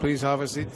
Please have a seat.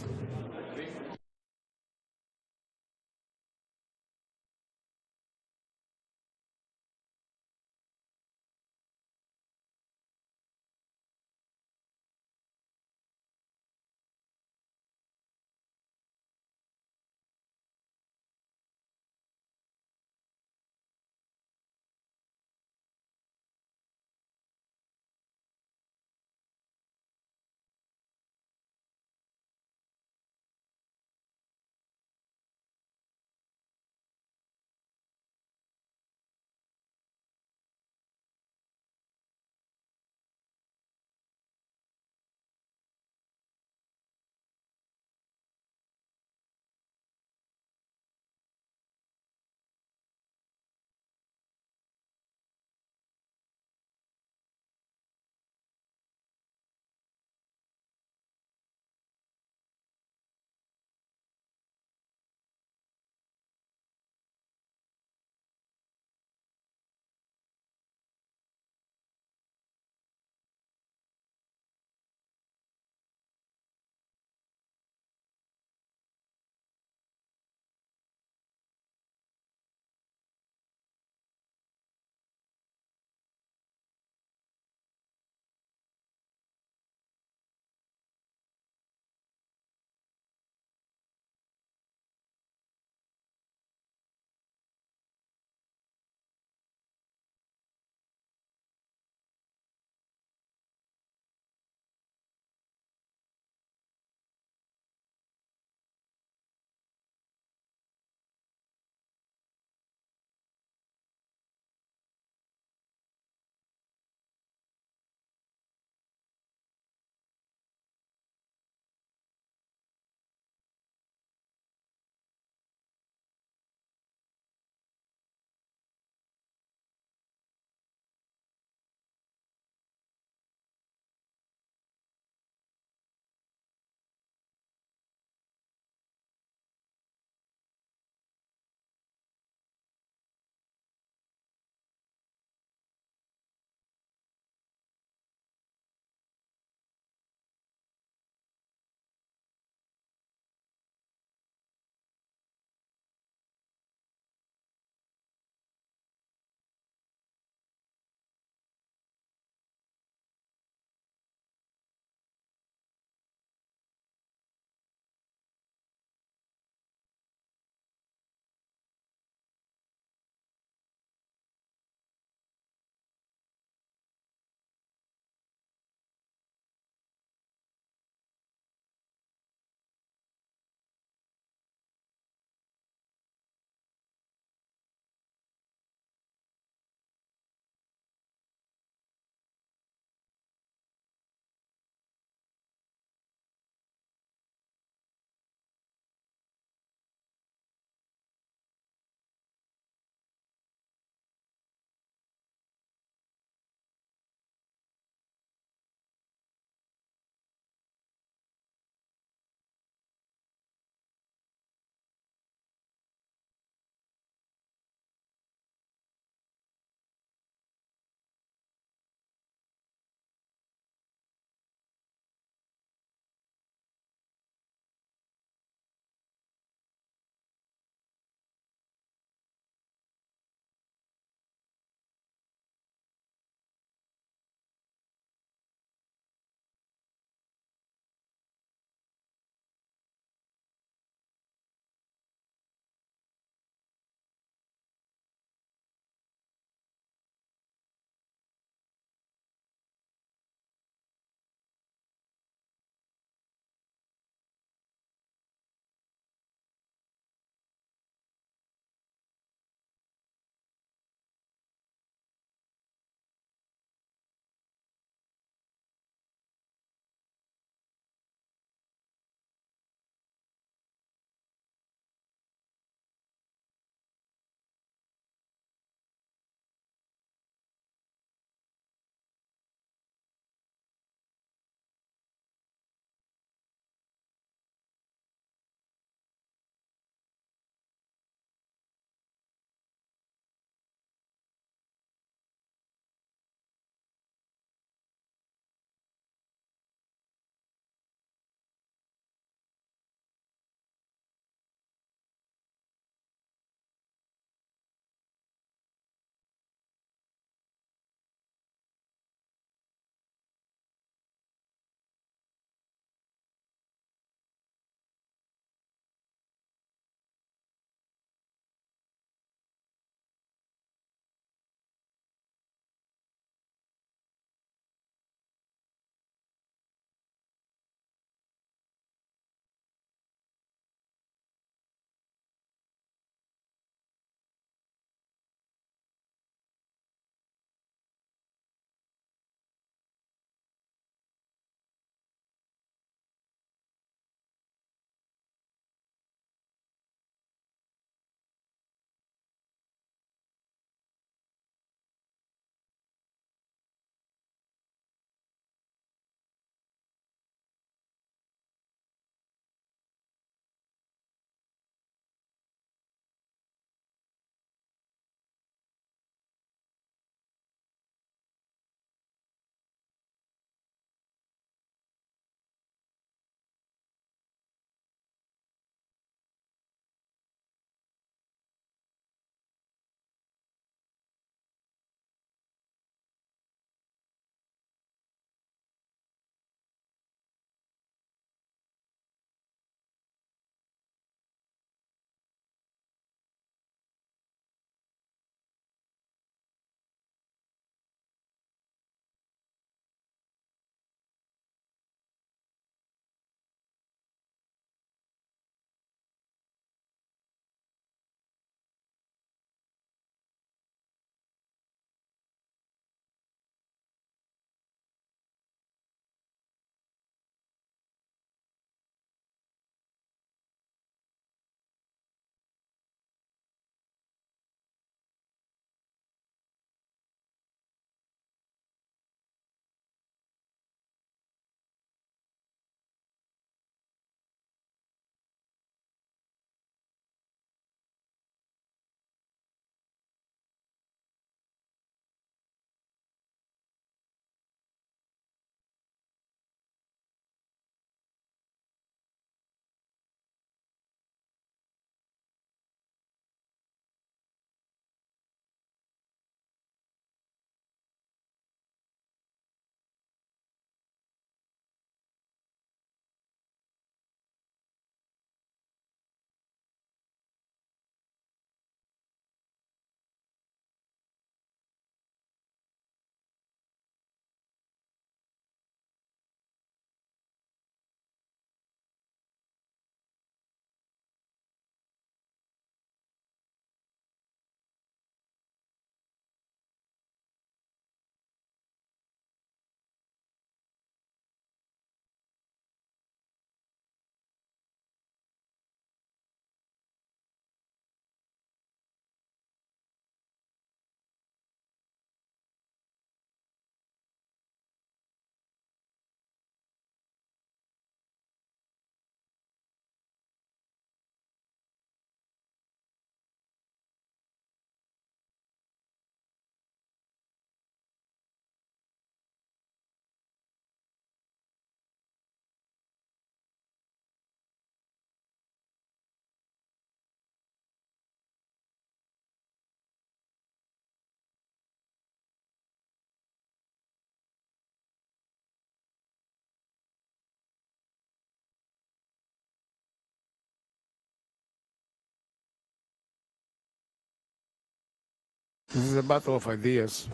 This is a battle of ideas.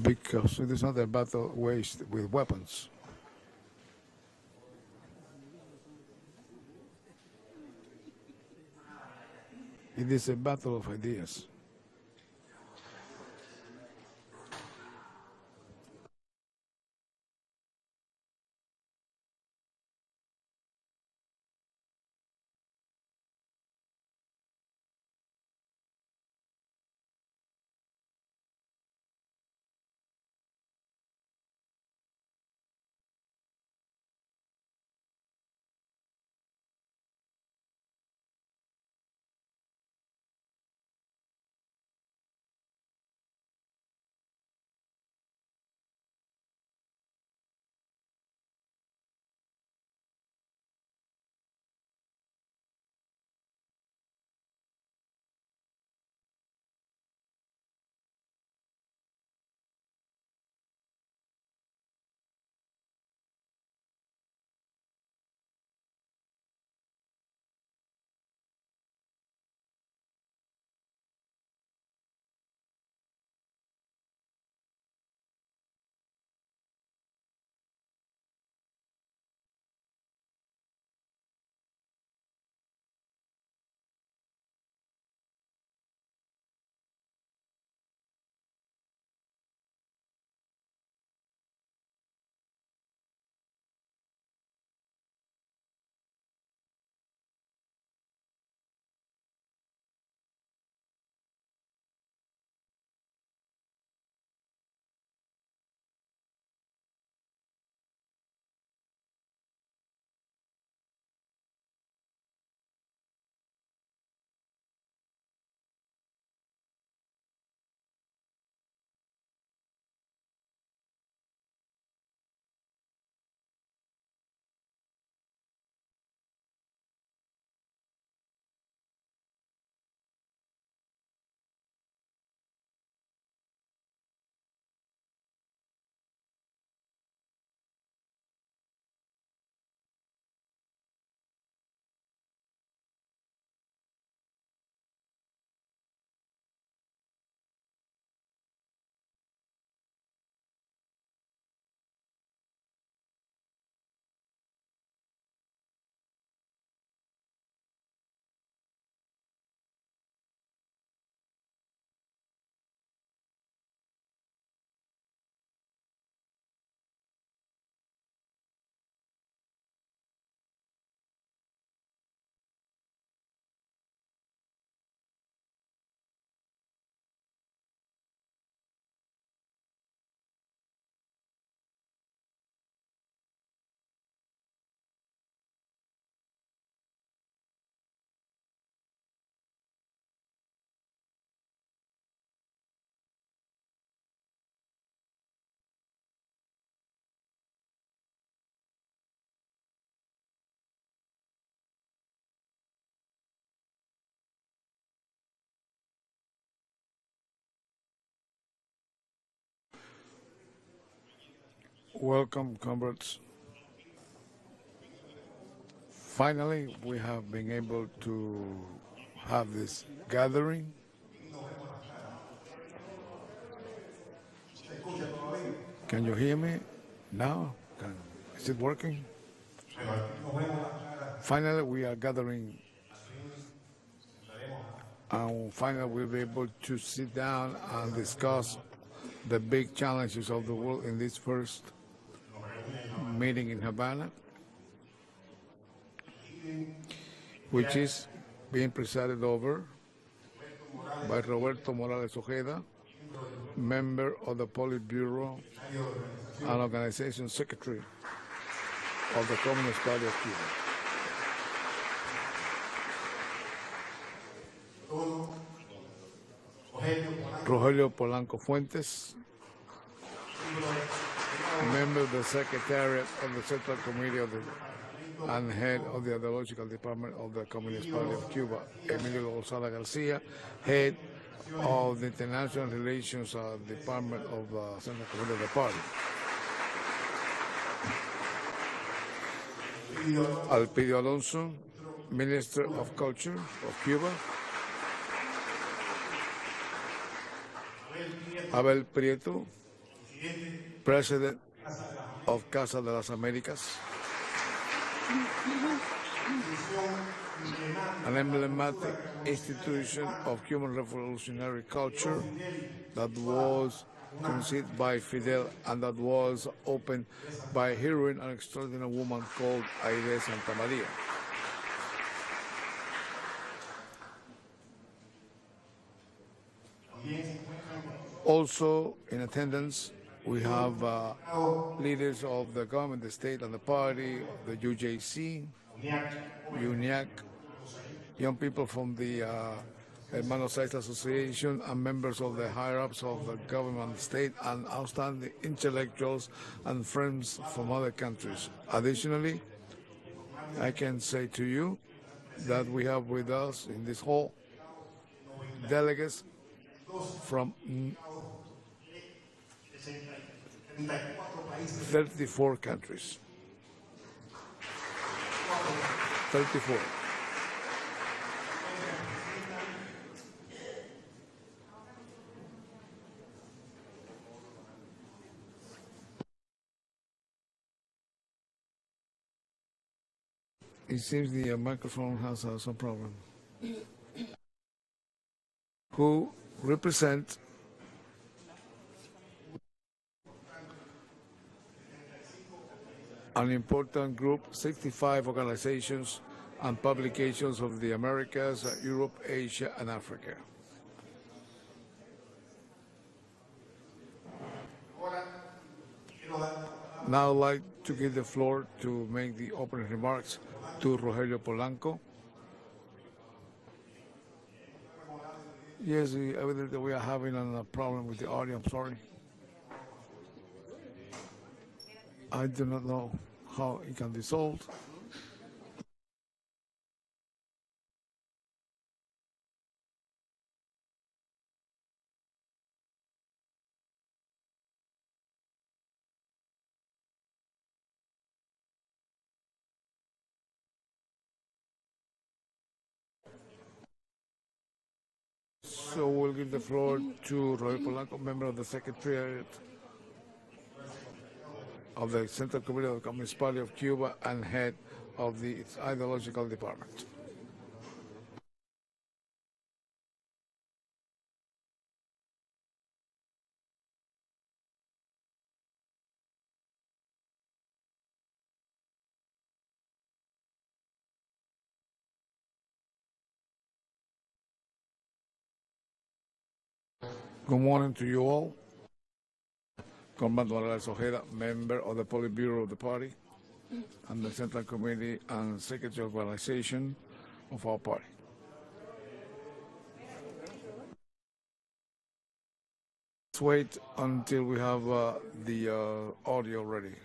Because it is not a battle waged with weapons. It is a battle of ideas. Welcome, comrades. Finally, we have been able to have this gathering. Can you hear me now? Is it working? Finally, we are gathering, and finally we'll be able to sit down and discuss the big challenges of the world in this first meeting in Havana, which is being presided over by Roberto Morales Ojeda, member of the Politburo and Organization Secretary of the Communist Party of Cuba. Rogelio Polanco Fuentes, member of the Secretariat of the Central Committee of and head of the Ideological Department of the Communist Party of Cuba. Emilio Lozada Garcia, head of the International Relations Department of the Central Committee of the Party. Alpidio Alonso, Minister of Culture of Cuba, Abel Prieto, President of Casa de las Américas, an emblematic institution of Cuban revolutionary culture that was conceived by Fidel and that was opened by a heroine and extraordinary woman called Aide Santa Maria. Also in attendance, we have leaders of the government, the state, and the party, the UJC, UNIAC, young people from the Hermanos Saiz Association, and members of the higher-ups of the government, the state, and outstanding intellectuals and friends from other countries. Additionally, I can say to you that we have with us in this hall delegates from 34 countries. 34. It seems the microphone has some problem. Who represent an important group, 65 organizations and publications of the Americas, Europe, Asia, and Africa. Now I'd like to give the floor to make the opening remarks to Rogelio Polanco. Yes, evidently we are having a problem with the audio, I'm sorry. I do not know how it can be solved. So we'll give the floor to Roy Polanco, member of the Secretariat of the Central Committee of the Communist Party of Cuba and head of its ideological department. Good morning to you all. Comrade Morales Ojeda, member of the Politburo of the party and the Central Committee and Secretary of Organization of our party. Let's wait until we have the audio ready.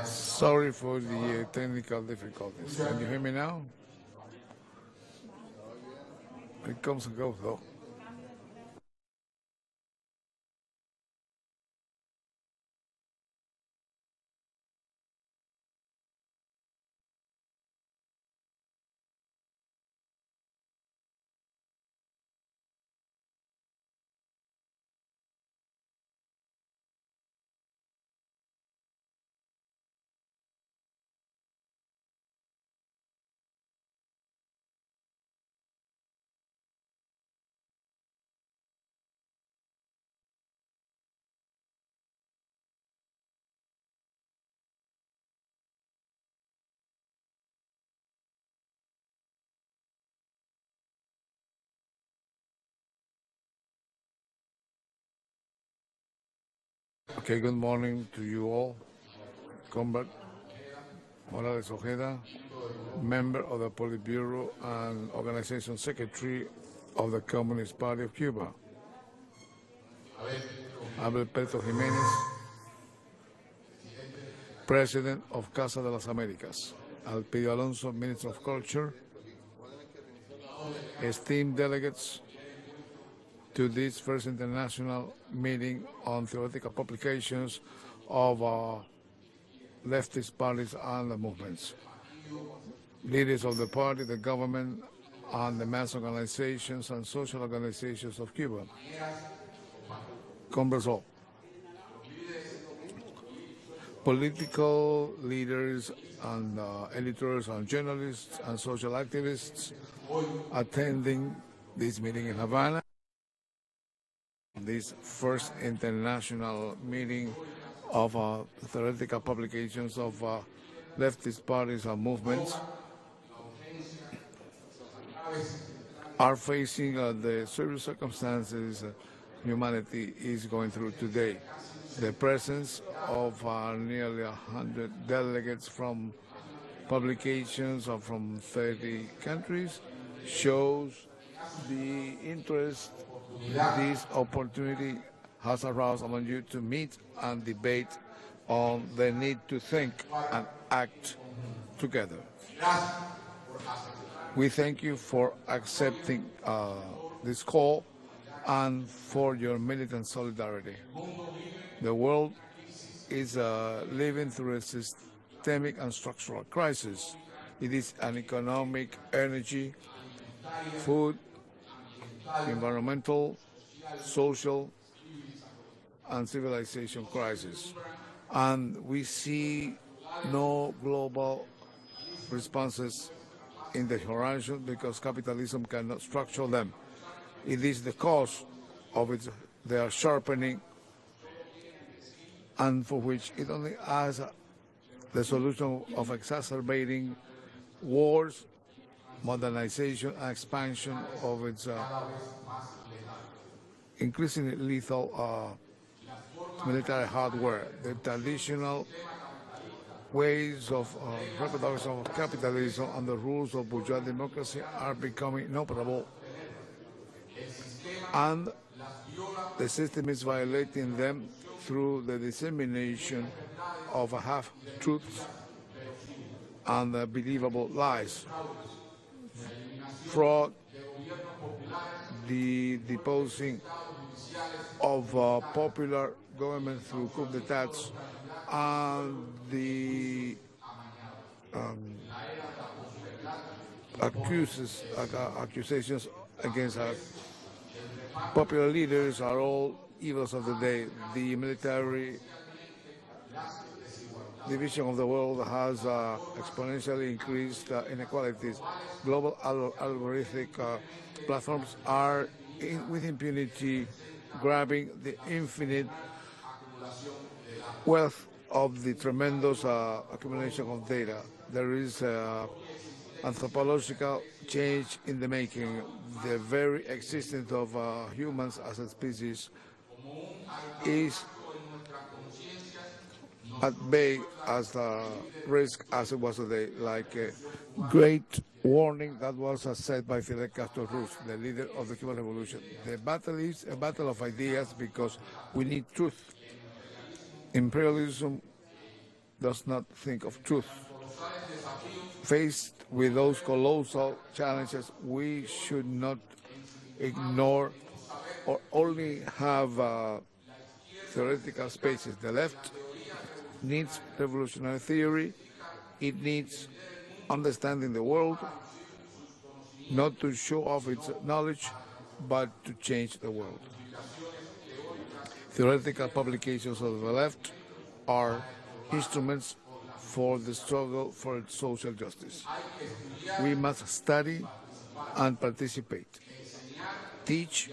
Sorry for the technical difficulties. Can you hear me now? It comes and goes though. Okay, good morning to you all. Combat Morales Ojeda, member of the Politburo and Organization Secretary of the Communist Party of Cuba. Abel Pedro Jimenez, President of Casa de las Américas. Alpidio Alonso, Minister of Culture. Esteemed delegates to this first international meeting on theoretical publications of leftist parties and the movements. Leaders of the party, the government, and the mass organizations and social organizations of Cuba. Conversó. Political leaders and editors and journalists and social activists attending this meeting in Havana. This first international meeting of theoretical publications of leftist parties and movements are facing the serious circumstances humanity is going through today. The presence of nearly 100 delegates from publications of from 30 countries shows the interest this opportunity has aroused among you to meet and debate on the need to think and act together. We thank you for accepting this call and for your militant solidarity. The world is living through a systemic and structural crisis. It is an economic, energy, food, environmental, social, and civilization crisis. And we see no global responses in the horizon because capitalism cannot structure them. It is the cause of their sharpening, and for which it only has the solution of exacerbating wars, modernization, and expansion of its increasingly lethal military hardware. The traditional ways of reproduction of capitalism and the rules of bourgeois democracy are becoming inoperable, and the system is violating them through the dissemination of half-truths and believable lies. Fraud, the deposing of popular government through coup d'etats, and the accusations against popular leaders are all evils of the day. The military division of the world has exponentially increased inequalities. Global algorithmic platforms are with impunity grabbing the infinite wealth of the tremendous accumulation of data. There is anthropological change in the making. The very existence of humans as a species is at bay as a risk as it was today, like a great warning that was said by Fidel Castro Ruz, the leader of the Cuban Revolution. The battle is a battle of ideas because we need truth. Imperialism does not think of truth. Faced with those colossal challenges, we should not ignore or only have theoretical spaces. The left needs revolutionary theory. It needs understanding the world, not to show off its knowledge, but to change the world. Theoretical publications of the left are instruments for the struggle for social justice. We must study and participate, teach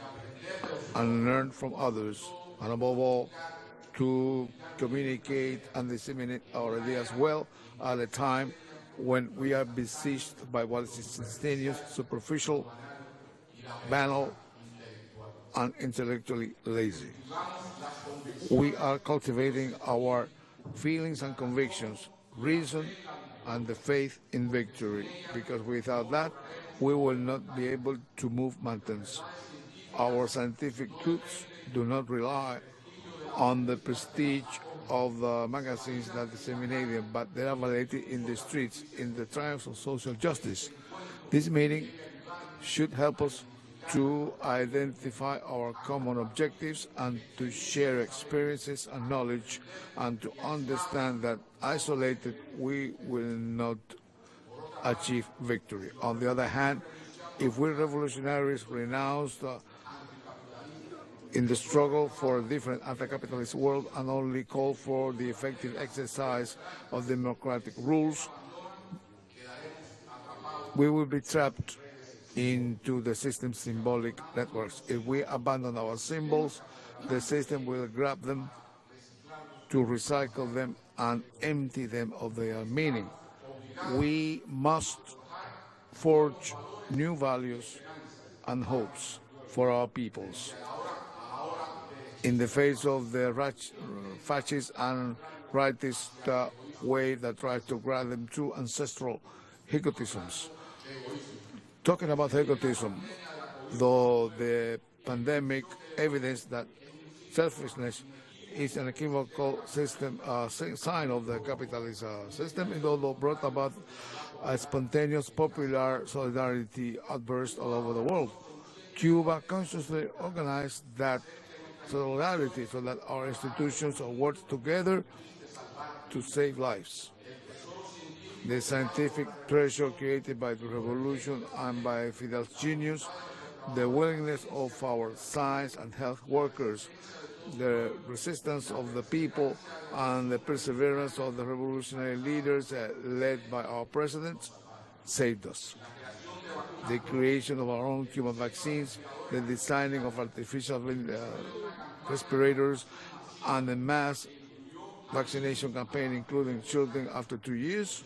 and learn from others, and above all, to communicate and disseminate our ideas well at a time when we are besieged by what is instantaneous, superficial, banal, and intellectually lazy. We are cultivating our feelings and convictions, reason, and the faith in victory, because without that, we will not be able to move mountains. Our scientific truths do not rely on the prestige of the magazines that disseminate them, but they are validated in the streets, in the triumphs of social justice. This meeting should help us to identify our common objectives and to share experiences and knowledge, and to understand that isolated we will not achieve victory. On the other hand, if we revolutionaries renounce in the struggle for a different anti-capitalist world and only call for the effective exercise of democratic rules, we will be trapped into the system's symbolic networks. If we abandon our symbols, the system will grab them to recycle them and empty them of their meaning. We must forge new values and hopes for our peoples. In the face of the fascist and rightist wave that tries to grab them to ancestral egotisms. Talking about egotism, though the pandemic evidence that selfishness is an equivocal system, sign of the capitalist system, it although brought about a spontaneous popular solidarity outburst all over the world. Cuba consciously organized that solidarity so that our institutions work together to save lives. The scientific treasure created by the revolution and by Fidel's genius, the willingness of our science and health workers, the resistance of the people, and the perseverance of the revolutionary leaders led by our president saved us. The creation of our own Cuban vaccines, the designing of artificial respirators, and the mass vaccination campaign, including children after 2 years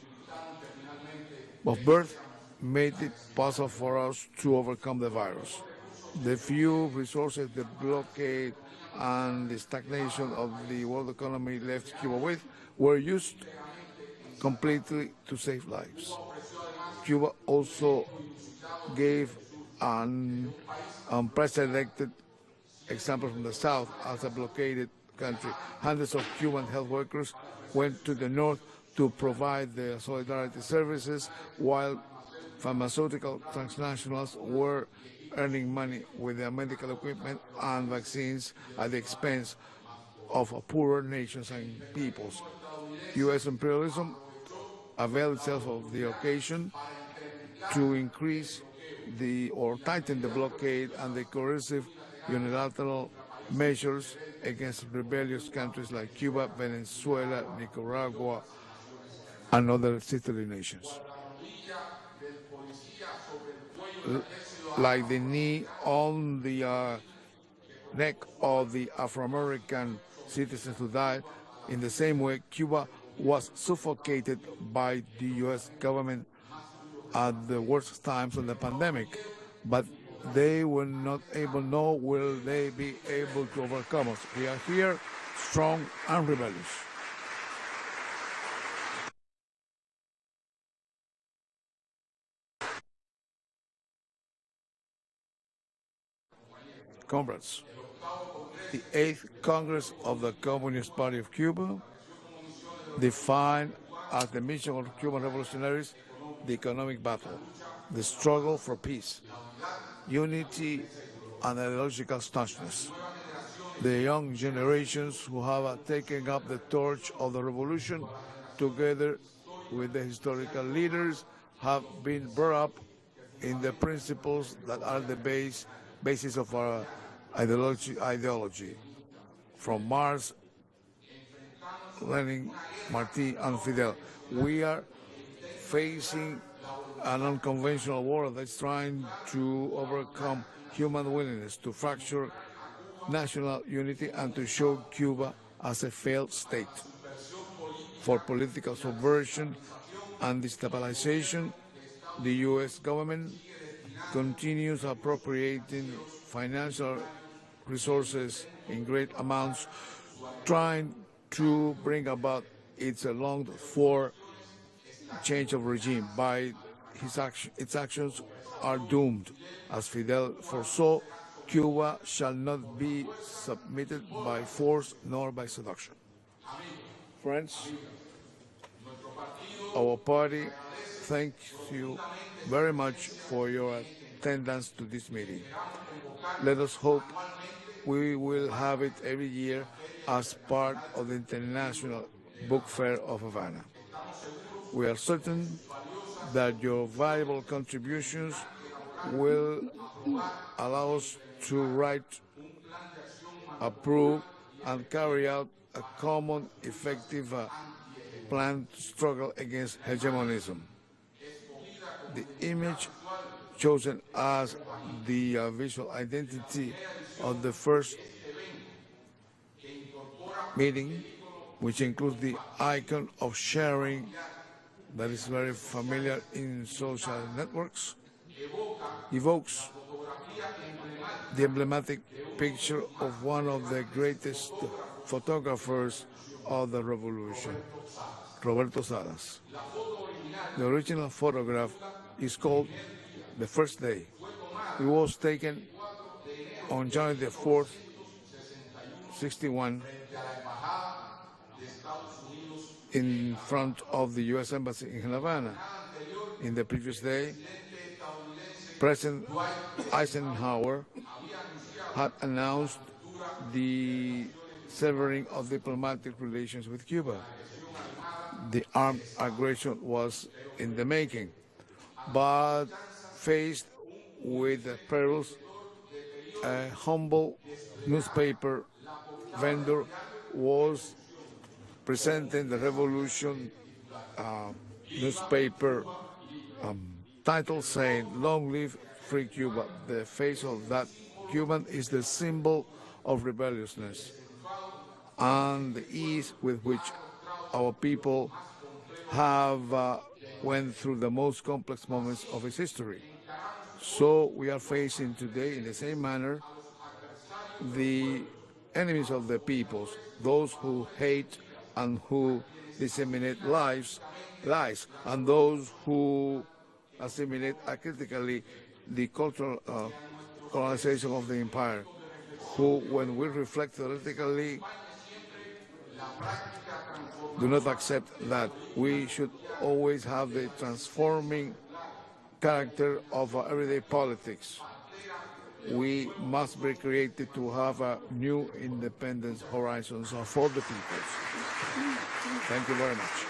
of birth, made it possible for us to overcome the virus. The few resources the blockade and the stagnation of the world economy left Cuba with were used completely to save lives. Cuba also gave an unprecedented example from the South as a blockaded country. Hundreds of Cuban health workers went to the North to provide the solidarity services, while pharmaceutical transnationals were earning money with their medical equipment and vaccines at the expense of poorer nations and peoples. U.S. imperialism availed itself of the occasion to increase or tighten the blockade and the coercive unilateral measures against rebellious countries like Cuba, Venezuela, Nicaragua, and other sisterly nations. Like the knee on the neck of the Afro-American citizens who died, in the same way Cuba was suffocated by the U.S. government at the worst times of the pandemic, but they were not able, nor will they be able to overcome us. We are here, strong and rebellious. Comrades, the 8th Congress of the Communist Party of Cuba defined as the mission of Cuban revolutionaries the economic battle, the struggle for peace, unity, and ideological staunchness. The young generations who have taken up the torch of the revolution, together with the historical leaders, have been brought up in the principles that are the basis of our ideology. From Marx, Lenin, Martí, and Fidel. We are facing an unconventional war that's trying to overcome human willingness to fracture national unity and to show Cuba as a failed state. For political subversion and destabilization, the U.S. government continues appropriating financial resources in great amounts, trying to bring about its longed-for change of regime. By its actions are doomed. As Fidel foresaw, Cuba shall not be submitted by force nor by seduction. Friends, our party thanks you very much for your attendance to this meeting. Let us hope we will have it every year as part of the International Book Fair of Havana. We are certain that your valuable contributions will allow us to write, approve, and carry out a common, effective plan to struggle against hegemonism. The image chosen as the visual identity of the first meeting, which includes the icon of sharing that is very familiar in social networks, evokes the emblematic picture of one of the greatest photographers of the revolution, Roberto Salas. The original photograph is called The First Day. It was taken on January the 4th, 1961, in front of the U.S. Embassy in Havana. In the previous day, President Eisenhower had announced the severing of diplomatic relations with Cuba. The armed aggression was in the making, but faced with the perils, a humble newspaper vendor was presenting the revolution newspaper title saying, "Long live free Cuba." The face of that Cuban is the symbol of rebelliousness and the ease with which our people have went through the most complex moments of its history. So we are facing today, in the same manner, the enemies of the peoples, those who hate and who disseminate lies, and those who assimilate acritically the cultural colonization of the empire, who, when we reflect theoretically, do not accept that we should always have the transforming character of everyday politics. We must be created to have a new independent horizons for the peoples. Thank you very much.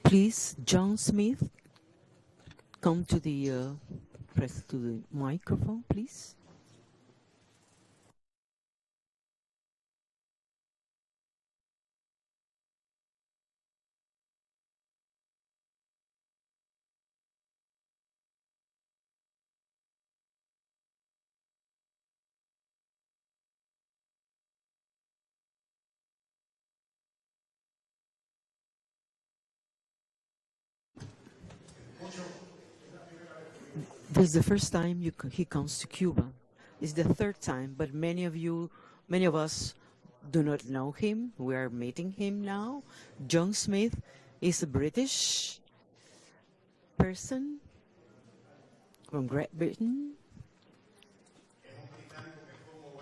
Please, John Smith, come to the press to the microphone, please. This is the first time he comes to Cuba. It's the third time, but many of us do not know him. We are meeting him now. John Smith is a British person from Great Britain.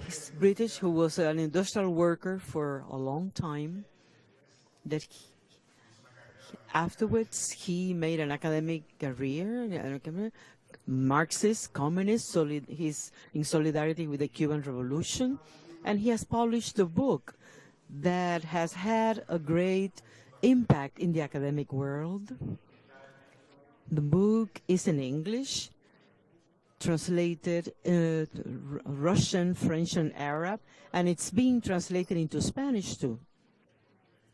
He's British, who was an industrial worker for a long time. Afterwards, he made an academic career, Marxist, communist, he's in solidarity with the Cuban Revolution, and he has published a book that has had a great impact in the academic world. The book is in English, translated Russian, French, and Arab, and it's being translated into Spanish too.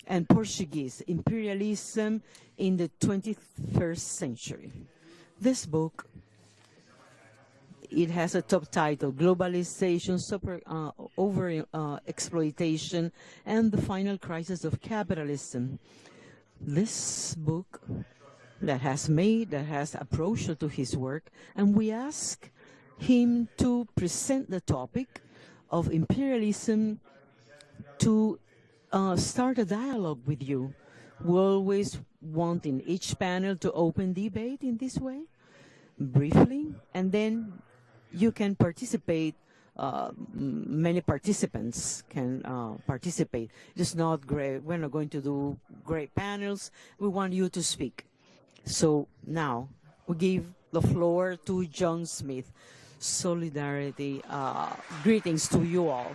and Portuguese, Imperialism in the 21st Century. This book, it has a top title, Globalization, Over-Exploitation, and the Final Crisis of Capitalism. This book that has approached to his work, and we ask him to present the topic of imperialism, to start a dialogue with you. We always want in each panel to open debate in this way, briefly, and then you can participate. Many participants can participate. It's not great. We're not going to do great panels. We want you to speak. So now we give the floor to John Smith. Solidarity. Greetings to you all.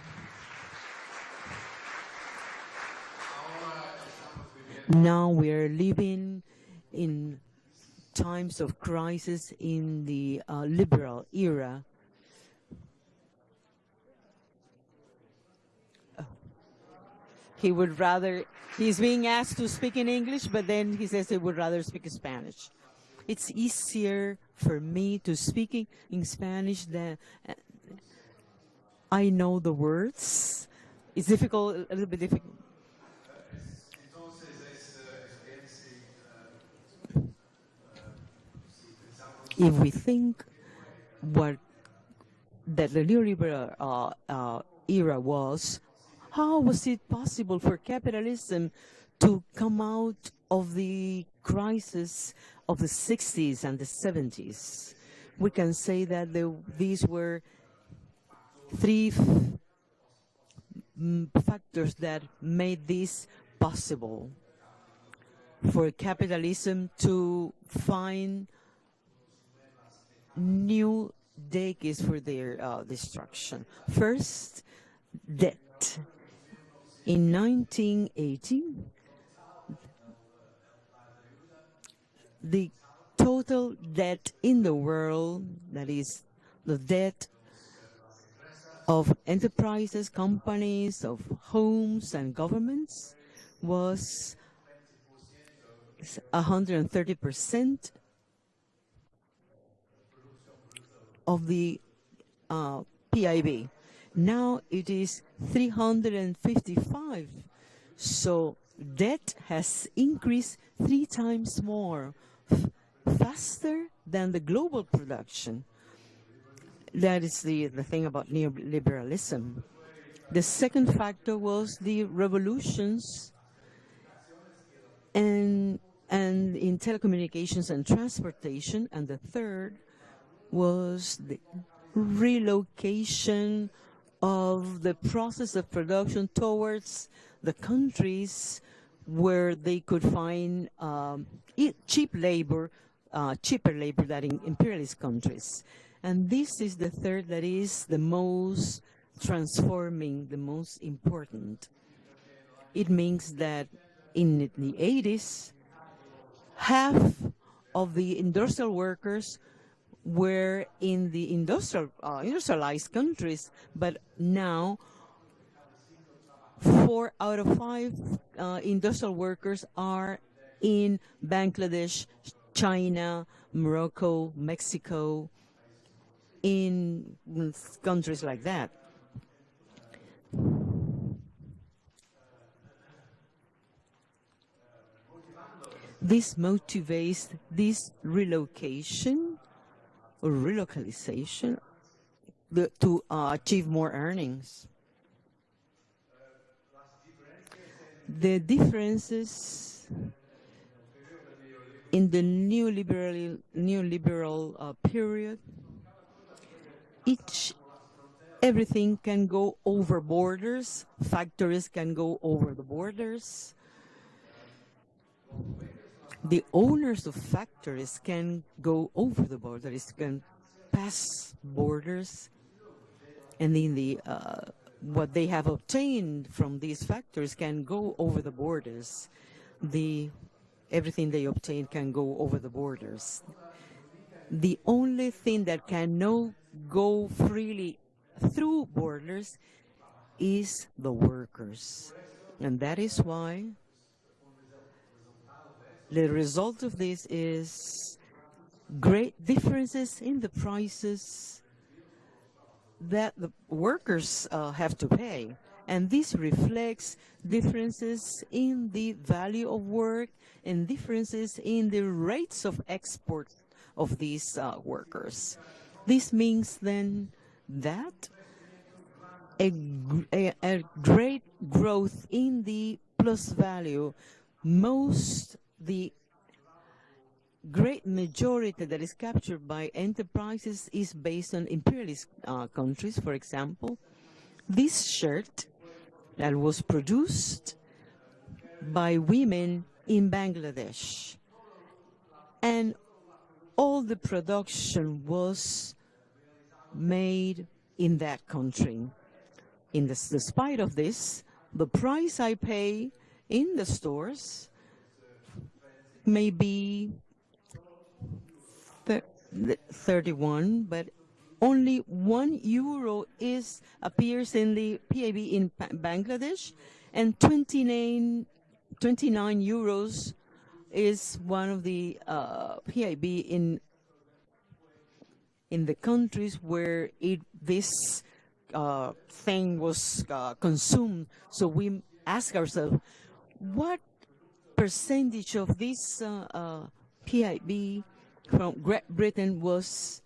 Now we are living in times of crisis in the liberal era. He would rather, he's being asked to speak in English, but then he says he would rather speak in Spanish. It's easier for me to speak in Spanish than I know the words. It's difficult, a little bit difficult. If we think that the neoliberal era was, how was it possible for capitalism to come out of the crisis of the 60s and the 70s? We can say that these were three factors that made this possible for capitalism to find new decades for their destruction. First, debt. In 1980, the total debt in the world, that is the debt of enterprises, companies, of homes and governments, was 130% of the PIB. Now it is 355. So debt has increased 3 times more, faster than the global production. That is the thing about neoliberalism. The second factor was the revolutions and in telecommunications and transportation. And the third was the relocation of the process of production towards the countries where they could find cheaper labor than in imperialist countries. And this is the third that is the most transforming, the most important. It means that in the 80s, half of the industrial workers were in the industrialized countries, but now 4 out of 5 industrial workers are in Bangladesh, China, Morocco, Mexico, in countries like that. This motivates this relocation or relocalization to achieve more earnings. The differences in the neoliberal period, everything can go over borders, factories can go over the borders. The owners of factories can go over the borders, can pass borders, and in what they have obtained from these factories can go over the borders. Everything they obtain can go over the borders. The only thing that cannot go freely through borders is the workers. And that is why The result of this is great differences in the prices that the workers have to pay. And this reflects differences in the value of work and differences in the rates of export of these workers. This means then that a great growth in the plus value, the great majority that is captured by enterprises is based on imperialist countries. For example, this shirt that was produced by women in Bangladesh, and all the production was made in that country. Despite of this, the price I pay in the stores may be 31, but only €1 appears in the PIB in Bangladesh, and 29 euros is one of the PIB in the countries where this thing was consumed. So we ask ourselves, what percentage of this PIB from Great Britain was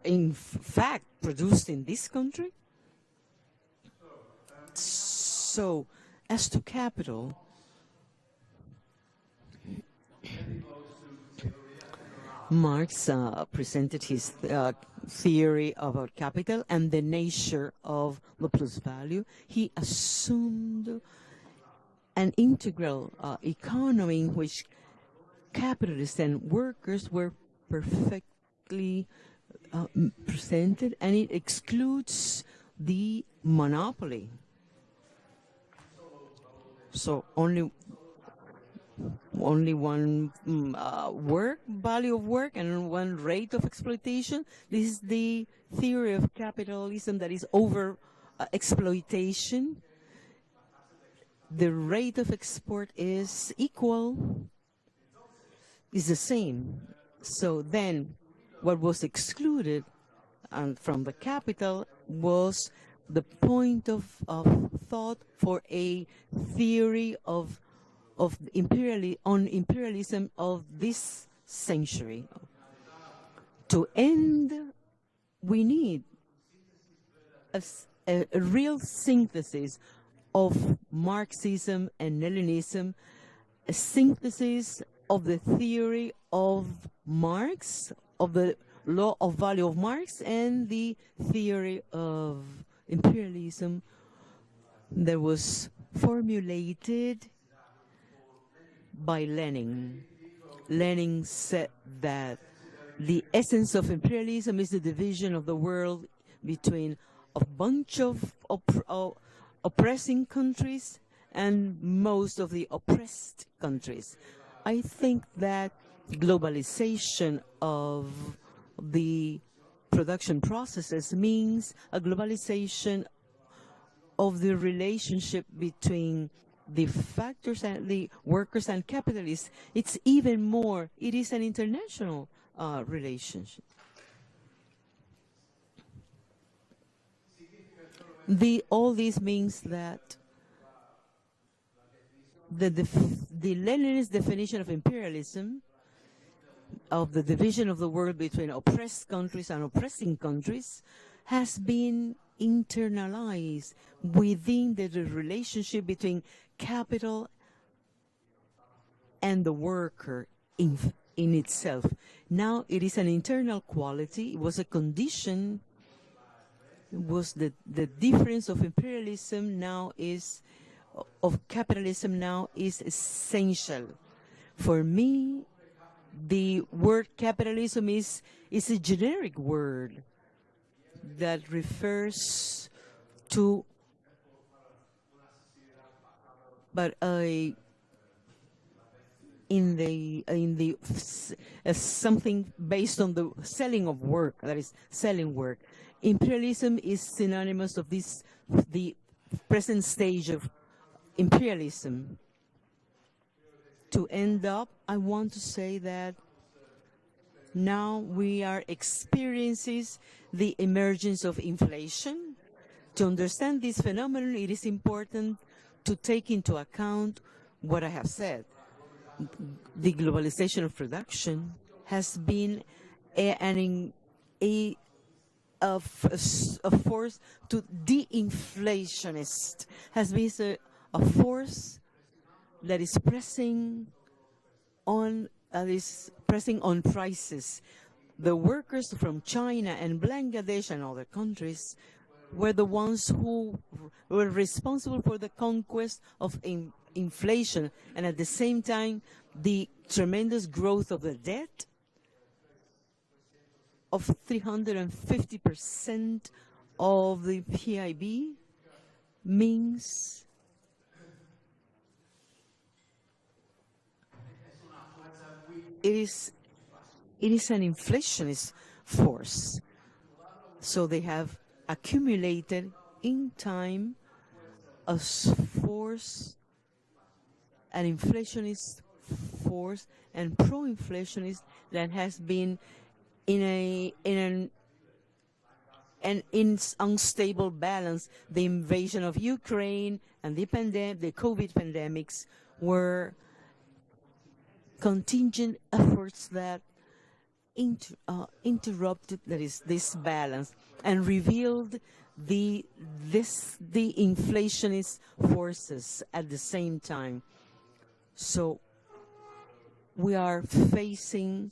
in fact produced in this country? So as to capital, Marx presented his theory about capital and the nature of the plus value. He assumed an integral economy in which capitalists and workers were perfectly presented, and it excludes the monopoly. So only one value of work and one rate of exploitation. This is the theory of capitalism that is over exploitation. The rate of export is equal, is the same. So then what was excluded from the capital was the point of thought for a theory of imperialism of this century. To end, we need a real synthesis of Marxism and Leninism, a synthesis of the theory of Marx, of the law of value of Marx, and the theory of imperialism that was formulated by Lenin. Lenin said that the essence of imperialism is the division of the world between a bunch of oppressing countries and most of the oppressed countries. I think that globalization of the production processes means a globalization of the relationship between the factors and the workers and capitalists. It's even more, it is an international relationship. All this means that the Leninist definition of imperialism, of the division of the world between oppressed countries and oppressing countries, has been internalized within the relationship between capital and the worker in itself. Now it is an internal quality. It was a condition. It was the difference of imperialism now is, of capitalism now is essential. For me, the word capitalism is a generic word that refers to something based on the selling of work, that is selling work. Imperialism is synonymous of the present stage of imperialism. to end up, I want to say that now we are experiencing the emergence of inflation. To understand this phenomenon, it is important to take into account what I have said. The globalization of production has been a force to de-inflationist, has been a force that is pressing on prices. The workers from China and Bangladesh and other countries were the ones who were responsible for the conquest of inflation, and at the same time, the tremendous growth of the debt of 350% of the PIB means it is an inflationist force. So they have accumulated in time a force, an inflationist force and pro-inflationist that has been in an unstable balance. The invasion of Ukraine and the COVID pandemics were contingent efforts that interrupted this balance and revealed the inflationist forces at the same time. So we are facing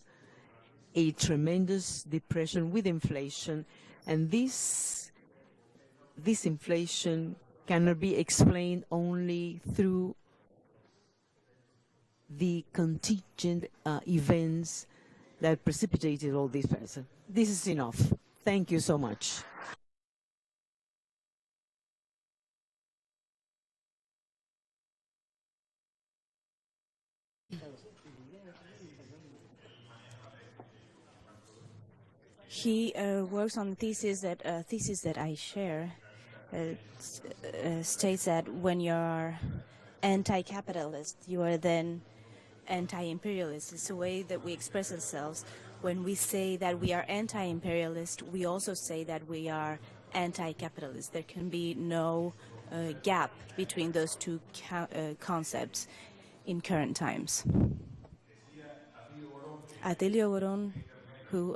a tremendous depression with inflation, and this inflation cannot be explained only through the contingent events that precipitated all this. This is enough. Thank you so much. He works on thesis that I share. States that when you're anti-capitalist, you are then anti-imperialist. It's a way that we express ourselves. When we say that we are anti-imperialist, we also say that we are anti-capitalist. There can be no gap between those two concepts in current times. Atilio Boron, who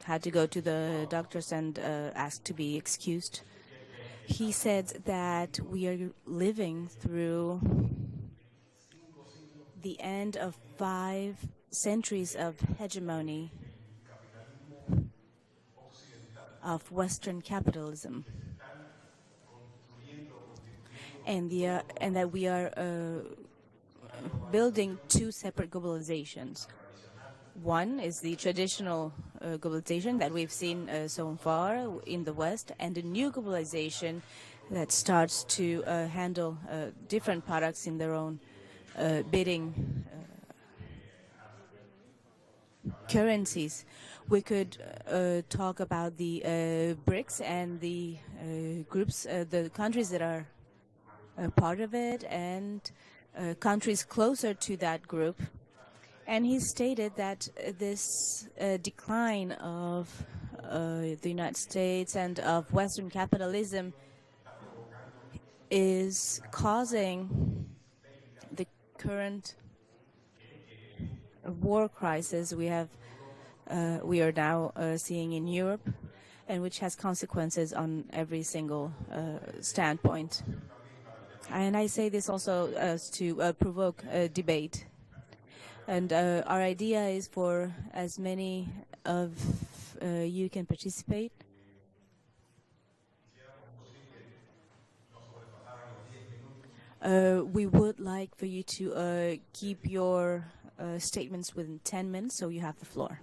had to go to the doctors and asked to be excused, he said that we are living through the end of 5 centuries of hegemony of Western capitalism, and that we are building 2 separate globalizations. One is the traditional globalization that we've seen so far in the West, and a new globalization that starts to handle different products in their own bidding currencies. We could talk about the BRICS and the groups, the countries that are part of it, and countries closer to that group. And he stated that this decline of the United States and of Western capitalism is causing the current war crisis we are now seeing in Europe, and which has consequences on every single standpoint. And I say this also as to provoke a debate. And our idea is for as many of you can participate. We would like for you to keep your statements within 10 minutes, so you have the floor.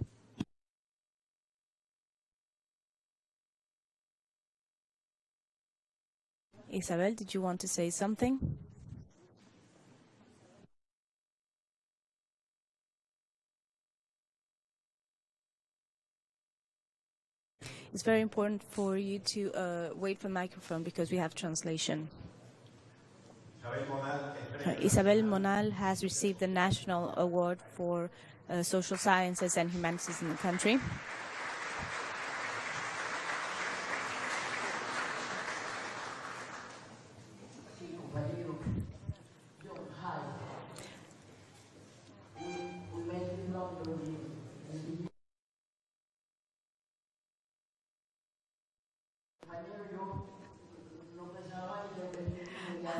Isabel, did you want to say something? It's very important for you to wait for the microphone because we have translation. Isabel Monal has received the National Award for Social Sciences and Humanities in the country.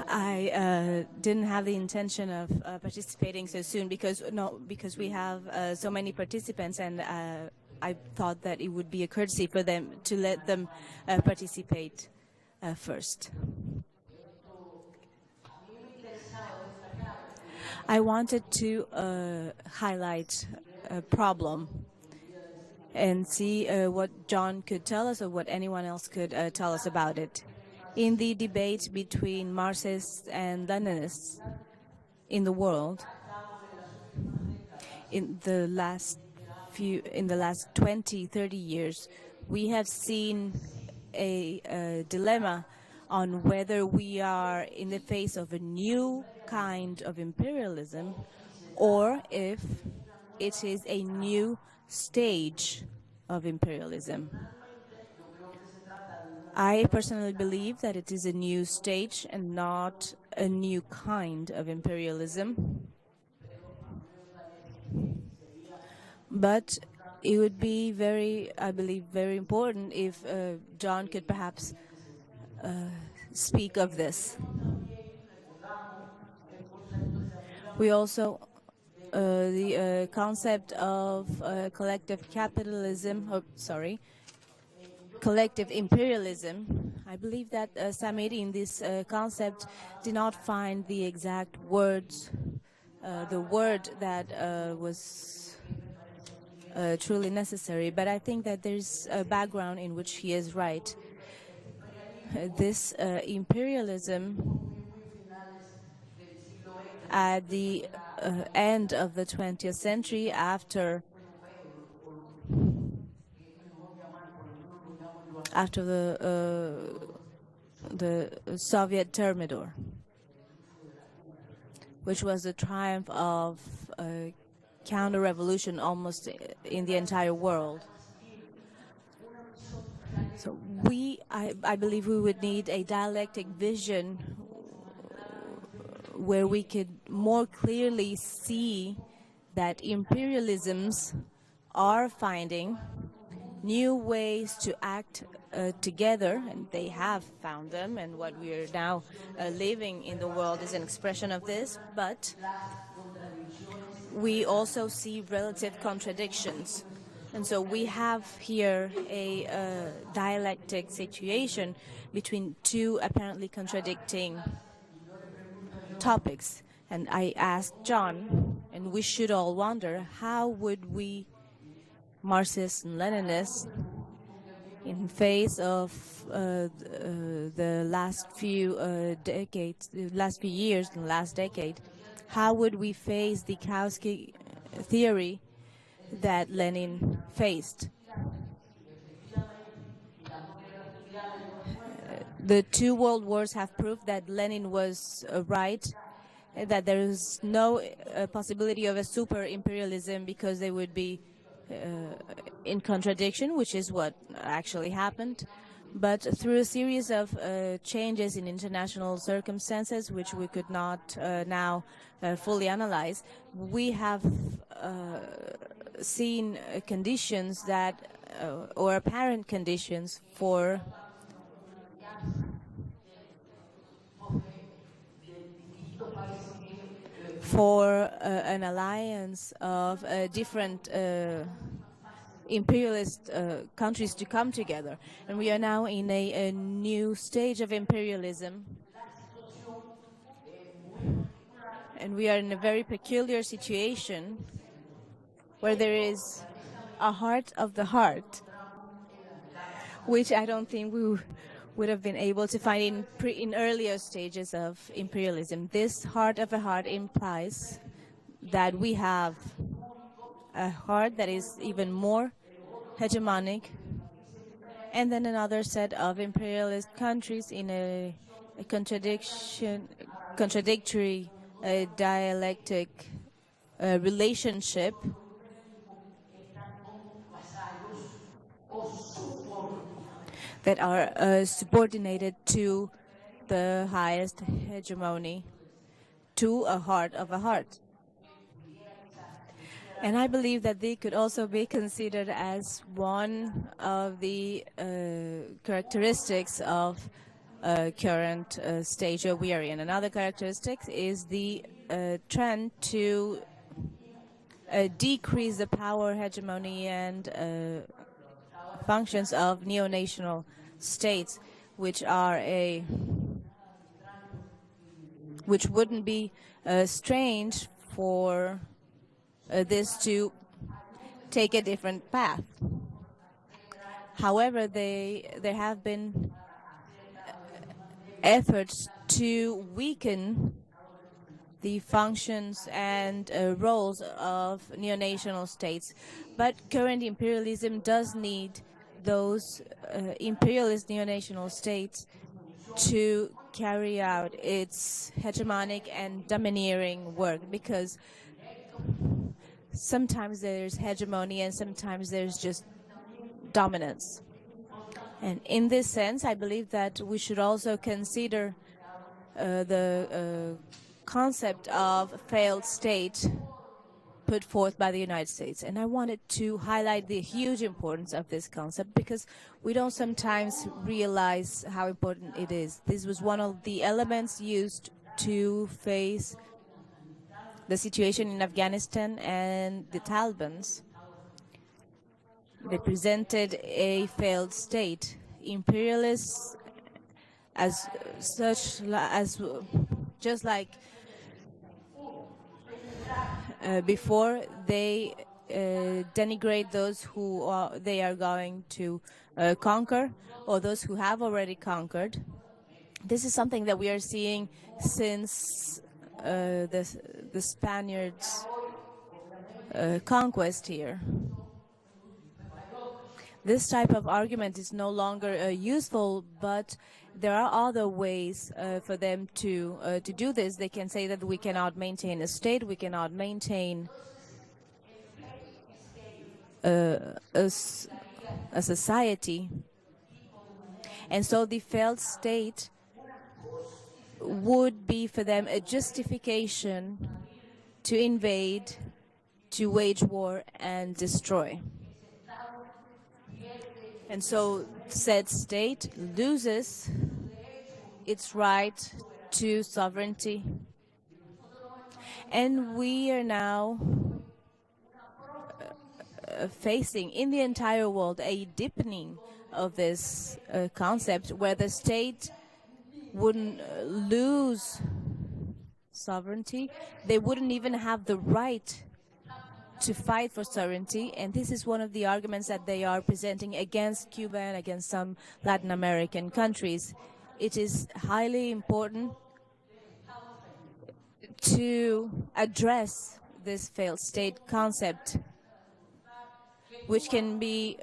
I didn't have the intention of participating so soon because we have so many participants, and I thought that it would be a courtesy for them to let them participate first. I wanted to highlight a problem and see what John could tell us or what anyone else could tell us about it. In the debate between Marxists and Leninists in the world, in the last 20, 30 years, we have seen a dilemma on whether we are in the face of a new kind of imperialism or if it is a new stage of imperialism. I personally believe that it is a new stage and not a new kind of imperialism. But it would be I believe, very important if John could perhaps speak of this. We also, the concept of collective capitalism, collective imperialism. I believe that Samir in this concept did not find the exact words, the word that was truly necessary, but I think that there's a background in which he is right. This imperialism at the end of the 20th century, after the Soviet Thermidor, which was the triumph of counter-revolution almost in the entire world. So I believe we would need a dialectic vision where we could more clearly see that imperialisms are finding new ways to act together, and they have found them, and what we are now living in the world is an expression of this, but we also see relative contradictions. And so we have here a dialectic situation between two apparently contradicting topics. And I asked John, and we should all wonder, how would we, Marxists and Leninists, in face of the last few decades, the last few years, the last decade, how would we face the Kautsky theory that Lenin faced? The two world wars have proved that Lenin was right, that there is no possibility of a super imperialism because they would be in contradiction, which is what actually happened. But through a series of changes in international circumstances, which we could not now fully analyze, we have seen conditions that, or apparent conditions for an alliance of different imperialist countries to come together. And we are now in a new stage of imperialism. And we are in a very peculiar situation where there is a heart of the heart, which I don't think we would have been able to find in earlier stages of imperialism. This heart of a heart implies that we have a heart that is even more hegemonic, and then another set of imperialist countries in a contradictory dialectic relationship that are subordinated to the highest hegemony, to a heart of a heart. And I believe that they could also be considered as one of the characteristics of current stage that we are in. Another characteristic is the trend to decrease the power, hegemony, and functions of neo-national states, which wouldn't be strange for this to take a different path. However, there have been efforts to weaken the functions and roles of neo-national states. But current imperialism does need those imperialist neo-national states to carry out its hegemonic and domineering work, because sometimes there's hegemony and sometimes there's just dominance. And in this sense, I believe that we should also consider the concept of failed state put forth by the United States. And I wanted to highlight the huge importance of this concept, because we don't sometimes realize how important it is. This was one of the elements used to face the situation in Afghanistan and the Taliban's. They presented a failed state. Imperialists, as such, as just like before, they denigrate those who they are going to conquer, or those who have already conquered. This is something that we are seeing since the Spaniards' conquest here. This type of argument is no longer useful, but there are other ways for them to do this. They can say that we cannot maintain a state, we cannot maintain a society. And so the failed state would be for them a justification to invade, to wage war and destroy. And so said state loses its right to sovereignty. And we are now facing in the entire world a deepening of this concept, where the state wouldn't lose sovereignty. They wouldn't even have the right to fight for sovereignty, and this is one of the arguments that they are presenting against Cuba and against some Latin American countries. It is highly important to address this failed state concept, which can be,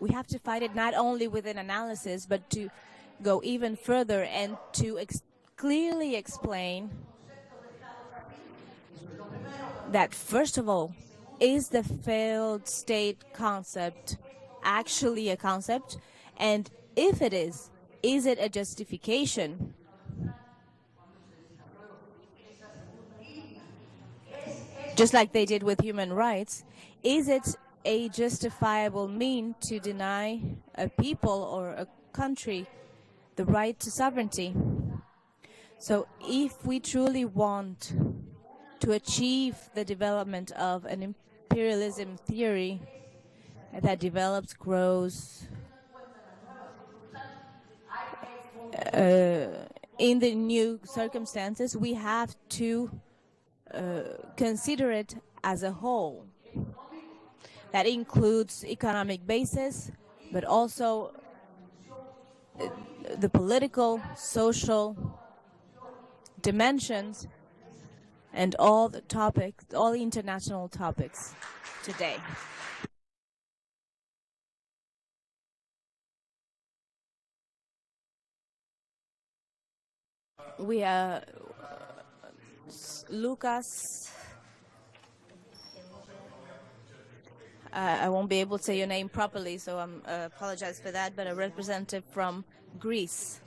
we have to fight it not only with an analysis, but to go even further and to clearly explain that, first of all, is the failed state concept actually a concept? And if it is it a justification? Just like they did with human rights, is it a justifiable mean to deny a people or a country the right to sovereignty? So if we truly want to achieve the development of an imperialism theory that develops, grows in the new circumstances, we have to consider it as a whole. That includes economic basis, but also the political, social dimensions, and all the topics, all the international topics today. we Lucas. I won't be able to say your name properly, so I apologize for that, but a representative from Greece.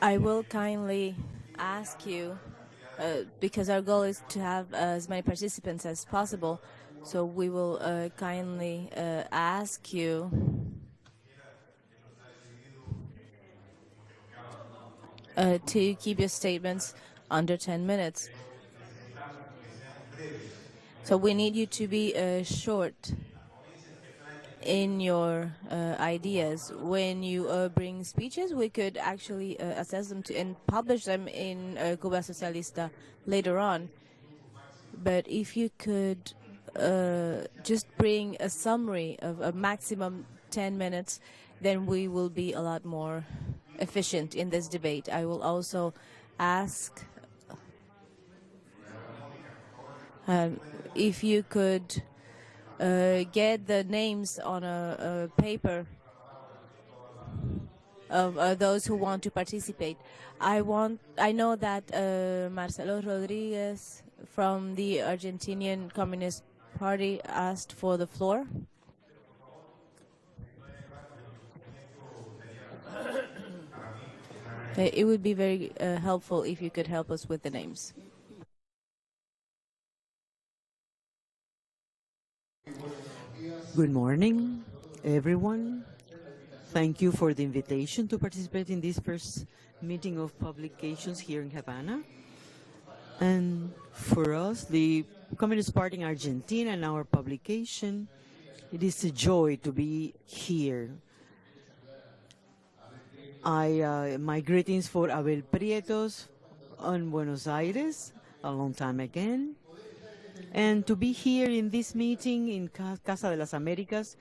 I will kindly ask you, because our goal is to have as many participants as possible, so we will kindly ask you to keep your statements under 10 minutes. So we need you to be short in your ideas. When you bring speeches, we could actually assess them and publish them in Cuba Socialista later on. But if you could just bring a summary of a maximum 10 minutes, then we will be a lot more efficient in this debate. I will also ask if you could get the names on a paper of those who want to participate. I know that Marcelo Rodriguez from the Argentinian Communist Party asked for the floor. It would be very helpful if you could help us with the names. Good morning, everyone. Thank you for the invitation to participate in this first meeting of publications here in Havana. And for us, the Communist Party in Argentina and our publication, it is a joy to be here. My greetings for Abel Prietos on Buenos Aires, a long time again. And to be here in this meeting in Casa de las Américas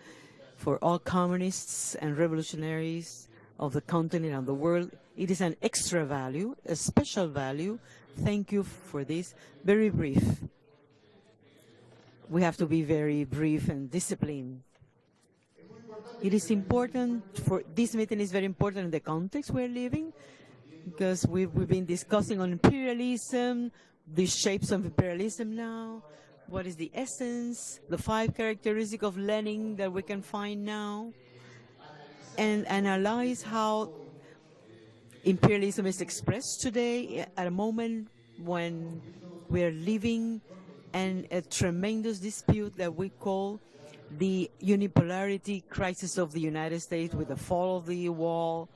for all communists and revolutionaries of the continent and the world, it is an extra value, a special value. Thank you for this. Very brief. We have to be very brief and disciplined. It is important for this meeting is very important in the context we're living, because we've been discussing on imperialism, the shapes of imperialism now, what is the essence, the 5 characteristics of Lenin that we can find now, and analyze how imperialism is expressed today at a moment when we are living in a tremendous dispute that we call the unipolarity crisis of the United States, with the fall of the wall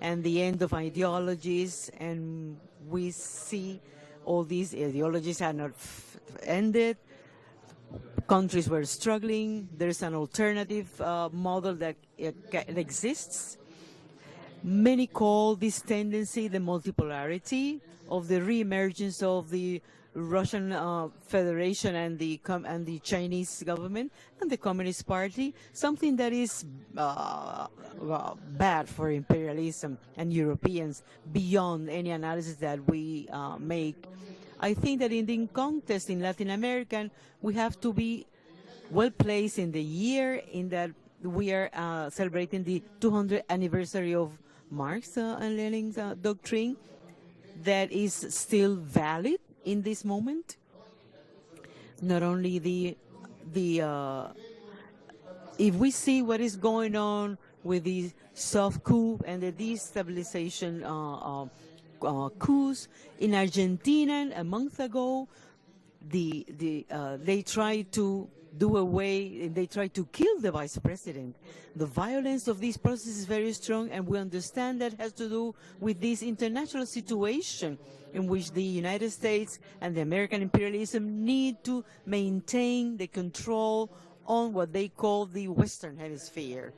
and the end of ideologies. And we see all these ideologies are not ended. Countries were struggling. There's an alternative model that exists. Many call this tendency the multipolarity of the reemergence of the Russian Federation and the Chinese government and the Communist Party, something that is bad for imperialism and Europeans beyond any analysis that we make. I think that in the context in Latin America, we have to be well placed in the year in that we are celebrating the 200th anniversary of Marx and Lenin's doctrine that is still valid in this moment. Not only if we see what is going on with the soft coup and the destabilization coups in Argentina a month ago, they tried to do away, they tried to kill the vice president. The violence of this process is very strong, and we understand that has to do with this international situation in which the United States and the American imperialism need to maintain the control on what they call the Western Hemisphere.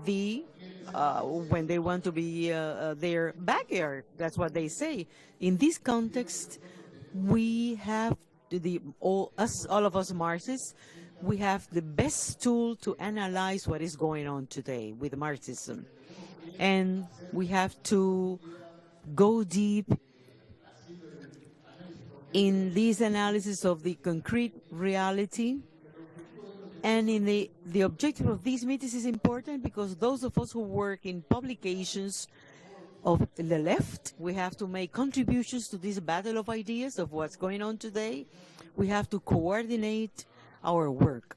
When they want to be their backyard, that's what they say. In this context, we have all of us Marxists, we have the best tool to analyze what is going on today with Marxism. And we have to go deep in this analysis of the concrete reality. And in the objective of these meetings is important because those of us who work in publications of the left, we have to make contributions to this battle of ideas of what's going on today. We have to coordinate our work.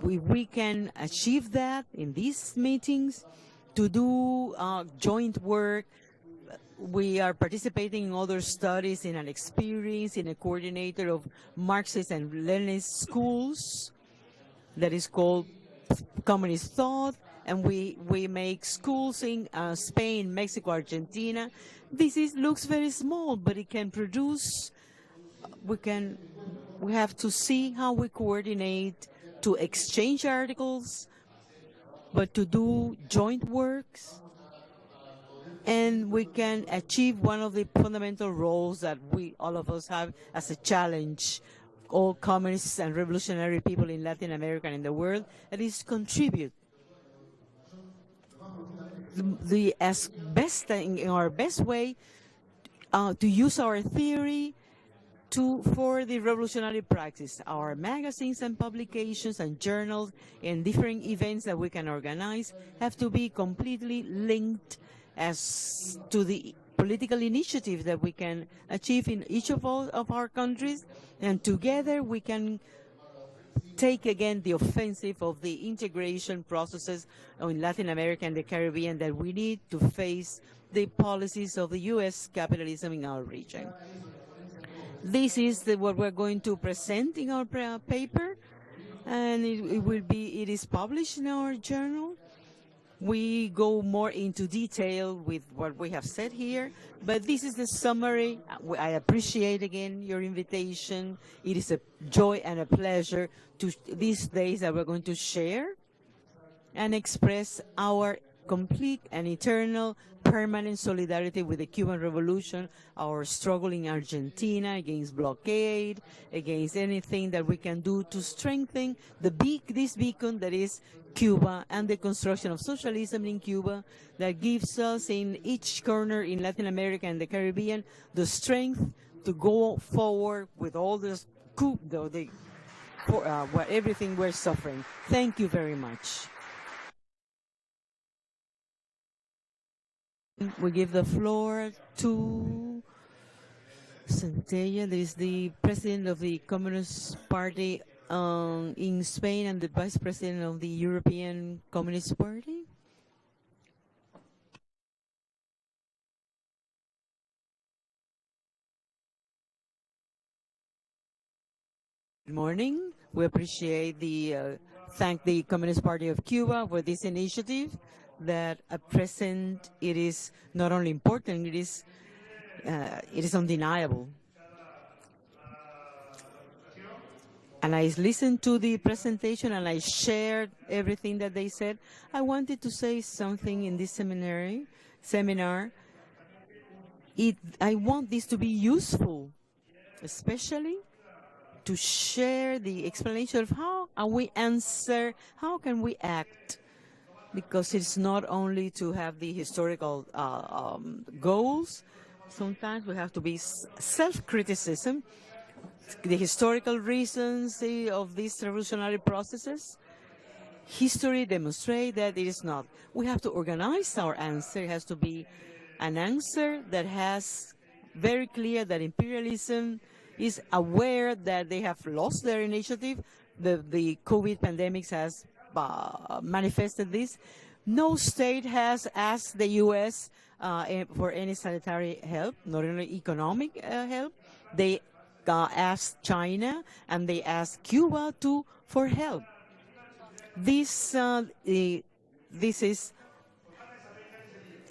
We can achieve that in these meetings, to do joint work, we are participating in other studies, in an experience, in a coordinator of Marxist and Leninist schools that is called Communist Thought, and we make schools in Spain, Mexico, Argentina. Looks very small, but it can produce. We have to see how we coordinate to exchange articles, but to do joint works. And we can achieve one of the fundamental roles that all of us have as a challenge, all communists and revolutionary people in Latin America and in the world, that is contribute in our best way to use our theory for the revolutionary practice. Our magazines and publications and journals and different events that we can organize have to be completely linked as to the political initiative that we can achieve in each of our countries, and together we can take again the offensive of the integration processes in Latin America and the Caribbean that we need to face the policies of the U.S. capitalism in our region. This is what we're going to present in our paper, and it is published in our journal. We go more into detail with what we have said here, but this is the summary. I appreciate again your invitation. It is a joy and a pleasure these days that we're going to share and express our complete and eternal permanent solidarity with the Cuban Revolution, our struggle in Argentina against blockade, against anything that we can do to strengthen this beacon that is Cuba and the construction of socialism in Cuba that gives us in each corner in Latin America and the Caribbean the strength to go forward with all this everything we're suffering. Thank you very much. We give the floor to Centella. There is the president of the Communist Party in Spain and the vice president of the European Communist Party. Good morning. We appreciate thank the Communist Party of Cuba for this initiative that at present it is not only important, it is undeniable. And I listened to the presentation and I shared everything that they said. I wanted to say something in this seminar. I want this to be useful, especially to share the explanation of how we answer, how can we act, because it's not only to have the historical goals. Sometimes we have to be self-criticism, the historical reasons of these revolutionary processes. History demonstrates that it is not. We have to organize our answer. It has to be an answer that has very clear that imperialism is aware that they have lost their initiative. The COVID pandemic has manifested this. No state has asked the U.S. For any sanitary help, not only economic help. They asked China and they asked Cuba for help. This is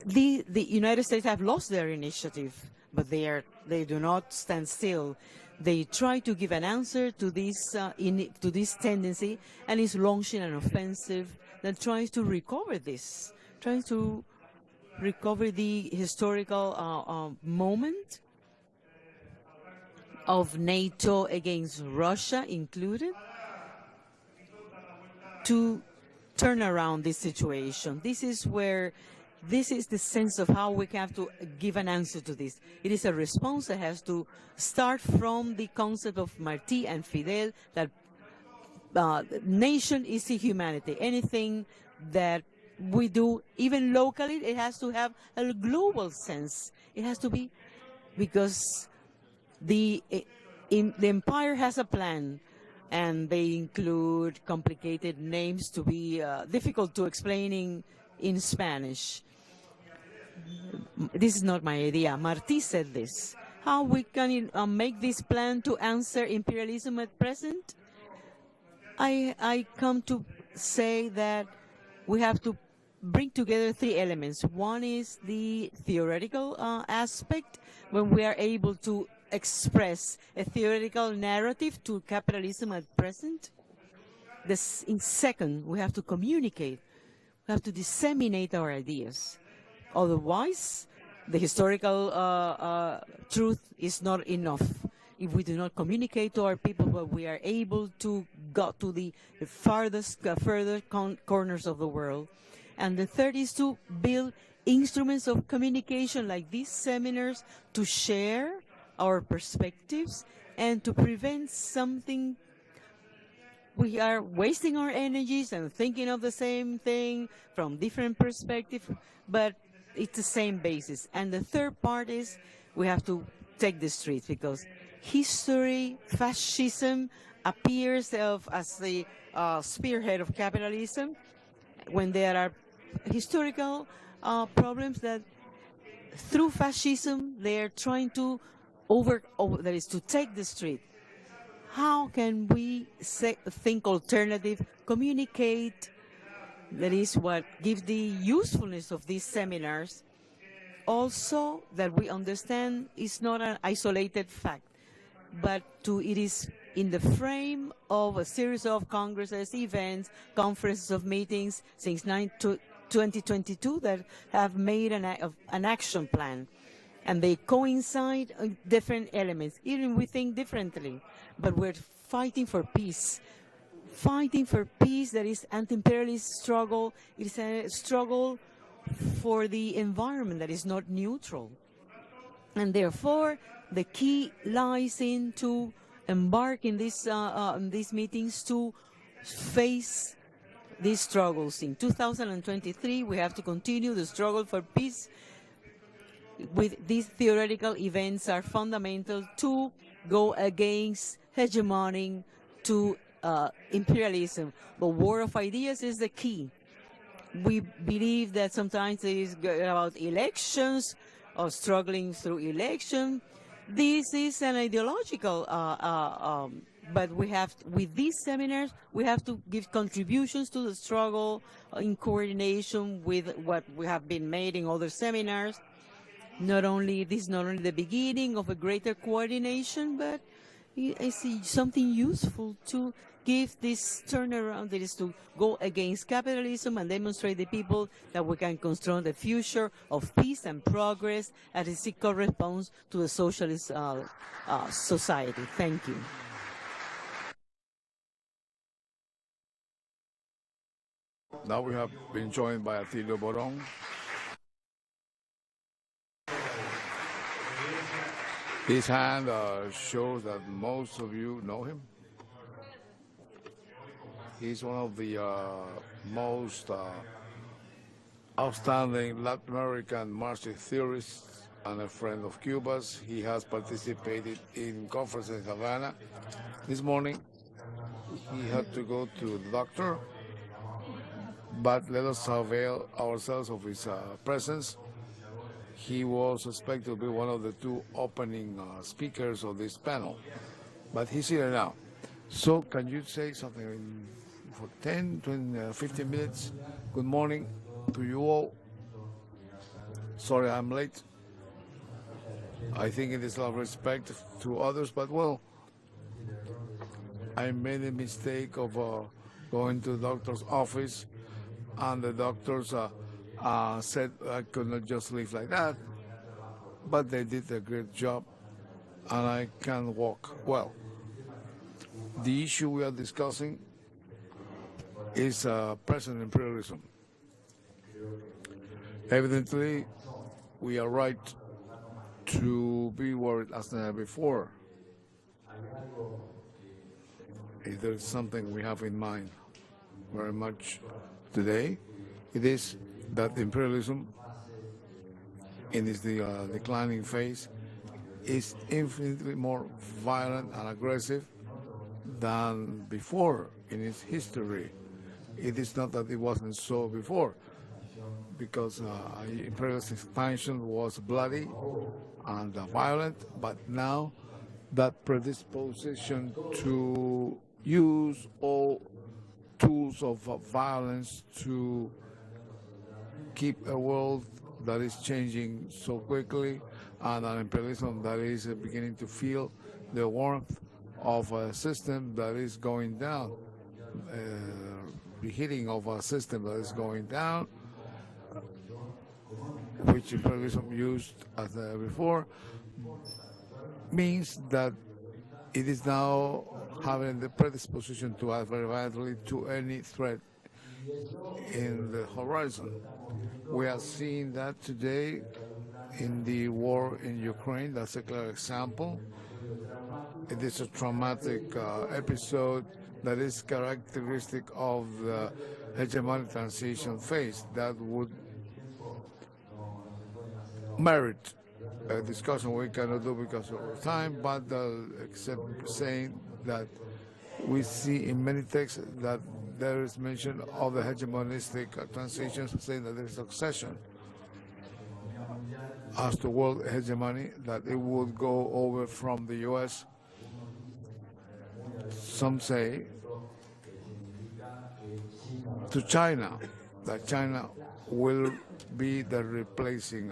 the United States have lost their initiative, but they do not stand still. They try to give an answer to this tendency, and is launching an offensive that tries to recover this, trying to recover the historical moment of NATO against Russia included, to turn around this situation. This is the sense of how we have to give an answer to this. It is a response that has to start from the concept of Martí and Fidel, that nation is the humanity. Anything that we do, even locally, it has to have a global sense. It has to be, because the empire has a plan, and they include complicated names to be difficult to explain in Spanish. this is not my idea, Martí said this, how we can make this plan to answer imperialism at present? I come to say that we have to bring together three elements. One is the theoretical aspect, when we are able to express a theoretical narrative to capitalism at present. Second, we have to communicate. We have to disseminate our ideas. Otherwise, the historical truth is not enough. If we do not communicate to our people, but we are able to go to the farthest, further corners of the world. And the third is to build instruments of communication like these seminars to share our perspectives and to prevent something. We are wasting our energies and thinking of the same thing from different perspectives, but it's the same basis. And the third part is we have to take the streets, because history, fascism appears as the spearhead of capitalism when there are historical problems that through fascism they are trying to that is to take the street. How can we think alternative, communicate? That is what gives the usefulness of these seminars. Also, that we understand is not an isolated fact, but it is in the frame of a series of congresses, events, conferences of meetings since 2022 that have made an action plan. And they coincide on different elements. Even we think differently, but we're fighting for peace. Fighting for peace, that is anti-imperialist struggle. It is a struggle for the environment that is not neutral. And therefore, the key lies in to embark in these meetings to face these struggles. In 2023, we have to continue the struggle for peace. With these theoretical events are fundamental to go against hegemony, to imperialism. The war of ideas is the key. We believe that sometimes it is about elections or struggling through election. This is an ideological, but we have, with these seminars, we have to give contributions to the struggle in coordination with what we have been made in other seminars. This is not only the beginning of a greater coordination, but I see something useful to give this turnaround, that is to go against capitalism and demonstrate to the people that we can construct a future of peace and progress as it corresponds to the socialist society. Thank you. Now we have been joined by Atilio Borón. His hand shows that most of you know him. He's one of the most outstanding Latin American Marxist theorists and a friend of Cuba's. He has participated in conferences in Havana. This morning, he had to go to the doctor, but let us avail ourselves of his presence. He was expected to be one of the two opening speakers of this panel, but he's here now. So can you say something for 10, 20, 15 minutes? Good morning to you all. Sorry I'm late. I think it is out of respect to others, but well, I made a mistake of going to the doctor's office, and the doctors said I could not just leave like that, but they did a great job, and I can walk well. The issue we are discussing is present imperialism. Evidently, we are right to be worried as never before. If there is something we have in mind very much today, it is that imperialism in its declining phase is infinitely more violent and aggressive than before in its history. It is not that it wasn't so before, because imperialist expansion was bloody and violent, but now that predisposition to use all tools of violence to keep a world that is changing so quickly and an imperialism that is beginning to feel the warmth of a system that is going down, the heating of a system that is going down, which imperialism used as before, means that it is now having the predisposition to act very violently to any threat in the horizon. We are seeing that today in the war in Ukraine. That's a clear example. It is a traumatic episode that is characteristic of the hegemonic transition phase that would merit a discussion we cannot do because of time, but except saying that we see in many texts that there is mention of the hegemonistic transitions, saying that there is succession as to world hegemony, that it would go over from the U.S. Some say to China, that China will be the replacing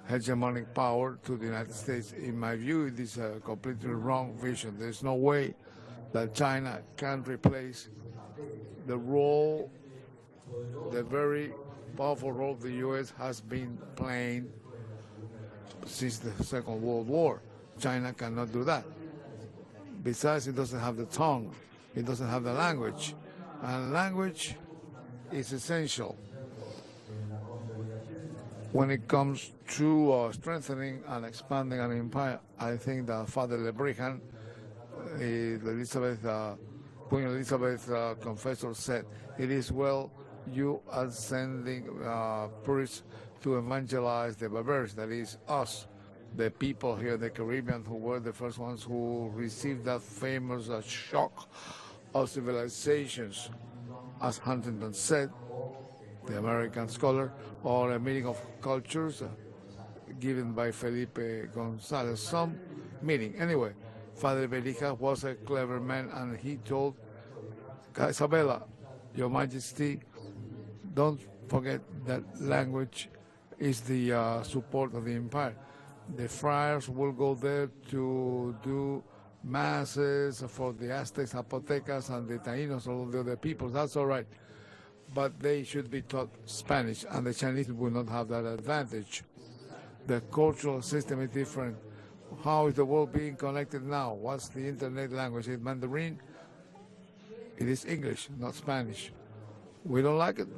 hegemonic power to the United States. In my view, it is a completely wrong vision. There's no way that China can replace the role, the very powerful role the U.S. has been playing since the Second World War. China cannot do that. Besides, it doesn't have the tongue, it doesn't have the language, and language is essential when it comes to strengthening and expanding an empire. I think that Father Lebrijan, Queen Elizabeth confessor, said, "It is well you are sending priests to evangelize the barbarians," that is us, the people here in the Caribbean, who were the first ones who received that famous shock of civilizations, as Huntington said, the American scholar, or a meeting of cultures given by Felipe Gonzalez, some meeting. Anyway, Father Berija was a clever man, and he told Isabella, Your Majesty, don't forget that language is the support of the empire. The friars will go there to do masses for the Aztecs, Zapotecas, and the Taínos, all the other peoples. That's all right. But they should be taught Spanish, and the Chinese will not have that advantage. The cultural system is different. How is the world being connected now? What's the internet language? Is it Mandarin? It is English, not Spanish. We don't like it,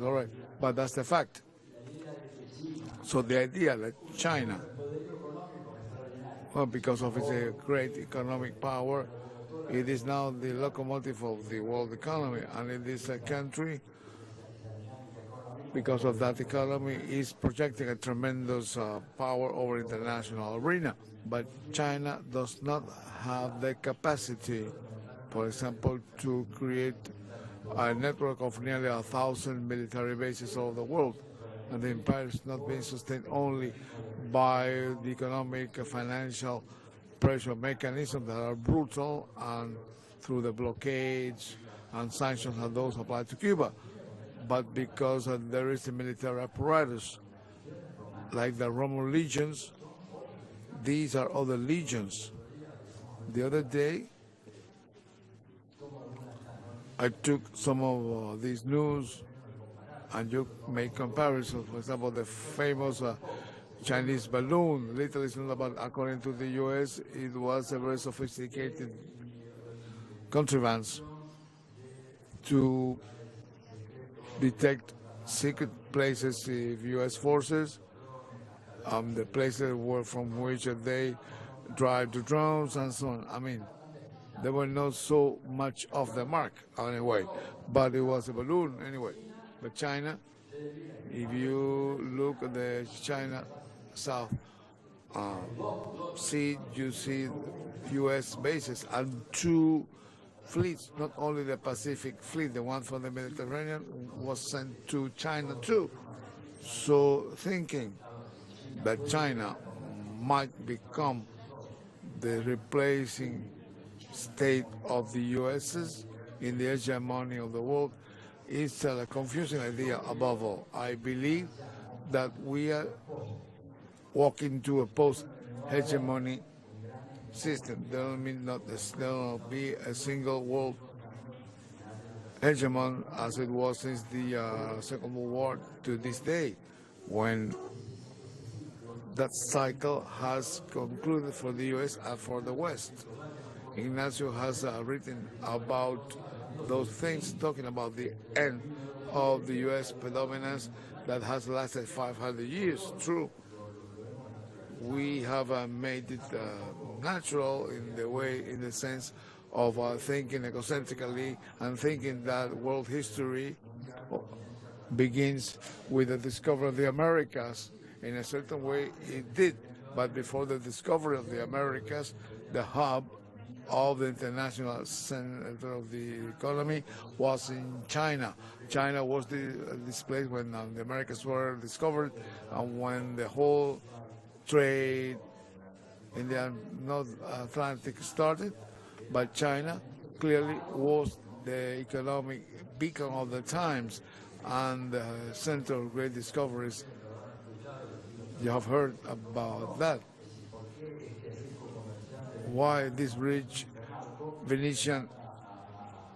all right. But that's the fact. So the idea that China, well, because of its great economic power, it is now the locomotive of the world economy, and it is a country, because of that economy, is projecting a tremendous power over international arena. But China does not have the capacity, for example, to create a network of nearly 1,000 military bases all over the world. And the empire is not being sustained only by the economic, financial pressure mechanisms that are brutal, and through the blockades and sanctions and those applied to Cuba, but because there is a military apparatus, like the Roman legions. These are other legions. The other day, I took some of these news, and you make comparisons. For example, the famous Chinese balloon, literally, but according to the U.S., it was a very sophisticated contrivance to detect secret places of U.S. forces, the places were from which they drive the drones and so on. I mean, they were not so much off the mark anyway, but it was a balloon anyway. But China, if you look at the China South Sea, you see U.S. bases and two fleets, not only the Pacific Fleet, the one from the Mediterranean, was sent to China too. So thinking that China might become the replacing state of the U.S. in the hegemony of the world is a confusing idea above all. I believe that we are walking to a post-hegemony system. There will be a single world hegemon as it was since the Second World War to this day, when that cycle has concluded for the U.S. and for the West. Ignacio has written about those things, talking about the end of the U.S. predominance that has lasted 500 years. True, we have made it natural in the sense of thinking egocentrically and thinking that world history begins with the discovery of the Americas. In a certain way, it did, but before the discovery of the Americas, the hub of the international center of the economy was in China. China was this place when the Americas were discovered, and when the whole trade in the North Atlantic started. But China clearly was the economic beacon of the times and the center of great discoveries. You have heard about that. Why this rich Venetian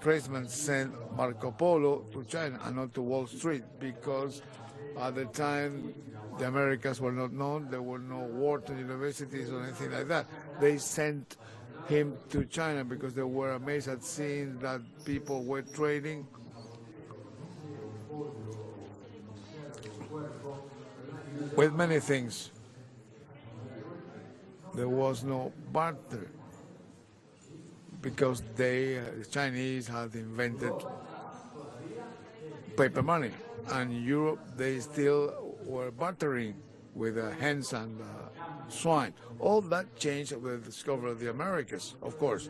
tradesman sent Marco Polo to China and not to Wall Street? Because at the time the Americas were not known, there were no Wharton universities or anything like that. They sent him to China because they were amazed at seeing that people were trading with many things. There was no barter because the Chinese had invented paper money, and in Europe they still were bartering with hens and swine. All that changed with the discovery of the Americas, of course.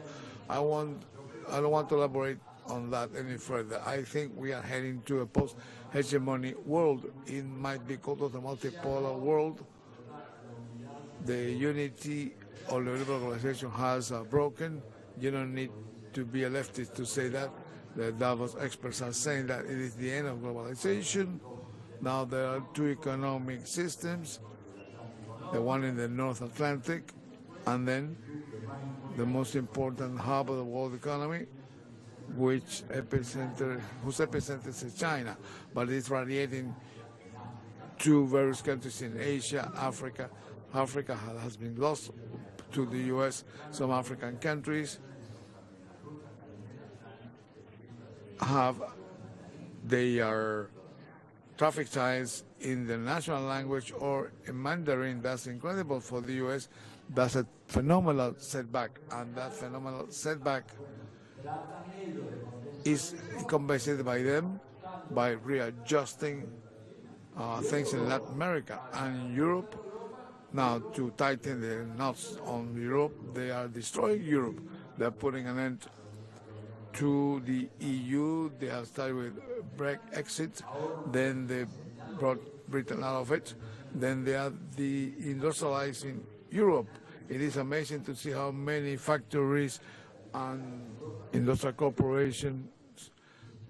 I don't want to elaborate on that any further. I think we are heading to a post-hegemony world. It might be called the multipolar world. The unity of the liberal globalization has broken. You don't need to be a leftist to say that. The Davos experts are saying that it is the end of globalization. Now there are two economic systems, the one in the North Atlantic, and then the most important hub of the world economy, whose epicenter is China, but it's radiating to various countries in Asia, Africa. Africa has been lost to the U.S. Some African countries have their traffic signs in the national language or in Mandarin. That's incredible for the U.S. That's a phenomenal setback, and that phenomenal setback is compensated by them by readjusting things in Latin America and Europe. Now, to tighten the knots on Europe, they are destroying Europe. They're putting an end to the EU. They have started with Brexit, then they brought Britain out of it, then they are industrializing Europe. It is amazing to see how many factories and industrial corporations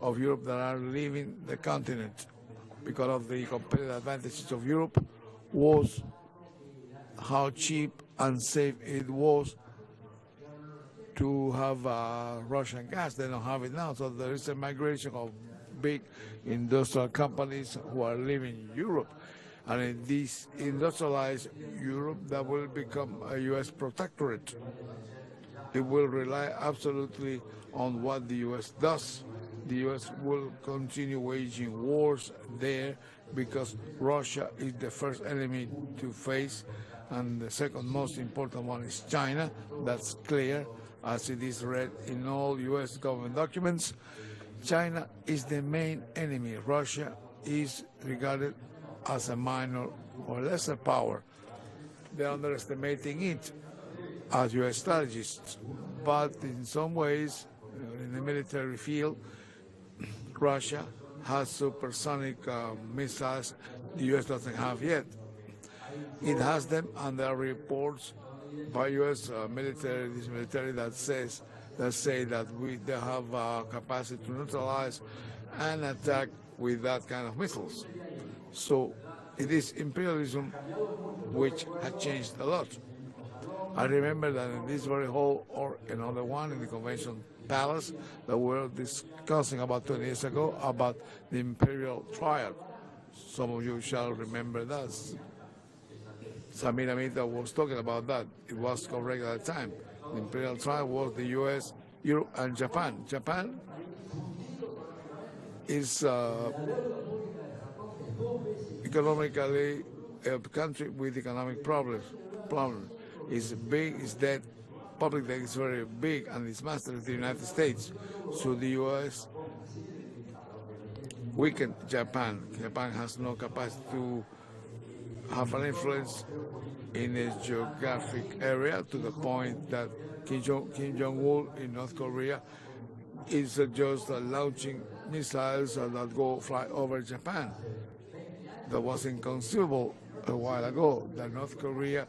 of Europe that are leaving the continent because of the competitive advantages of Europe was how cheap and safe it was to have Russian gas. They don't have it now, so there is a migration of big industrial companies who are leaving Europe. And in this industrialized Europe, that will become a U.S. protectorate. It will rely absolutely on what the U.S. does. The U.S. will continue waging wars there because Russia is the first enemy to face, and the second most important one is China. That's clear, as it is read in all U.S. government documents. China is the main enemy. Russia is regarded as a minor or lesser power. They're underestimating it as U.S. strategists, but in some ways in the military field, Russia has supersonic missiles the U.S. doesn't have yet. It has them, and there are reports by U.S. military that say that they have capacity to neutralize and attack with that kind of missiles. So it is imperialism which has changed a lot. I remember that in this very hall, or another one in the Convention Palace, that we were discussing about 20 years ago about the imperial triad. Some of you shall remember that. Samir Amita was talking about that. It was correct at the time. The imperial triad was the U.S., Europe, and Japan. Japan is economically a country with economic problems. It's big, it's debt, public debt is very big, and it's mastered in the United States. So the U.S. weakened Japan. Japan has no capacity to have an influence in its geographic area, to the point that Kim Jong-un in North Korea is just launching missiles that go fly over Japan. That was inconceivable a while ago, that North Korea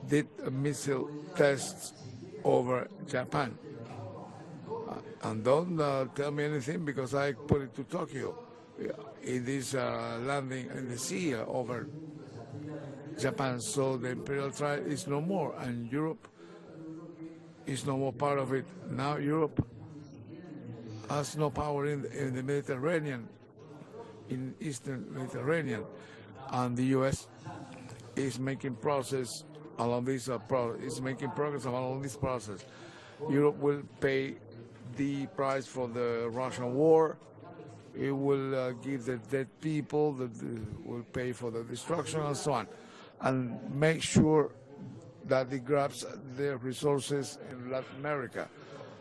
did missile tests over Japan. And don't tell me anything, because I put it to Tokyo. It is landing in the sea over Japan. So the imperial triad is no more, and Europe is no more part of it. Now Europe has no power in the Mediterranean, in Eastern Mediterranean, and the U.S. is making progress along this process. Europe will pay the price for the Russian war. It will give the dead people, will pay for the destruction and so on, and make sure that it grabs the resources in Latin America.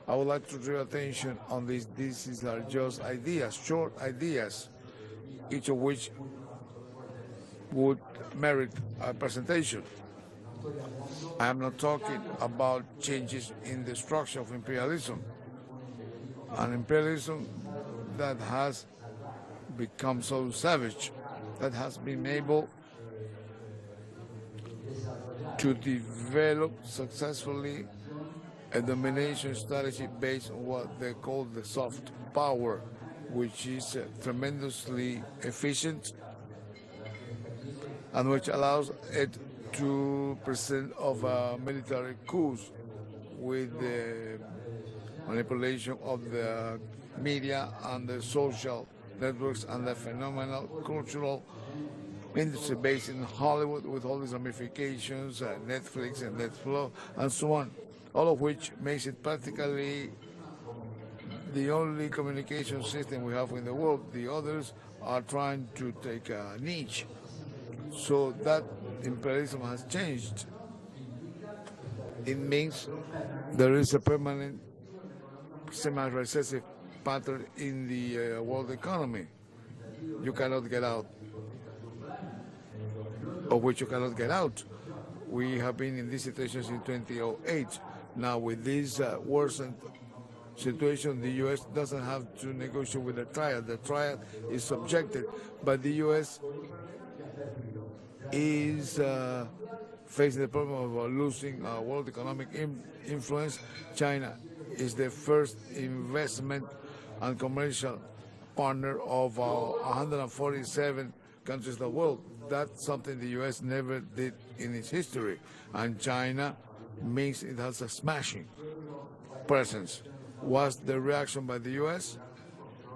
I would like to draw attention on this. These are just ideas, short ideas, each of which would merit a presentation. I am not talking about changes in the structure of imperialism. An imperialism that has become so savage, that has been able to develop successfully a domination strategy based on what they call the soft power, which is tremendously efficient and which allows it to present of military coups with the manipulation of the media and the social networks and the phenomenal cultural industry based in Hollywood, with all these ramifications, Netflix and Netflix and so on, all of which makes it practically the only communication system we have in the world. The others are trying to take a niche. So that imperialism has changed. It means there is a permanent semi-recessive pattern in the world economy. You cannot get out, of which you cannot get out. We have been in this situation since 2008. Now, with this worsened situation, the U.S. doesn't have to negotiate with the triad. The triad is subjected, but the U.S. is facing the problem of losing world economic influence. China is the first investment and commercial partner of 147 countries of the world. That's something the U.S. never did in its history. And China means it has a smashing presence. Was the reaction by the U.S.?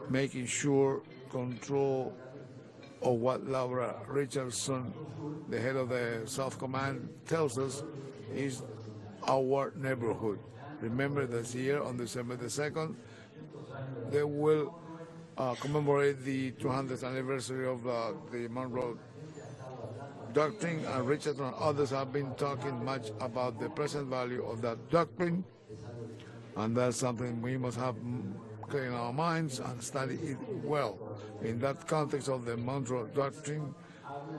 Making sure control of what Laura Richardson, the head of the South Command, tells us is our neighborhood. Remember this year, on December the 2nd, they will commemorate the 200th anniversary of the Monroe Doctrine, and Richardson and others have been talking much about the present value of that doctrine, and that's something we must have clear in our minds and study it well. In that context of the Monroe Doctrine,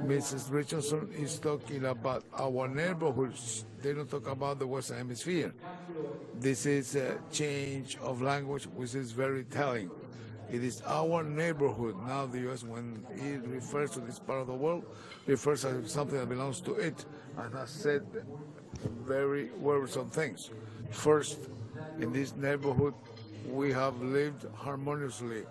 Mrs. Richardson is talking about our neighborhoods. They don't talk about the Western Hemisphere. This is a change of language, which is very telling. It is our neighborhood. Now the U.S., when it refers to this part of the world, refers to something that belongs to it, and has said very worrisome things. First, in this neighborhood, we have lived harmoniously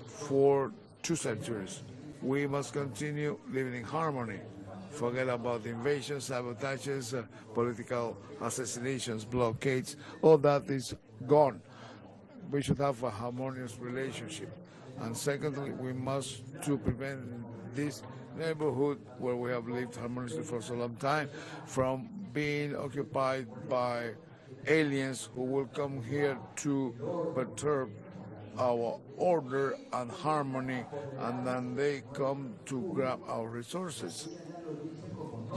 for 2 centuries. We must continue living in harmony. Forget about invasions, sabotages, political assassinations, blockades. All that is gone. We should have a harmonious relationship. And secondly, we must, to prevent this neighborhood where we have lived harmoniously for so long time from being occupied by aliens who will come here to perturb our order and harmony, and then they come to grab our resources.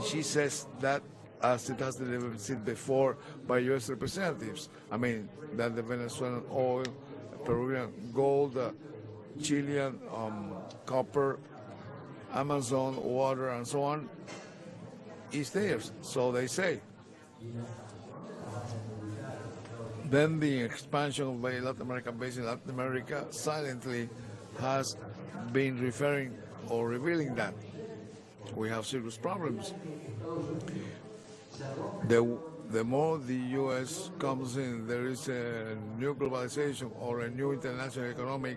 She says that as it has been said before by U.S. representatives. I mean, that the Venezuelan oil, Peruvian gold, Chilean copper, Amazon water, and so on, is theirs, so they say. Then the expansion of the Latin American base in Latin America silently has been referring or revealing that we have serious problems. The more the U.S. comes in, there is a new globalization or a new international economic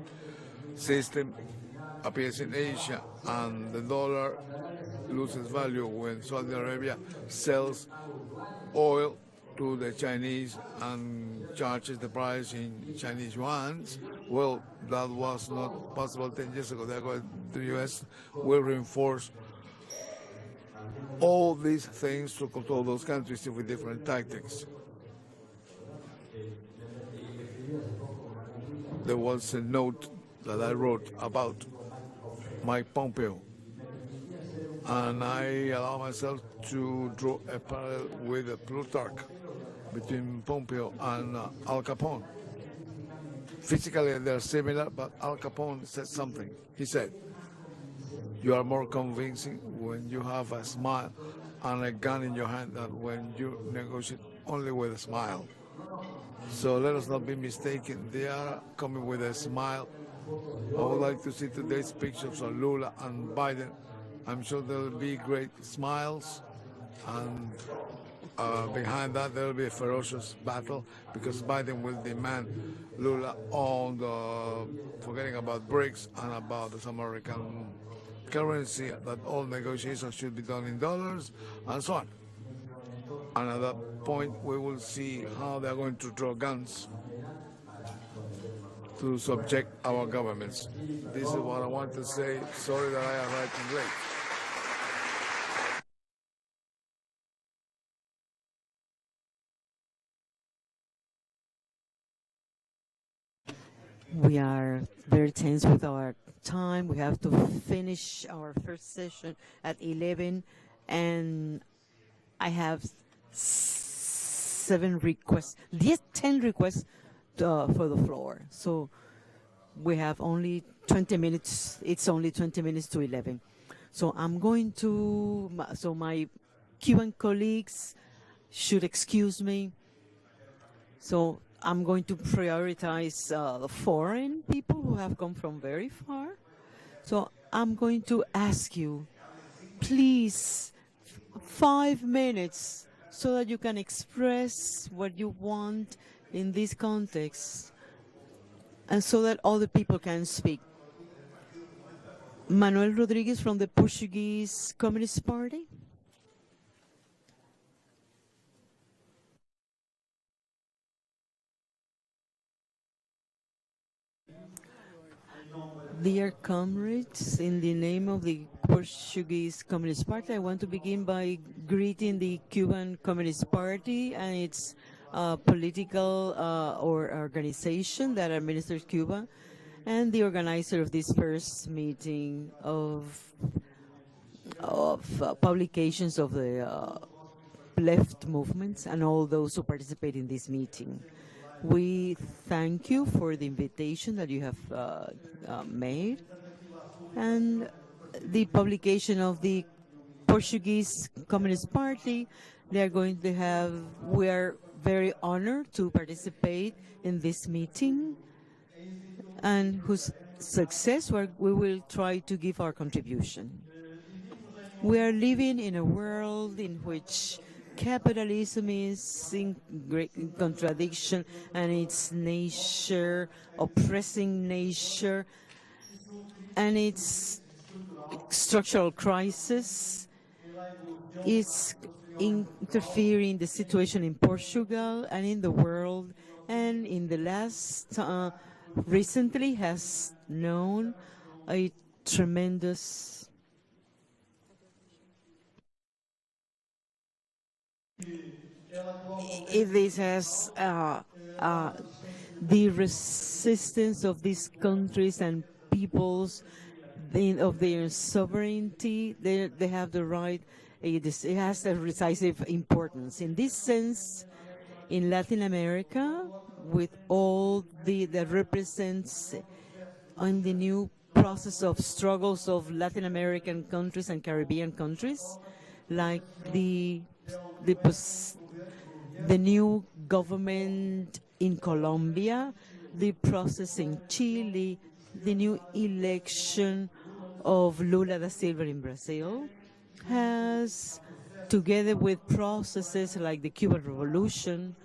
system appears in Asia, and the dollar loses value when Saudi Arabia sells oil to the Chinese and charges the price in Chinese yuans. Well, that was not possible 10 years ago. Therefore, the U.S. will reinforce all these things to control those countries with different tactics. There was a note that I wrote about Mike Pompeo, and I allow myself to draw a parallel with Plutarch between Pompeo and Al Capone. Physically, they're similar, but Al Capone said something. He said, "You are more convincing when you have a smile and a gun in your hand than when you negotiate only with a smile." So let us not be mistaken. They are coming with a smile. I would like to see today's pictures of Lula and Biden. I'm sure there will be great smiles, and behind that there will be a ferocious battle, because Biden will demand Lula on the, forgetting about BRICS and about this American currency, that all negotiations should be done in dollars, and so on. And at that point, we will see how they're going to draw guns to subject our governments. This is what I want to say. Sorry that I arrived late. We are very tense with our time. We have to finish our first session at 11, and I have 10 requests for the floor. So we have only 20 minutes. It's only 20 minutes to 11. So I'm going to, so my Cuban colleagues should excuse me. So I'm going to prioritize the foreign people who have come from very far. So I'm going to ask you, please, 5 minutes so that you can express what you want in this context and so that other people can speak. Manuel Rodriguez from the Portuguese Communist Party. Dear comrades, in the name of the Portuguese Communist Party, I want to begin by greeting the Cuban Communist Party and its political or organization that administers Cuba, and the organizer of this first meeting of publications of the left movements and all those who participate in this meeting. We thank you for the invitation that you have made. and the publication of the Portuguese Communist Party. They are going to have, we are very honored to participate in this meeting, and whose success we will try to give our contribution. We are living in a world in which capitalism is in great contradiction, and its nature, oppressing nature, and its structural crisis is interfering the situation in Portugal and in the world, and in the last recently has known a tremendous this has the resistance of these countries and peoples of their sovereignty. They have the right. It has a decisive importance. In this sense, in Latin America, with all that represents on the new process of struggles of Latin American countries and Caribbean countries, like the new government in Colombia, the process in Chile, the new election of Lula da Silva in Brazil, has, together with processes like the Cuban Revolution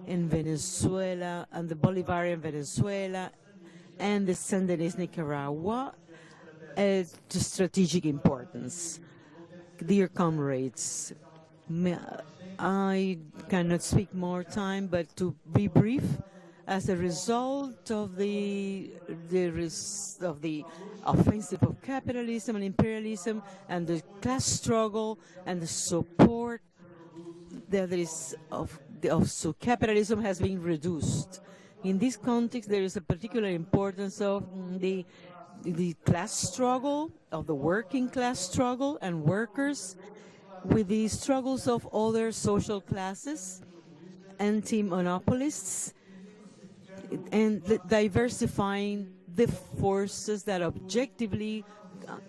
in Venezuela and the Bolivarian Venezuela and the Sandinist Nicaragua, a strategic importance. Dear comrades, I cannot speak more time, but to be brief, as a result of the offensive of capitalism and imperialism and the class struggle and the support that is so capitalism has been reduced. In this context, there is a particular importance of the class struggle, of the working class struggle and workers, with the struggles of other social classes, anti-monopolists, and diversifying the forces that objectively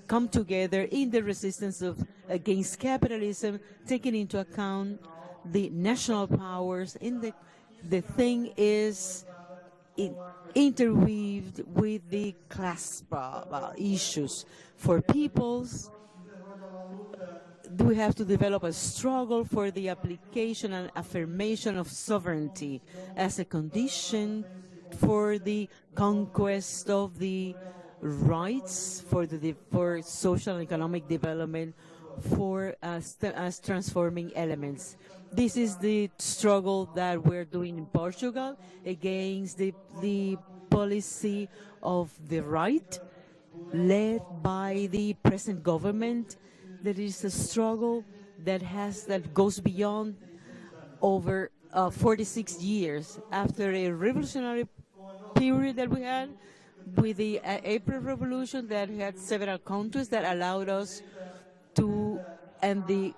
come together in the resistance against capitalism, taking into account the national powers. The thing is interweaved with the class issues. For peoples, we have to develop a struggle for the application and affirmation of sovereignty as a condition for the conquest of the rights, for social and economic development, for as transforming elements. This is the struggle that we're doing in Portugal against the policy of the right led by the present government. There is a struggle that goes beyond over 46 years after a revolutionary period that we had with the April Revolution that had several countries that allowed us to, and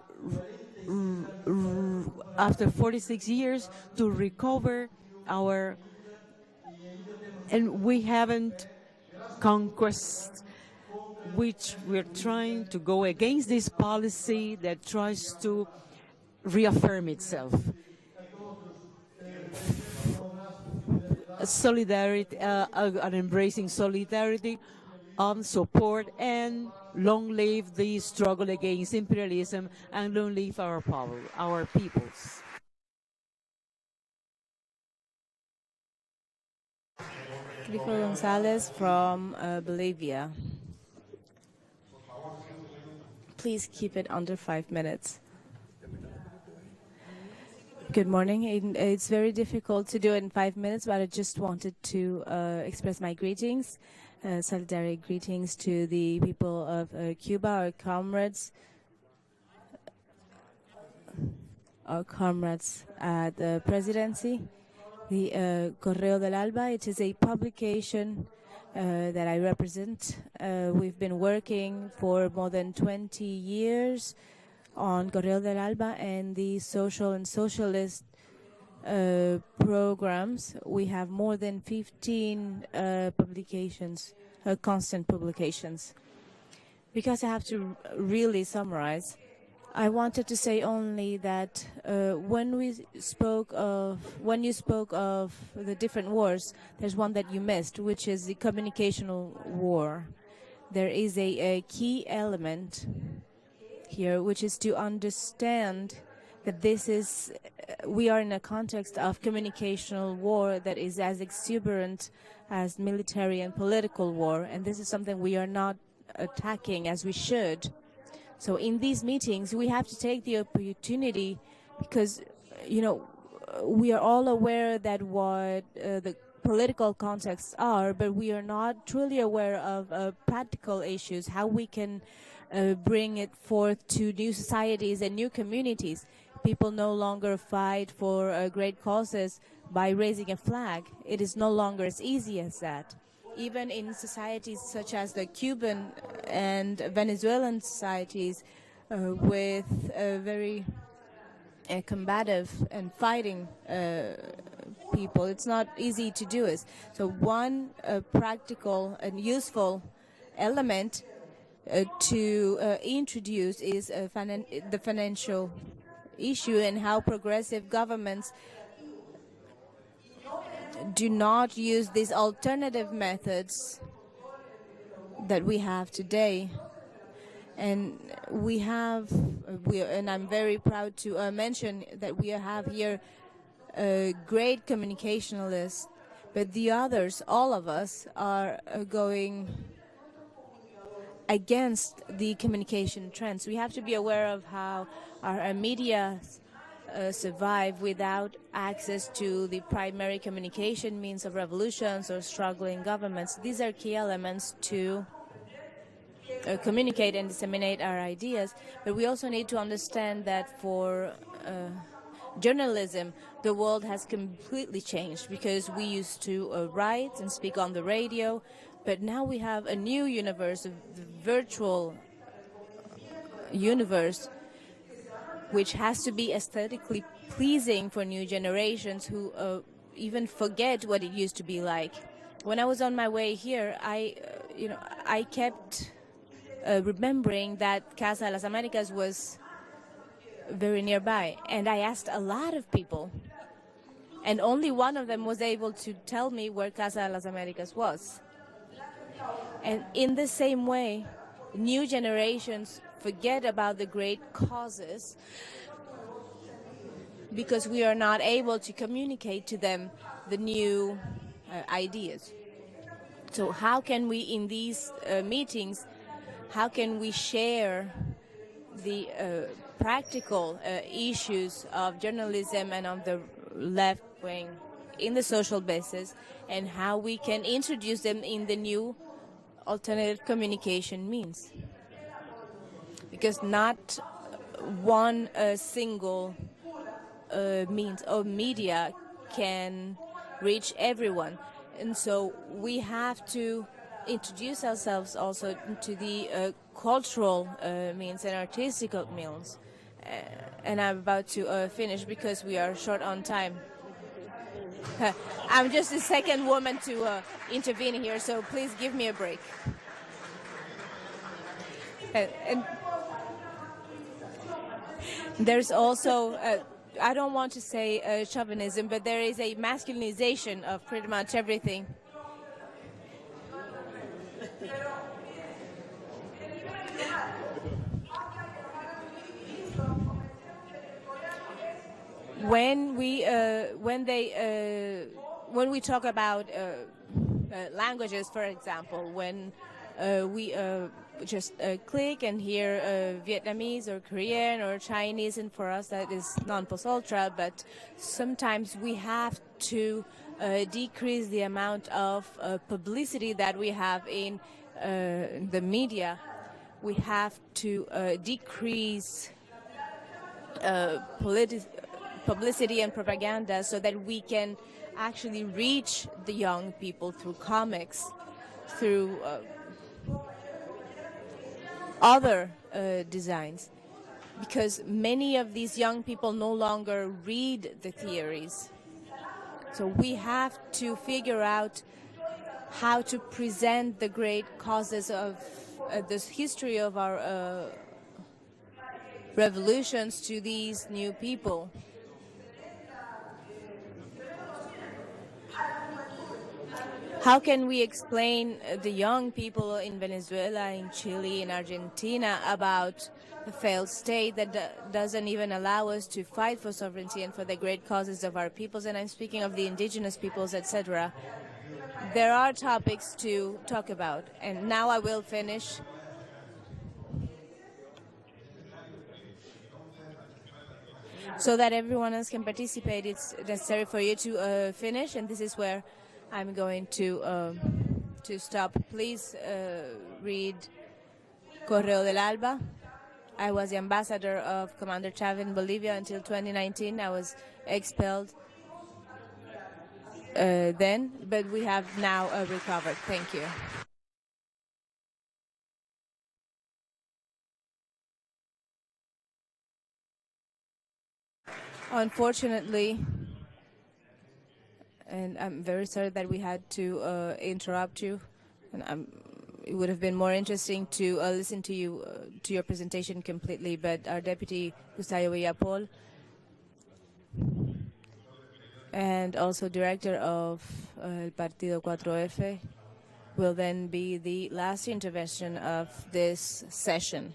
after 46 years to recover and we haven't conquest, which we're trying to go against this policy that tries to reaffirm itself. Solidarity, and embracing solidarity, support, and long live the struggle against imperialism, and long live our power, our peoples. Cristo Gonzalez from Bolivia. Please keep it under 5 minutes. Good morning. It's very difficult to do it in 5 minutes, but I just wanted to express my greetings, solidarity greetings to the people of Cuba, our comrades at the presidency. The Correo del Alba, it is a publication that I represent. We've been working for more than 20 years on Correo del Alba and the social and socialist programs. We have more than 15 publications, constant publications. Because I have to really summarize, I wanted to say only that when you spoke of the different wars, there's one that you missed, which is the communicational war. There is a key element here, which is to understand that we are in a context of communicational war that is as exuberant as military and political war, and this is something we are not attacking as we should. So in these meetings, we have to take the opportunity because, we are all aware that what the political contexts are, but we are not truly aware of practical issues, how we can bring it forth to new societies and new communities. People no longer fight for great causes by raising a flag. It is no longer as easy as that. Even in societies such as the Cuban and Venezuelan societies with very combative and fighting people, it's not easy to do it. So one practical and useful element to introduce is the financial issue and how progressive governments do not use these alternative methods that we have today. And and I'm very proud to mention that we have here great communicationalists, but the others, all of us, are going against the communication trends. We have to be aware of how our media survive without access to the primary communication means of revolutions or struggling governments. These are key elements to communicate and disseminate our ideas, but we also need to understand that for journalism, the world has completely changed because we used to write and speak on the radio, but now we have a new universe, a virtual universe, which has to be aesthetically pleasing for new generations who even forget what it used to be like. When I was on my way here, I kept remembering that Casa de las Américas was very nearby, and I asked a lot of people, and only one of them was able to tell me where Casa de las Américas was. And in the same way, new generations forget about the great causes because we are not able to communicate to them the new ideas. So how can we, in these meetings, how can we share the practical issues of journalism and of the left wing in the social basis, and how we can introduce them in the new alternative communication means? Because not one single means of media can reach everyone. And so we have to introduce ourselves also to the cultural means and artistical means. And I'm about to finish because we are short on time. I'm just the second woman to intervene here, so please give me a break. And there's also, I don't want to say chauvinism, but there is a masculinization of pretty much everything. When we talk about languages, for example, when we just click and hear Vietnamese or Korean or Chinese, and for us that is non plus ultra, but sometimes we have to decrease the amount of publicity that we have in the media. We have to decrease publicity and propaganda so that we can actually reach the young people through comics, through other designs, because many of these young people no longer read the theories. So we have to figure out how to present the great causes of this history of our revolutions to these new people. How can we explain the young people in Venezuela, in Chile, in Argentina about the failed state that doesn't even allow us to fight for sovereignty and for the great causes of our peoples? And I'm speaking of the indigenous peoples, etc. There are topics to talk about, and now I will finish. So that everyone else can participate, it's necessary for you to finish, and this is where I'm going to stop. Please read Correo del Alba. I was the ambassador of Commander Chavez in Bolivia until 2019. I was expelled then, but we have now recovered. Thank you. Unfortunately, and I'm very sorry that we had to interrupt you, and it would have been more interesting to listen to you, to your presentation completely, but our Deputy Gustavo Villapol and also Director of Partido 4F will then be the last intervention of this session.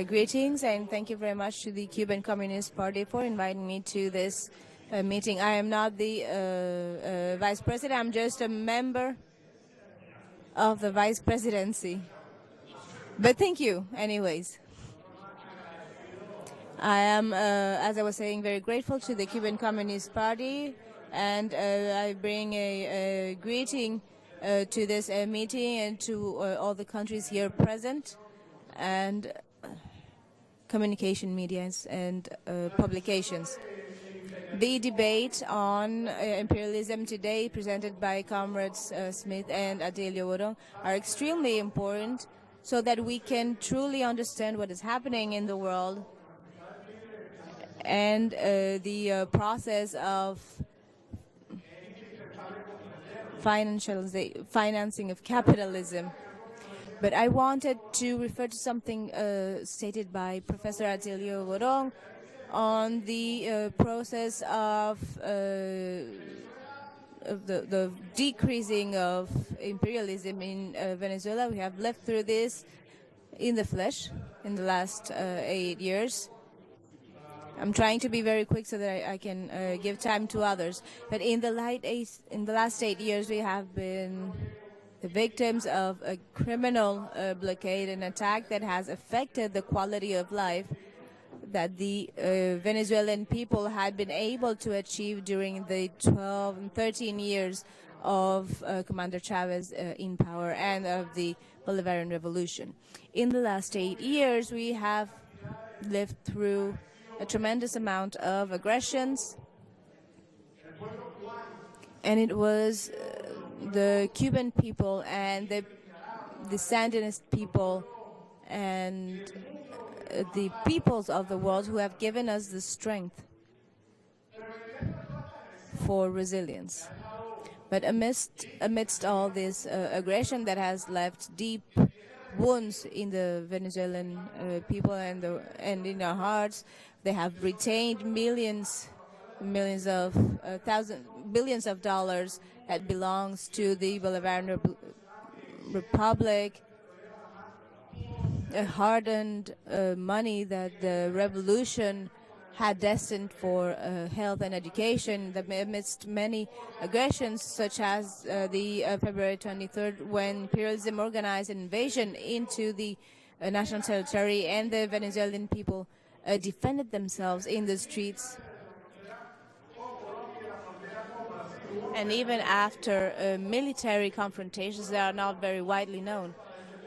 Greetings, and thank you very much to the Cuban Communist Party for inviting me to this meeting. I am not the Vice President, I'm just a member of the Vice Presidency. But thank you, anyways. I am, as I was saying, very grateful to the Cuban Communist Party, and I bring a greeting to this meeting and to all the countries here present, and communication medias and publications. The debate on imperialism today, presented by Comrades Smith and Adelio Borón, are extremely important so that we can truly understand what is happening in the world and the process of financing of capitalism. But I wanted to refer to something stated by Professor Adelio Borón on the process of the decreasing of imperialism in Venezuela. We have lived through this in the flesh in the last 8 years. I'm trying to be very quick so that I can give time to others. But in the last 8 years, we have been the victims of a criminal blockade, an attack that has affected the quality of life that the Venezuelan people had been able to achieve during the 12 and 13 years of Commander Chavez in power and of the Bolivarian Revolution. In the last 8 years, we have lived through a tremendous amount of aggressions, and it was the Cuban people and the Sandinist people and the peoples of the world who have given us the strength for resilience. But amidst all this aggression that has left deep wounds in the Venezuelan people and in our hearts, they have retained billions of dollars that belongs to the Bolivarian Republic, hard-earned money that the revolution had destined for health and education, amidst many aggressions, such as the February 23rd, when imperialism organized an invasion into the national territory, and the Venezuelan people defended themselves in the streets. And even after military confrontations that are not very widely known,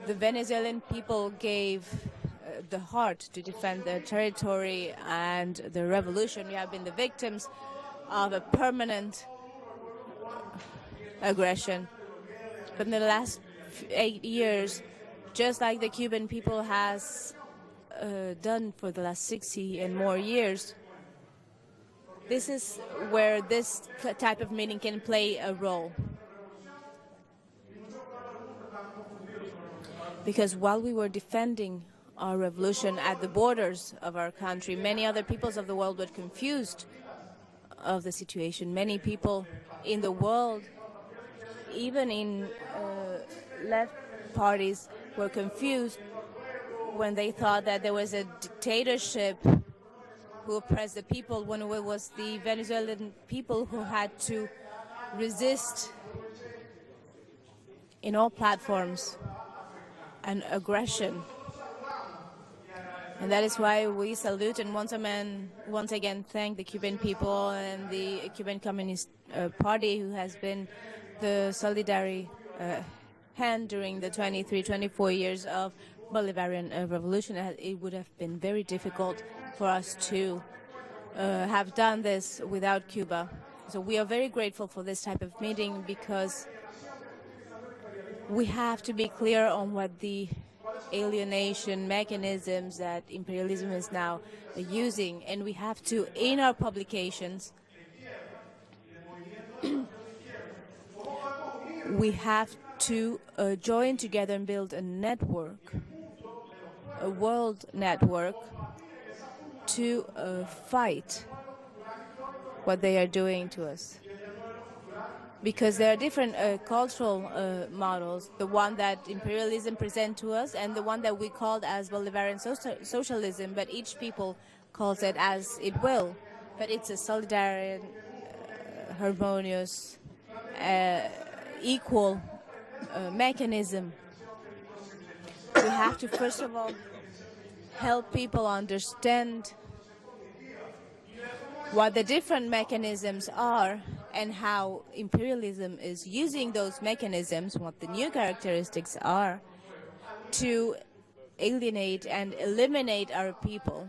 the Venezuelan people gave the heart to defend their territory and the revolution. We have been the victims of a permanent aggression. But in the last 8 years, just like the Cuban people has done for the last 60 and more years, this is where this type of meeting can play a role. Because while we were defending our revolution at the borders of our country, many other peoples of the world were confused of the situation. Many people in the world, even in left parties, were confused when they thought that there was a dictatorship who oppressed the people, when it was the Venezuelan people who had to resist in all platforms an aggression. And that is why we salute and once again thank the Cuban people and the Cuban Communist Party, who has been the solidarity hand during the 24 years of Bolivarian revolution. It would have been very difficult for us to have done this without Cuba. So we are very grateful for this type of meeting, because we have to be clear on what the alienation mechanisms that imperialism is now using, and we have to, in our publications, we have to join together and build a network, a world network, to fight what they are doing to us. Because there are different cultural models, the one that imperialism presents to us and the one that we called as Bolivarian socialism, but each people calls it as it will. But it's a solidarian, harmonious, equal mechanism. We have to, first of all, help people understand what the different mechanisms are and how imperialism is using those mechanisms, what the new characteristics are, to alienate and eliminate our people.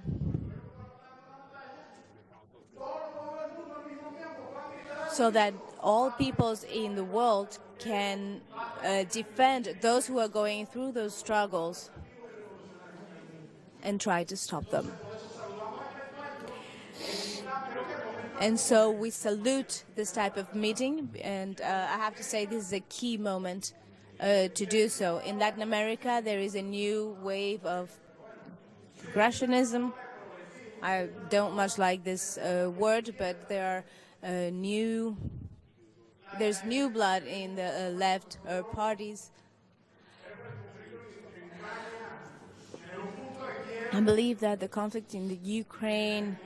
So that all peoples in the world can defend those who are going through those struggles and try to stop them. And so we salute this type of meeting, and I have to say this is a key moment to do so. In Latin America, there is a new wave of progressionism. I don't much like this word, but there are there's new blood in the left parties. I believe that the conflict in the Ukraine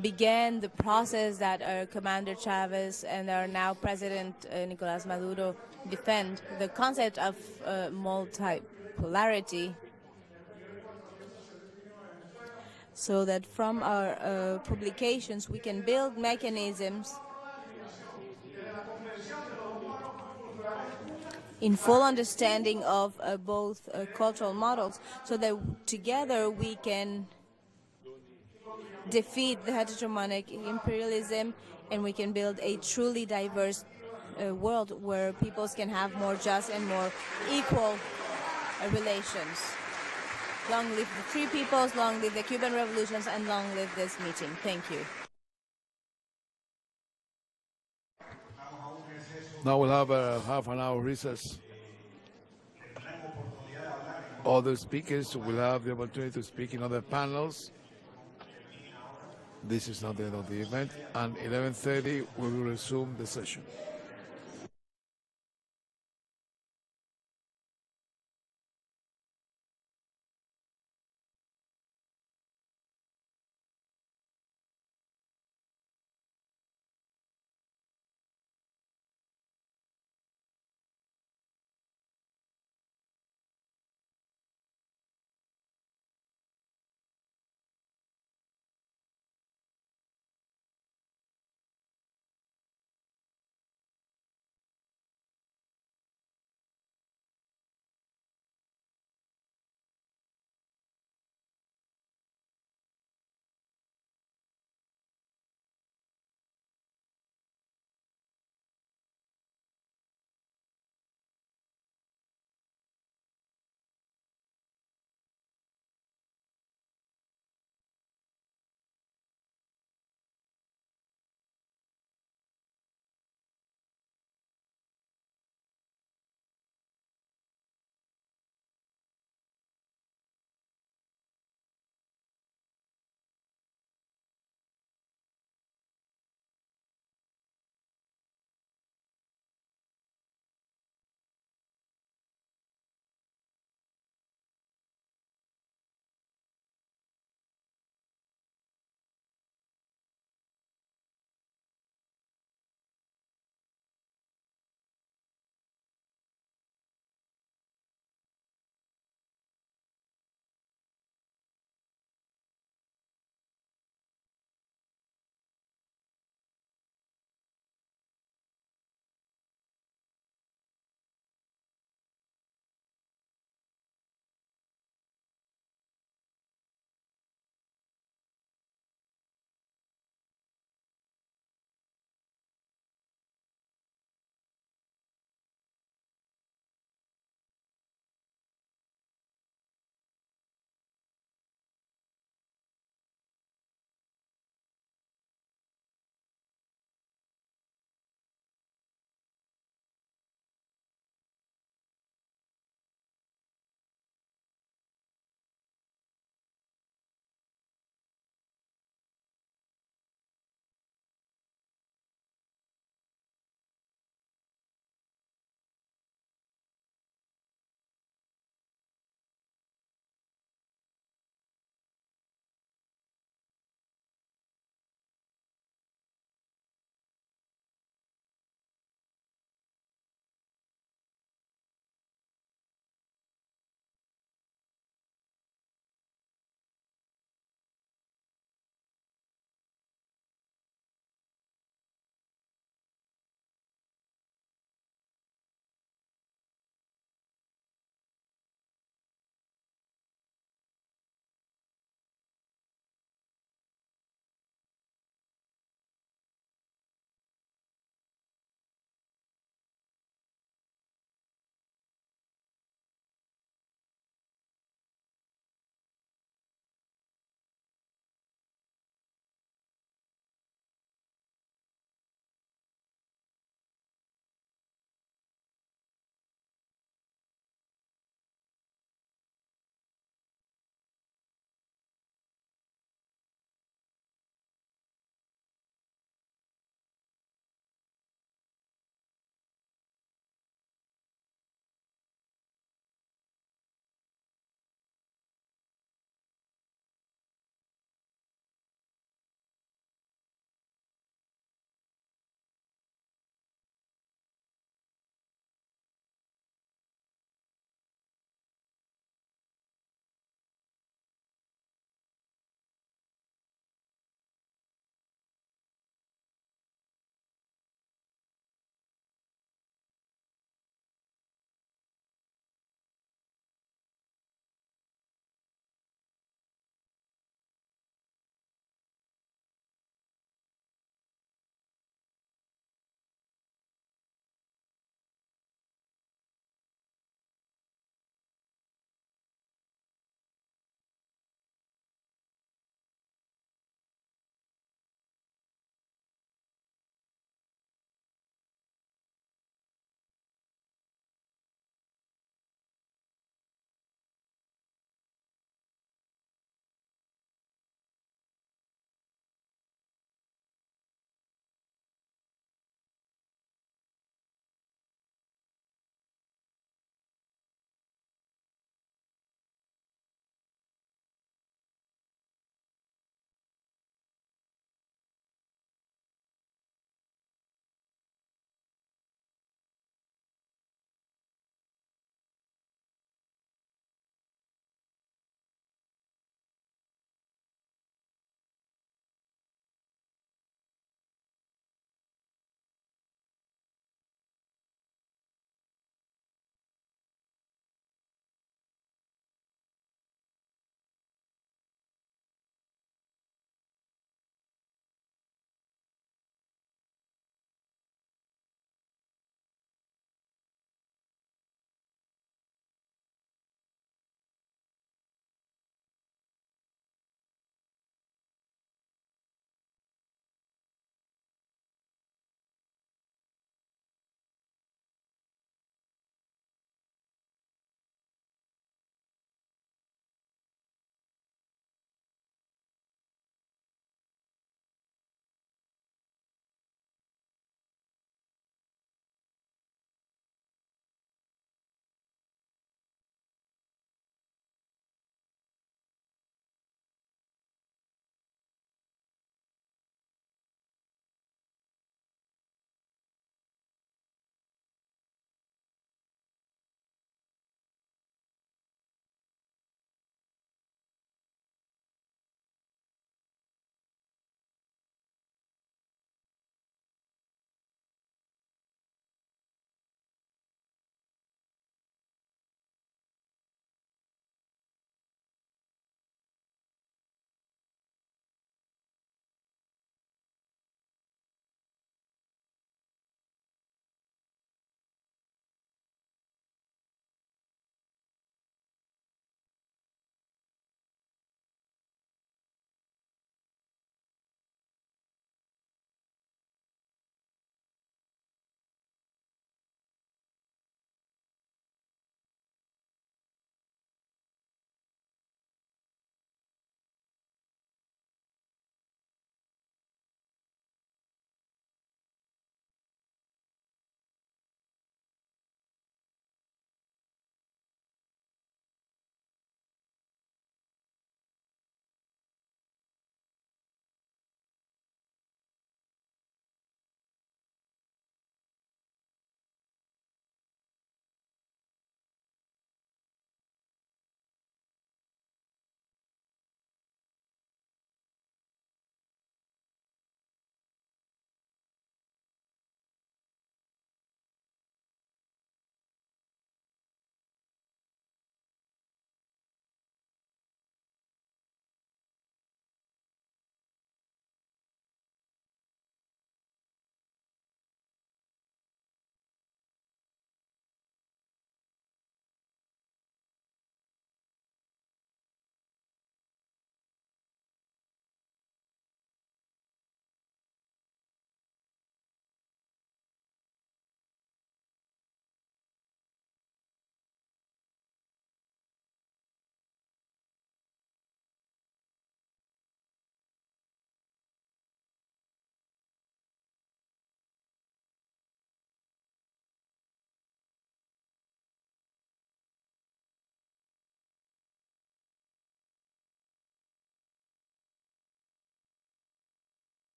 began the process that our Commander Chavez and our now President Nicolás Maduro defend, the concept of multipolarity, so that from our publications we can build mechanisms in full understanding of both cultural models, so that together we can defeat the hegemonic imperialism, and we can build a truly diverse world where peoples can have more just and more equal relations. Long live the free peoples, long live the Cuban revolutions, and long live this meeting. Thank you. Now we'll have a half an hour recess. Other speakers will have the opportunity to speak in other panels. This is not the end of the event, and 11:30 we will resume the session.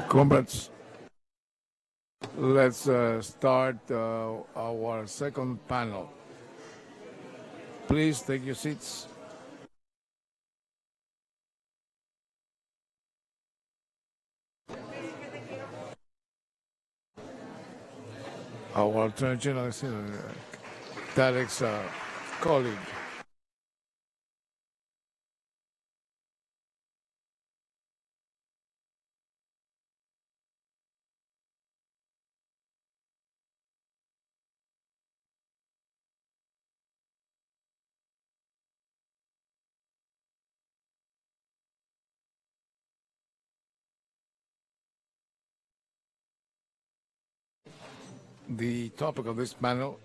Comrades, let's start our second panel. Please take your seats. Our international Tarek's colleague. The topic of this panel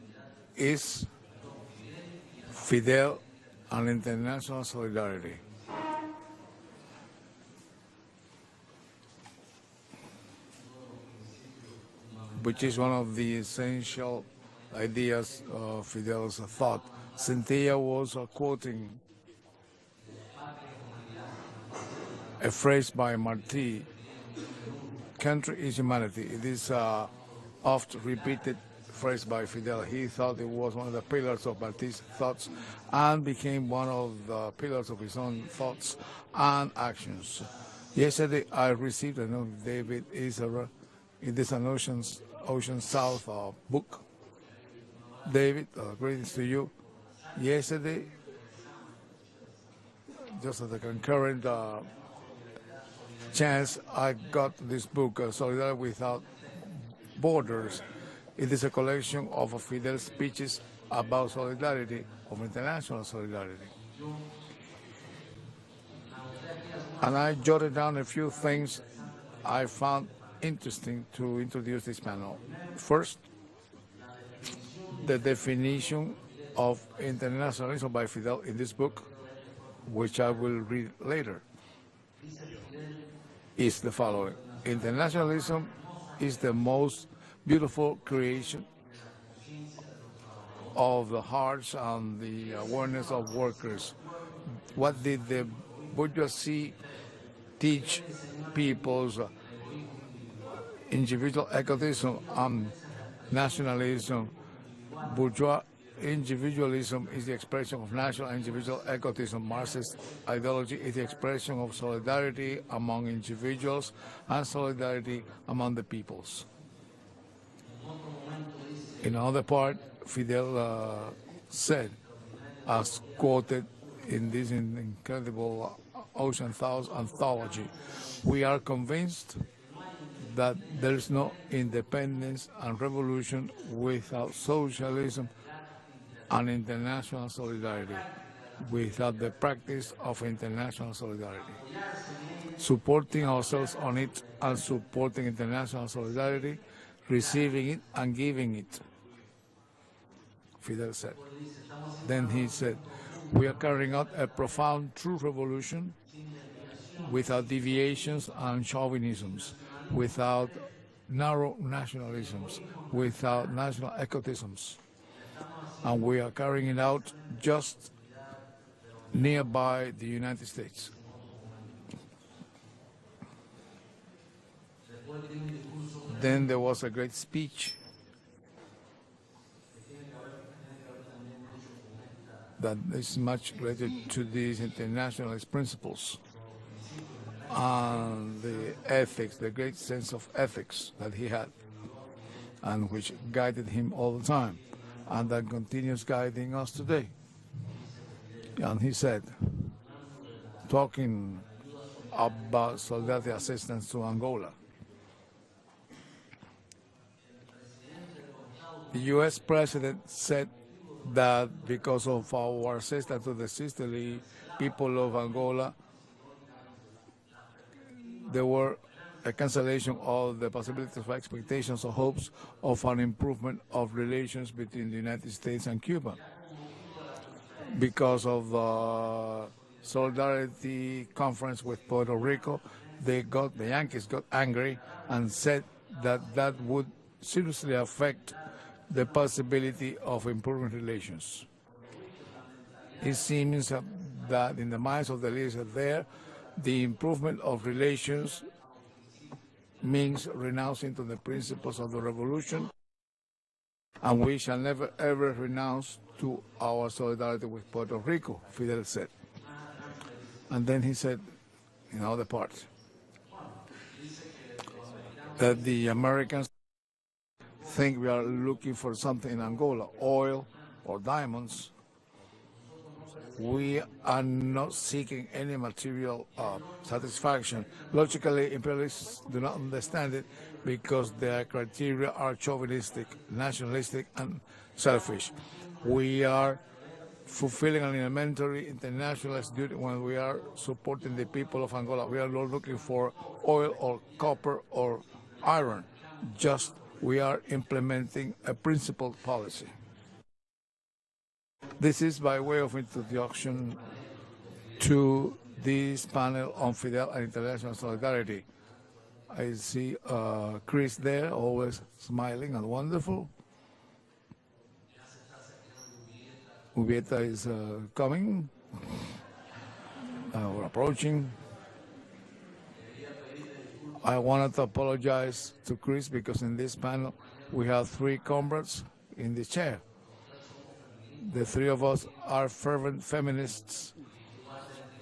is Fidel and international solidarity. Which is one of the essential ideas of Fidel's thought. Cynthia was quoting a phrase by Martí, country is humanity. It is oft repeated phrase by Fidel. He thought it was one of the pillars of Martí's thoughts and became one of the pillars of his own thoughts and actions. Yesterday, I received a note of David Isra. It is an Ocean South book. David, greetings to you. Yesterday, just as a concurrent chance, I got this book, Solidarity Without Borders. It is a collection of Fidel's speeches about solidarity, of international solidarity. And I jotted down a few things I found interesting to introduce this panel. First, the definition of internationalism by Fidel in this book, which I will read later, is the following. Internationalism is the most beautiful creation of the hearts and the awareness of workers. What did the bourgeoisie teach people's individual egotism and nationalism? Bourgeois individualism is the expression of national and individual egotism. Marxist ideology is the expression of solidarity among individuals and solidarity among the peoples. In another part, Fidel said, as quoted in this incredible Ocean South anthology, we are convinced that there is no independence and revolution without socialism and international solidarity, without the practice of international solidarity. Supporting ourselves on it and supporting international solidarity, receiving it and giving it, Fidel said. Then he said, we are carrying out a profound true revolution without deviations and chauvinisms, without narrow nationalisms, without national egotisms. And we are carrying it out just nearby the United States. Then there was a great speech that is much related to these internationalist principles and the ethics, the great sense of ethics that he had, and which guided him all the time, and that continues guiding us today. And he said, talking about solidarity assistance to Angola, the U.S. president said that because of our assistance to the sisterly people of Angola, there were a cancellation of the possibilities of expectations or hopes of an improvement of relations between the United States and Cuba. Because of the Solidarity Conference with Puerto Rico, the Yankees got angry and said that that would seriously affect the possibility of improving relations. It seems that in the minds of the leaders there, the improvement of relations means renouncing to the principles of the revolution, and we shall never ever renounce to our solidarity with Puerto Rico, Fidel said. And then he said, in other parts, that the Americans think we are looking for something in Angola, oil or diamonds. We are not seeking any material satisfaction. Logically, imperialists do not understand it because their criteria are chauvinistic, nationalistic, and selfish. We are fulfilling an elementary internationalist duty when we are supporting the people of Angola. We are not looking for oil or copper or iron. Just we are implementing a principled policy. This is by way of introduction to this panel on Fidel and international solidarity. I see Chris there, always smiling and wonderful. Ubieta is coming, we're approaching. I wanted to apologize to Chris because in this panel we have 3 comrades in the chair. The 3 of us are fervent feminists,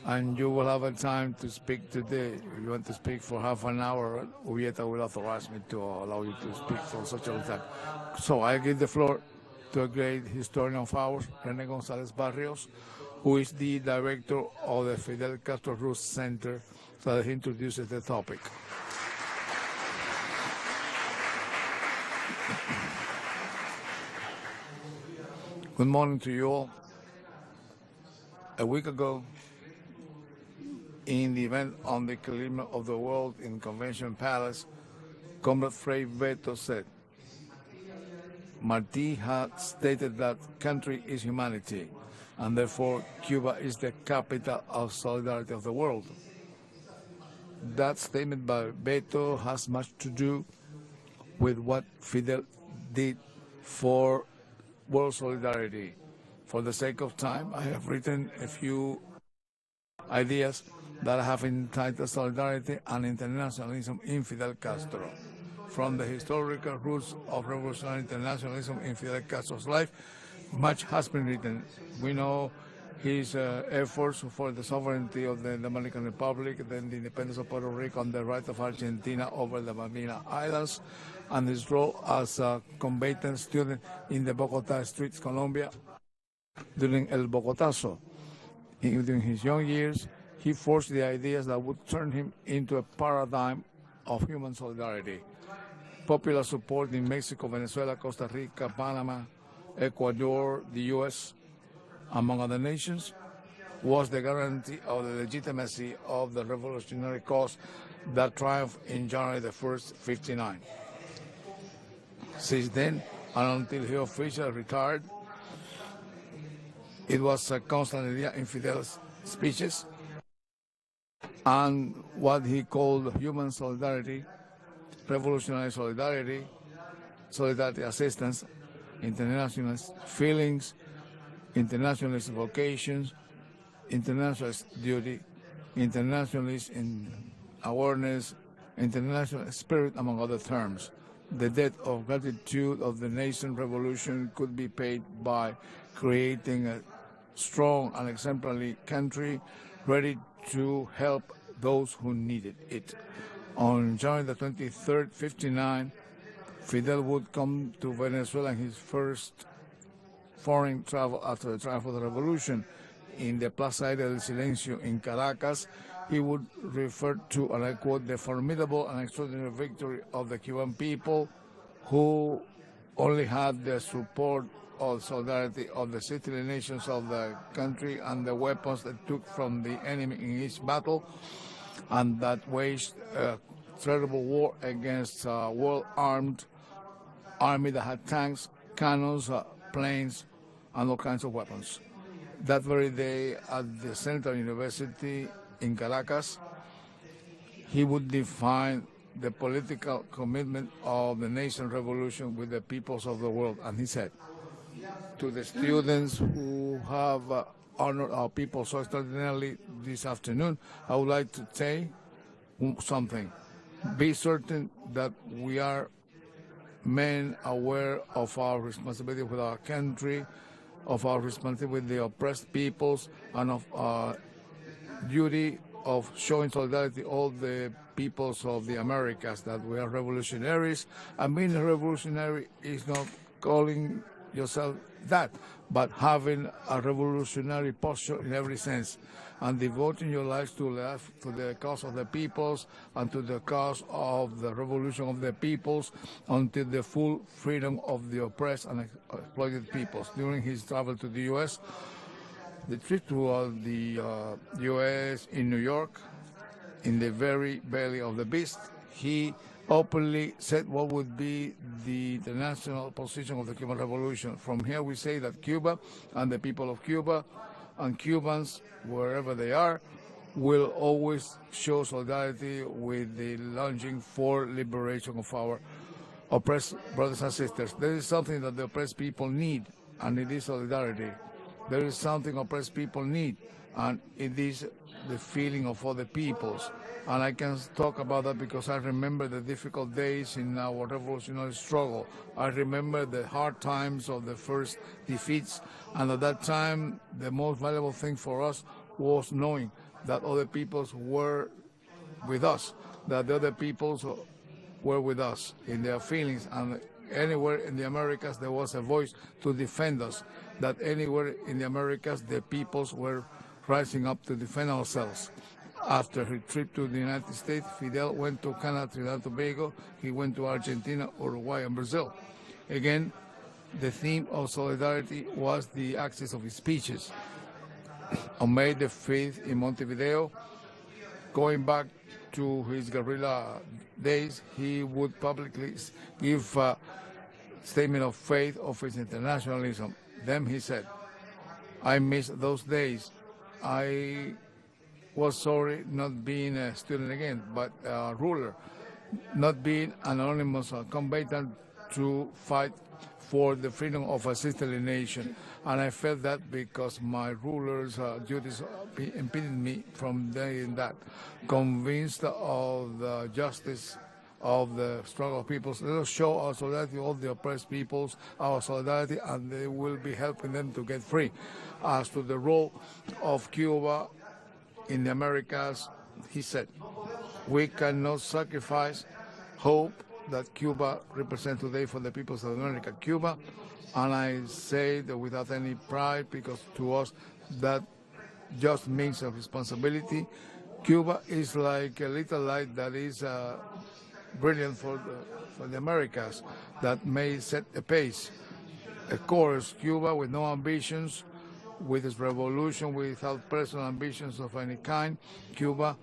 and you will have a time to speak today. If you want to speak for half an hour, Ubieta will authorize me to allow you to speak for such a long time. So I give the floor to a great historian of ours, René González Barrios, who is the director of the Fidel Castro Ruz Center, so that he introduces the topic. Good morning to you all. A week ago, in the event on the Clima of the World in Convention Palace, Comrade Fray Beto said, Martí had stated that country is humanity, and therefore Cuba is the capital of solidarity of the world. That statement by Beto has much to do with what Fidel did for world solidarity. For the sake of time, I have written a few ideas that I have entitled Solidarity and Internationalism in Fidel Castro. From the historical roots of revolutionary internationalism in Fidel Castro's life, much has been written. We know his efforts for the sovereignty of the Dominican Republic, then the independence of Puerto Rico, and the right of Argentina over the Malvinas Islands, and his role as a combatant student in the Bogota streets, Colombia, during El Bogotazo. During his young years, he forged the ideas that would turn him into a paradigm of human solidarity. Popular support in Mexico, Venezuela, Costa Rica, Panama, Ecuador, the U.S., among other nations, was the guarantee of the legitimacy of the revolutionary cause that triumphed in January the 1st, 1959. Since then, and until he officially retired, it was a constant idea in Fidel's speeches, and what he called human solidarity, revolutionary solidarity, solidarity assistance, internationalist feelings, internationalist vocations, internationalist duty, internationalist in awareness, international spirit, among other terms. The debt of gratitude of the nation revolution could be paid by creating a strong and exemplary country ready to help those who needed it. On January the 23rd, 1959, Fidel would come to Venezuela in his first foreign travel after the triumph of the revolution. In the Plaza del Silencio in Caracas, he would refer to, and I quote, the formidable and extraordinary victory of the Cuban people, who only had the support of solidarity of the citizen nations of the country and the weapons they took from the enemy in each battle, and that waged a terrible war against a well-armed army that had tanks, cannons, planes, and all kinds of weapons. That very day at the Central University in Caracas, he would define the political commitment of the nation revolution with the peoples of the world. And he said, to the students who have honored our people so extraordinarily this afternoon, I would like to say something. be certain that we are men aware of our responsibility with our country, of our responsibility with the oppressed peoples, and of our duty of showing solidarity all the peoples of the Americas, that we are revolutionaries. And being a revolutionary is not calling yourself that, but having a revolutionary posture in every sense, and devoting your lives to the cause of the peoples and to the cause of the revolution of the peoples until the full freedom of the oppressed and exploited peoples. During his travel to the U.S., the trip to the U.S. in New York, in the very belly of the beast, he openly said what would be the international position of the Cuban Revolution. From here we say that Cuba and the people of Cuba and Cubans, wherever they are, will always show solidarity with the longing for liberation of our oppressed brothers and sisters. There is something that the oppressed people need, and it is solidarity. There is something oppressed people need, and it is the feeling of other peoples. And I can talk about that because I remember the difficult days in our revolutionary struggle. I remember the hard times of the first defeats, and at that time the most valuable thing for us was knowing that other peoples were with us, that the other peoples were with us in their feelings, and anywhere in the Americas there was a voice to defend us, that anywhere in the Americas the peoples were rising up to defend ourselves. After his trip to the United States, Fidel went to Canada, Trinidad and Tobago, he went to Argentina, Uruguay, and Brazil. Again, the theme of solidarity was the axis of his speeches. On May the 5th in Montevideo, going back to his guerrilla days, he would publicly give a statement of faith of his internationalism. Then he said, "I miss those days. I was sorry not being a student again, but a ruler, not being an anonymous combatant to fight for the freedom of a sisterly nation. And I felt that because my ruler's duties impeded me from doing that. Convinced of the justice of the struggle of peoples, let us show our solidarity to all the oppressed peoples, our solidarity, and they will be helping them to get free." As to the role of Cuba in the Americas, he said, "We cannot sacrifice hope that Cuba represents today for the peoples of America." Cuba, and I say that without any pride, because to us that just means a responsibility. Cuba is like a little light that is brilliant for the Americas, that may set a pace. Of course, Cuba with no ambitions, with its revolution without personal ambitions of any kind. Cuba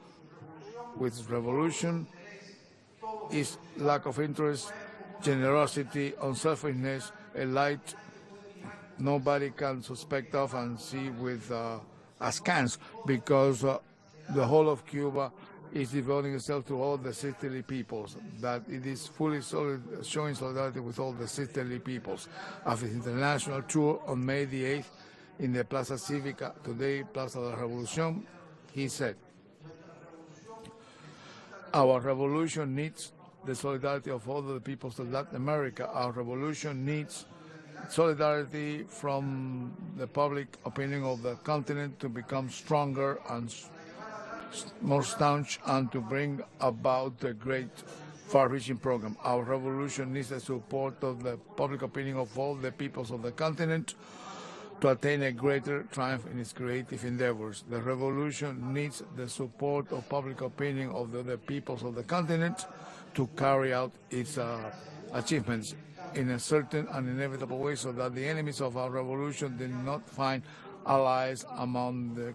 with its revolution is lack of interest, generosity, unselfishness, a light nobody can suspect of and see with askance, because the whole of Cuba is devoting itself to all the sisterly peoples, that it is fully showing solidarity with all the sisterly peoples. Of his international tour on May the 8th in the Plaza Cívica, today Plaza de la Revolución, he said, "Our revolution needs the solidarity of all the peoples of Latin America. Our revolution needs solidarity from the public opinion of the continent to become stronger and more staunch and to bring about a great far-reaching program. Our revolution needs the support of the public opinion of all the peoples of the continent to attain a greater triumph in its creative endeavors. The revolution needs the support of public opinion of the peoples of the continent to carry out its achievements in a certain and inevitable way, so that the enemies of our revolution did not find allies among the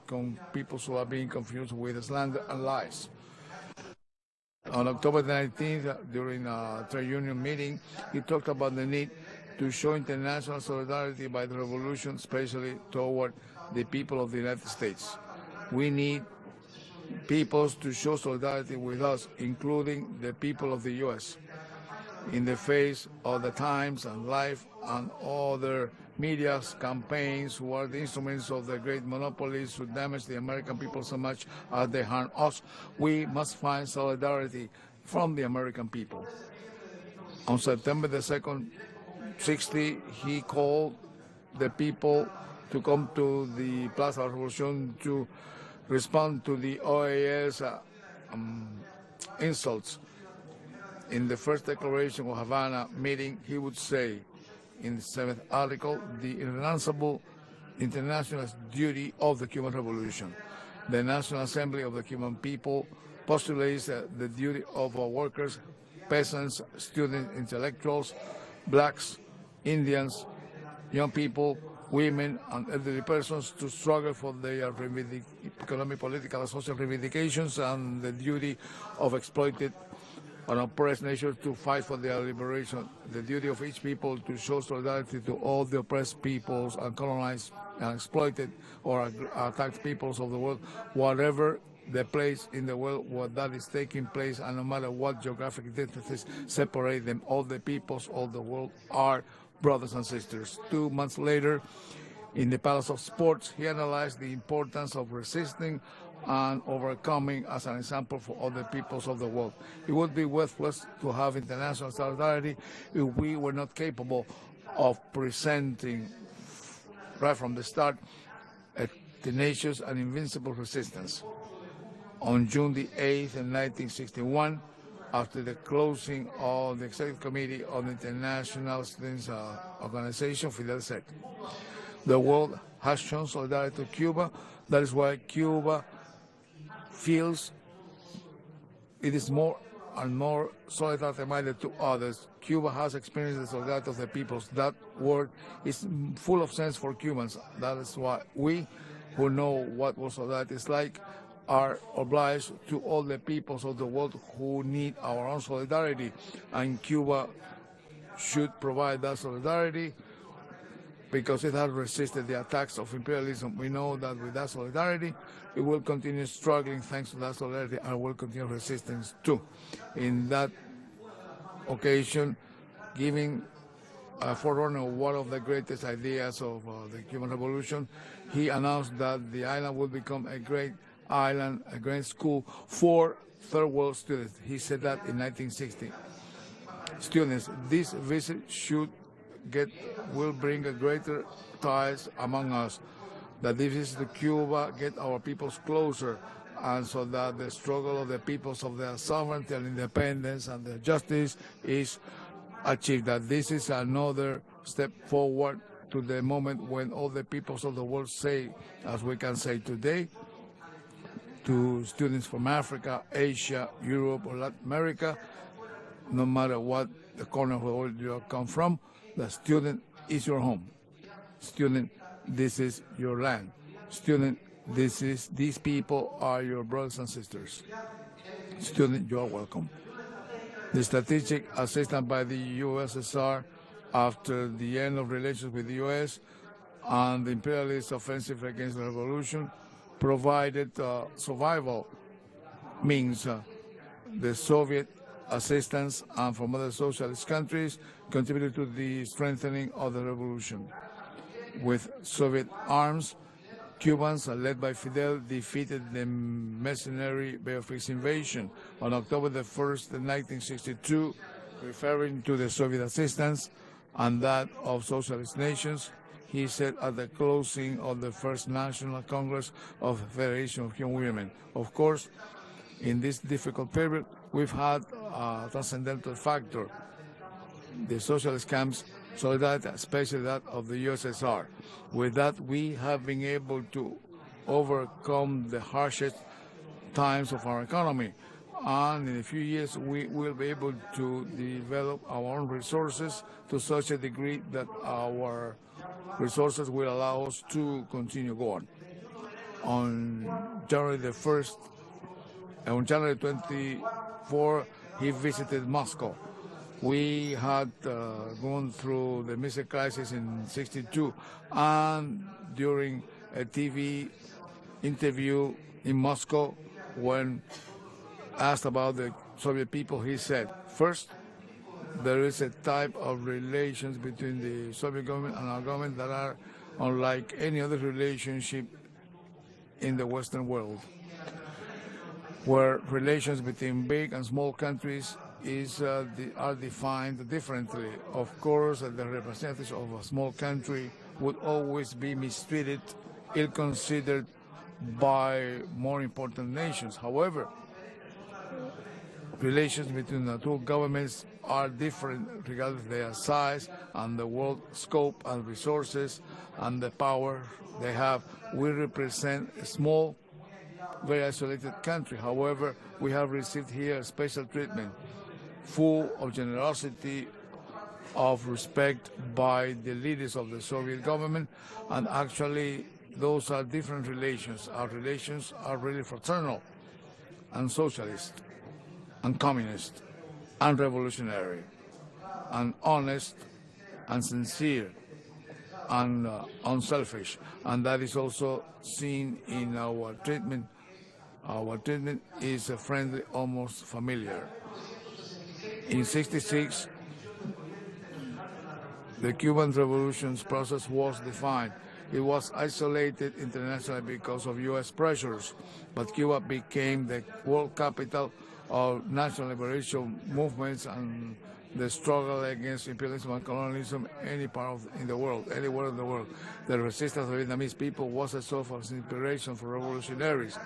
peoples who are being confused with slander and lies." On October 19th, during a trade union meeting, he talked about the need to show international solidarity by the revolution, especially toward the people of the United States. We need peoples to show solidarity with us, including the people of the U.S., in the face of the Times and Life and other media's campaigns, who are the instruments of the great monopolies who damage the American people so much as they harm us. We must find solidarity from the American people. On September the 2nd, 60, he called the people to come to the Plaza Revolution to respond to the OAS insults. In the first declaration of Havana meeting, he would say, in the 7th article, the irrenunciable international duty of the Cuban Revolution. The National Assembly of the Cuban people postulates the duty of our workers, peasants, students, intellectuals, blacks, Indians, young people, women, and elderly persons to struggle for their economic, political, and social reivindications, and the duty of exploited and oppressed nations to fight for their liberation. The duty of each people to show solidarity to all the oppressed peoples and colonized and exploited or attacked peoples of the world, whatever the place in the world where that is taking place, and no matter what geographic distances separate them, all the peoples of the world are brothers and sisters. 2 months later, in the Palace of Sports, he analyzed the importance of resisting and overcoming as an example for other peoples of the world. It would be worthless to have international solidarity if we were not capable of presenting, right from the start, a tenacious and invincible resistance. On June the 8th, in 1961, after the closing of the Executive Committee of the International Students Organization, Fidel said, "The world has shown solidarity to Cuba. That is why Cuba feels it is more and more solidarity-minded to others. Cuba has experienced the solidarity of the peoples. That word is full of sense for Cubans. That is why we, who know what solidarity is like, are obliged to all the peoples of the world who need our own solidarity, and Cuba should provide that solidarity because it has resisted the attacks of imperialism. We know that with that solidarity, it will continue struggling thanks to that solidarity, and will continue resistance too." In that occasion, giving a forerunner of one of the greatest ideas of the Cuban Revolution, he announced that the island will become a great island, a great school for third world students. He said that in 1960. Students, this visit will bring a greater ties among us, that this visit to Cuba get our peoples closer, and so that the struggle of the peoples of their sovereignty and independence and their justice is achieved, that this is another step forward to the moment when all the peoples of the world say, as we can say today, to students from Africa, Asia, Europe, or Latin America, no matter what the corner of the world you come from, the student is your home. Student, this is your land. Student, these people are your brothers and sisters. Student, you are welcome. The strategic assistance by the USSR after the end of relations with the US and the imperialist offensive against the revolution provided survival means. The Soviet assistance and from other socialist countries contributed to the strengthening of the revolution. With Soviet arms, Cubans, led by Fidel, defeated the mercenary Bay of Peace invasion. On October the 1st, 1962, referring to the Soviet assistance and that of socialist nations, he said at the closing of the First National Congress of the Federation of Cuban Women, "Of course, in this difficult period, we've had a transcendental factor, the socialist camps' solidarity, especially that of the USSR. With that, we have been able to overcome the harshest times of our economy, and in a few years, we will be able to develop our own resources to such a degree that our resources will allow us to continue going." On January 24, he visited Moscow. We had gone through the missile crisis in '62, and during a TV interview in Moscow, when asked about the Soviet people, he said, "First, there is a type of relations between the Soviet government and our government that are unlike any other relationship in the Western world. where relations between big and small countries are defined differently. Of course, the representatives of a small country would always be mistreated, ill-considered by more important nations. However, relations between the two governments are different regardless of their size and the world scope and resources and the power they have. We represent a small, very isolated country. However, we have received here special treatment, full of generosity, of respect by the leaders of the Soviet government, and actually those are different relations. Our relations are really fraternal and socialist and communist and revolutionary and honest and sincere and unselfish, and that is also seen in our treatment. Our treatment is friendly, almost familiar. In '66, the Cuban Revolution's process was defined. It was isolated internationally because of U.S. pressures, but Cuba became the world capital of national liberation movements and the struggle against imperialism and colonialism anywhere in the world. The resistance of the Vietnamese people was a source of inspiration for revolutionaries.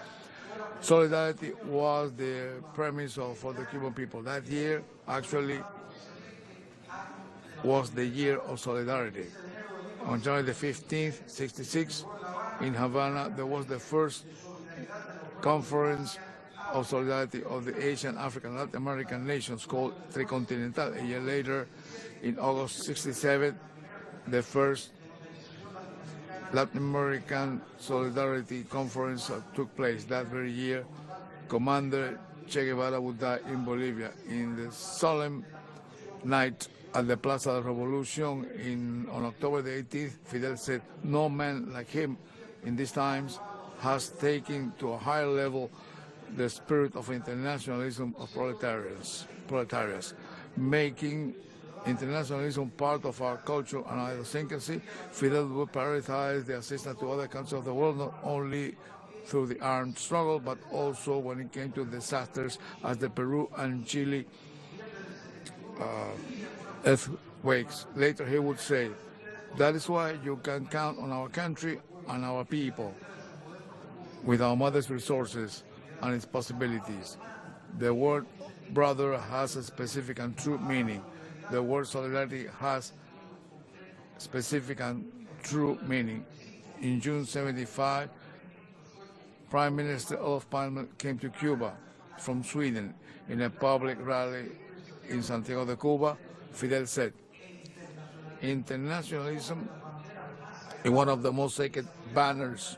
Solidarity was the premise for the Cuban people. That year actually was the year of solidarity. On January the 15th, '66, in Havana, there was the first conference of solidarity of the Asian, African, and Latin American nations called Tricontinental. A year later, in August '67, the first Latin American Solidarity Conference took place. That very year, Commander Che Guevara would die in Bolivia. In the solemn night at the Plaza de Revolution on October the 18th, Fidel said, "No man like him in these times has taken to a higher level the spirit of internationalism of proletariats, making internationalism part of our culture and idiosincrasy. Fidel would prioritize the assistance to other countries of the world, not only through the armed struggle, but also when it came to disasters as the Peru and Chile earthquakes." Later he would say, "That is why you can count on our country and our people. With our mother's resources and its possibilities, the word brother has a specific and true meaning. The word solidarity has specific and true meaning." In June '75, Prime Minister Olof Palme came to Cuba from Sweden. In a public rally in Santiago de Cuba, Fidel said, "Internationalism is one of the most sacred banners,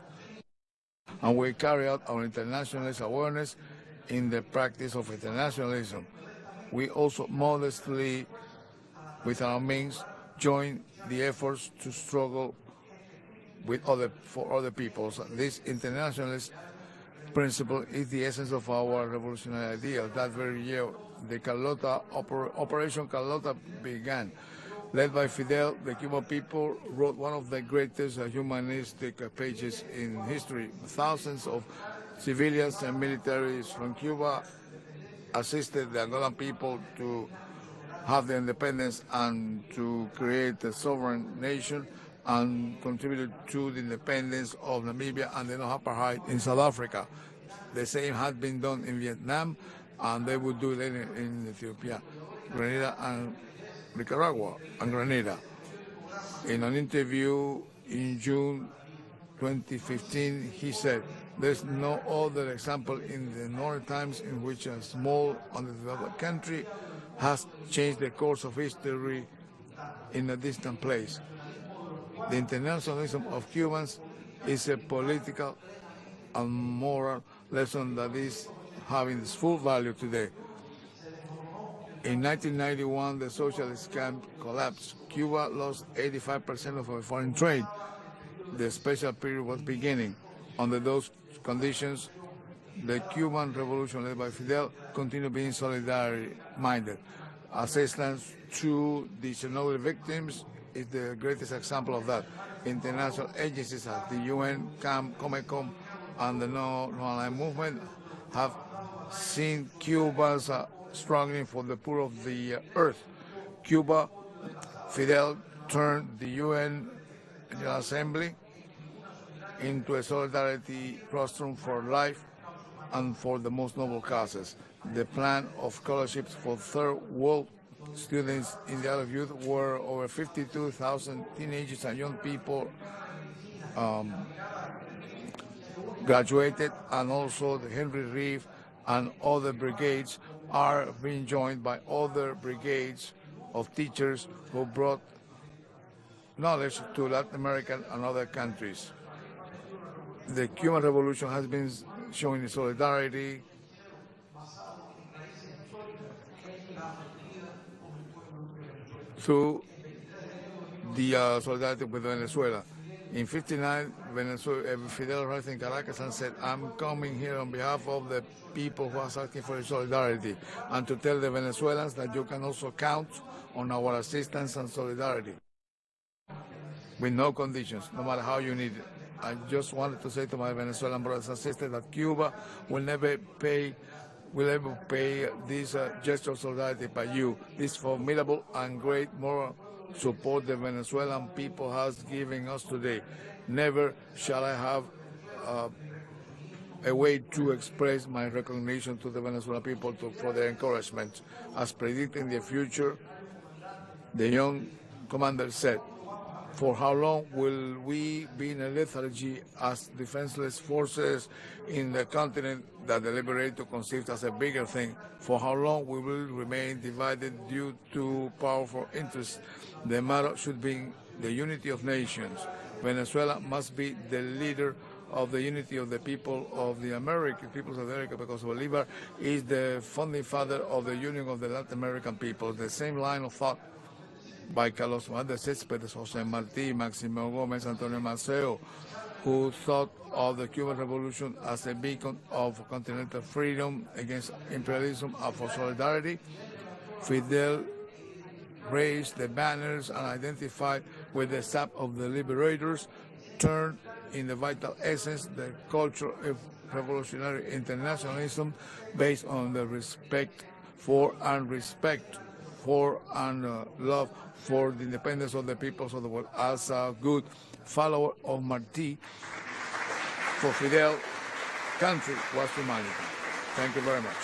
and we carry out our internationalist awareness in the practice of internationalism. We also modestly, with our means, join the efforts to struggle for other peoples. This internationalist principle is the essence of our revolutionary ideal." That very year, the Operation Carlota began. Led by Fidel, the Cuban people wrote one of the greatest humanistic pages in history. Thousands of civilians and militaries from Cuba assisted the Angolan people to have their independence and to create a sovereign nation, and contributed to the independence of Namibia and the no-apartheid in South Africa. The same had been done in Vietnam, and they would do it in Ethiopia, Grenada, and Nicaragua, and Grenada. In an interview in June 2015, he said, "There's no other example in the modern times in which a small, underdeveloped country has changed the course of history in a distant place. The internationalism of Cubans is a political and moral lesson that is having its full value today." In 1991, the socialist camp collapsed. Cuba lost 85% of our foreign trade. The special period was beginning. Under those conditions, the Cuban Revolution led by Fidel continued being solidarity-minded. Assistance to the Chernobyl victims is the greatest example of that. International agencies like the UN, CAM, Comecon, and the No Aligned Movement have seeing Cubans struggling for the poor of the earth. Cuba, Fidel turned the UN General Assembly into a solidarity rostrum for life and for the most noble causes. The plan of scholarships for third world students in the Isle of Youth were over 52,000 teenagers and young people graduated, and also the Henry Reeve and other brigades are being joined by other brigades of teachers who brought knowledge to Latin America and other countries. The Cuban Revolution has been showing solidarity through the solidarity with Venezuela. In '59, Fidel arrived in Caracas and said, "I'm coming here on behalf of the people who are asking for solidarity, and to tell the Venezuelans that you can also count on our assistance and solidarity with no conditions, no matter how you need it." I just wanted to say to my Venezuelan brothers and sisters that Cuba will never pay this gesture of solidarity by you. This formidable and great moral support the Venezuelan people has given us today. Never shall I have a way to express my recognition to the Venezuelan people for their encouragement. As predicting the future, the young commander said, "For how long will we be in a lethargy as defenseless forces in the continent that deliberate to conceive as a bigger thing? For how long we will remain divided due to powerful interests? The matter should be the unity of nations. Venezuela must be the leader of the unity of the people of the peoples of America, because Bolívar is the founding father of the union of the Latin American peoples." The same line of thought by Carlos Juan de Céspedes, José Martí, Máximo Gómez, Antonio Maceo, who thought of the Cuban Revolution as a beacon of continental freedom against imperialism and for solidarity. Fidel raised the banners and identified with the sap of the liberators, turned in the vital essence the culture of revolutionary internationalism based on the respect for and love for the independence of the peoples of the world. As a good follower of Martí, for Fidel, country was humanity. Thank you very much.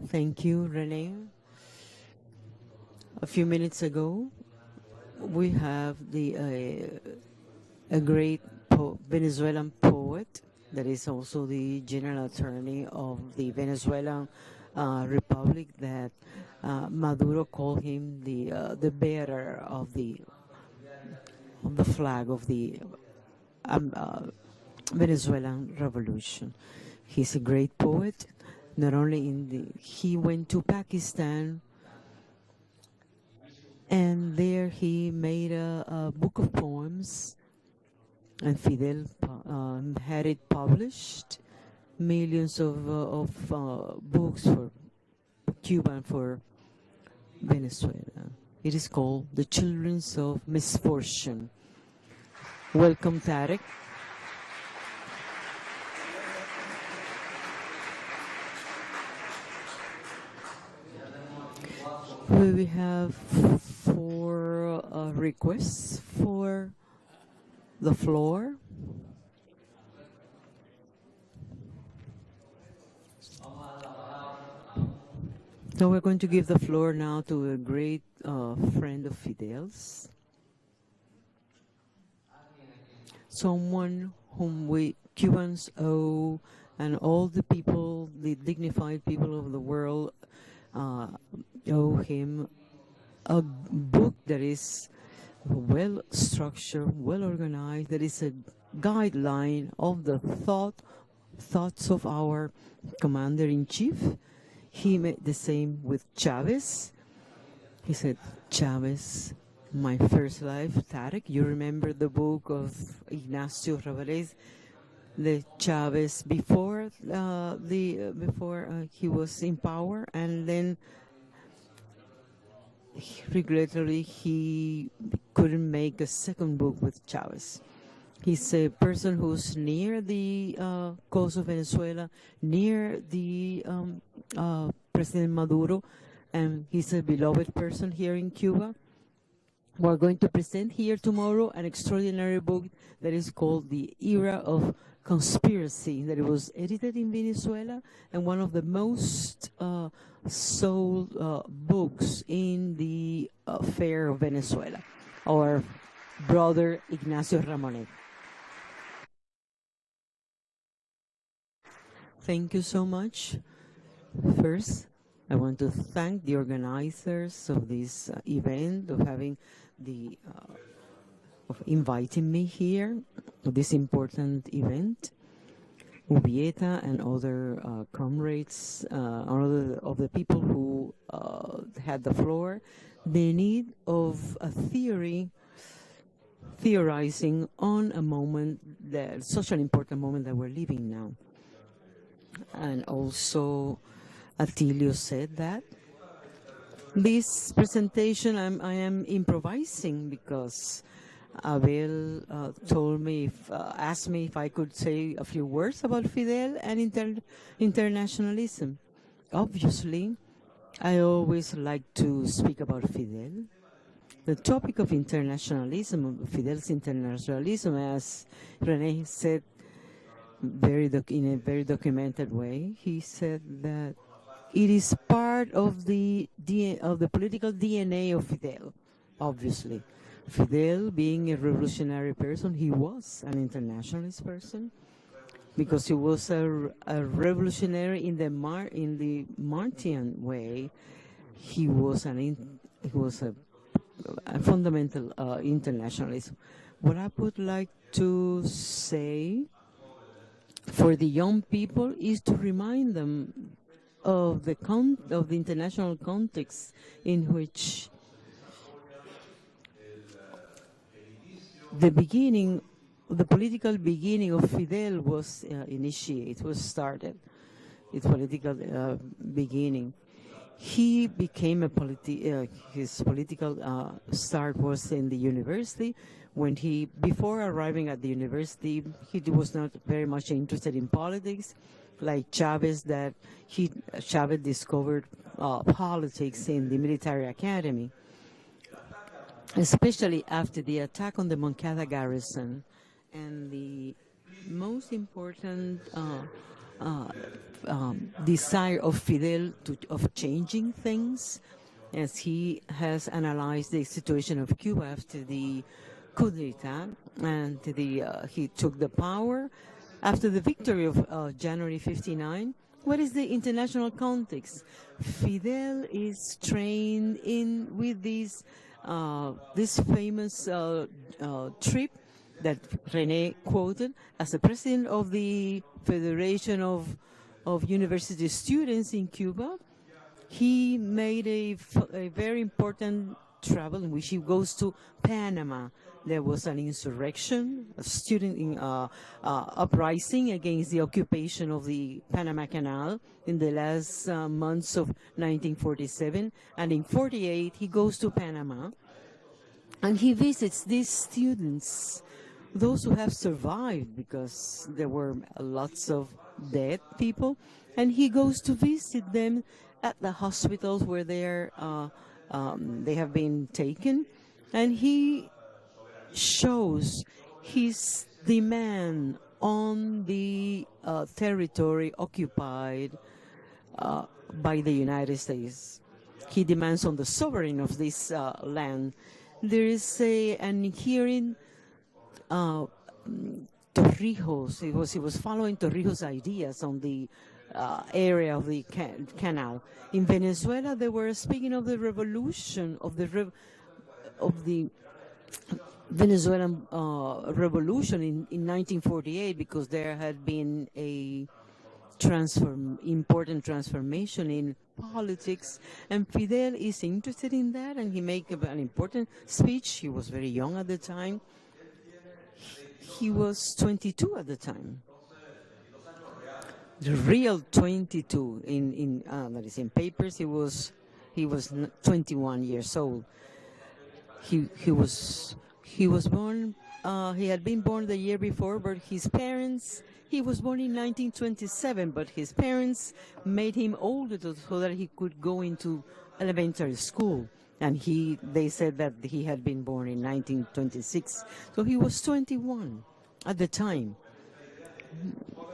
Thank you, Rene. A few minutes ago, we have a great Venezuelan poet that is also the general attorney of the Venezuelan Republic, that Maduro called him the bearer of the flag of the Venezuelan Revolution. He's a great poet. Not only he went to Pakistan, and there he made a book of poems, and Fidel had it published. Millions of books for Cuba and for Venezuela. It is called The Children of Misfortune. Welcome, Tarek. We have 4 requests for the floor. So we're going to give the floor now to a great friend of Fidel's, someone whom we Cubans owe, and all the people, the dignified people of the world, owe him a book that is well structured, well organized, that is a guideline of the thoughts of our commander-in-chief. He made the same with Chavez. He said, "Chavez, my first life." Tarek, you remember the book of Ignacio Rabelais, the Chavez before he was in power, and then regrettably he couldn't make a second book with Chavez. He's a person who's near the coast of Venezuela, near the President Maduro, and he's a beloved person here in Cuba. We're going to present here tomorrow an extraordinary book that is called The Era of Conspiracy, that it was edited in Venezuela and one of the most sold books in the fair of Venezuela. Our brother Ignacio Ramonet. Thank you so much. First, I want to thank the organizers of this event, of having the of inviting me here to this important event. Ubieta and other comrades, other of the people who had the floor, the need of a theorizing on a moment, that such an important moment that we're living now. And also, Atilio said that this presentation I am improvising because Abel asked me if I could say a few words about Fidel and internationalism. Obviously, I always like to speak about Fidel. The topic of internationalism, Fidel's internationalism, as René said in a very documented way, he said that it is part of the political DNA of Fidel, obviously. Fidel, being a revolutionary person, he was an internationalist person because he was a revolutionary in the Martian way. He was a fundamental internationalism. What I would like to say for the young people is to remind them of the international context in which the political beginning of Fidel was started. Its political beginning. He became his political start was in the university. Before arriving at the university, he was not very much interested in politics, like Chavez. Chavez discovered politics in the military academy, especially after the attack on the Moncada garrison. And the most important desire of Fidel of changing things, as he has analyzed the situation of Cuba after the coup d'etat, and he took the power after the victory of January 59. What is the international context? Fidel is trained with this famous trip that René quoted as the president of the Federation of University Students in Cuba. He made a very important travel in which he goes to Panama. There was an insurrection, a student uprising against the occupation of the Panama Canal in the last months of 1947. And in 48, he goes to Panama and he visits these students, those who have survived, because there were lots of dead people, and he goes to visit them at the hospitals where they have been taken, and he shows his demand on the territory occupied by the United States. He demands on the sovereign of this land. There is an hearing. Torrijos, he was following Torrijos' ideas on the area of the canal. In Venezuela, they were speaking of the revolution, of the Venezuelan revolution in 1948, because there had been a important transformation in politics, and Fidel is interested in that, and he made an important speech. He was very young at the time. He was 22 at the time. The real 22 that is in papers. He was 21 years old. He He was born, he had been born the year before, but his parents, he was born in 1927, but his parents made him older so that he could go into elementary school. And they said that he had been born in 1926. So he was 21 at the time.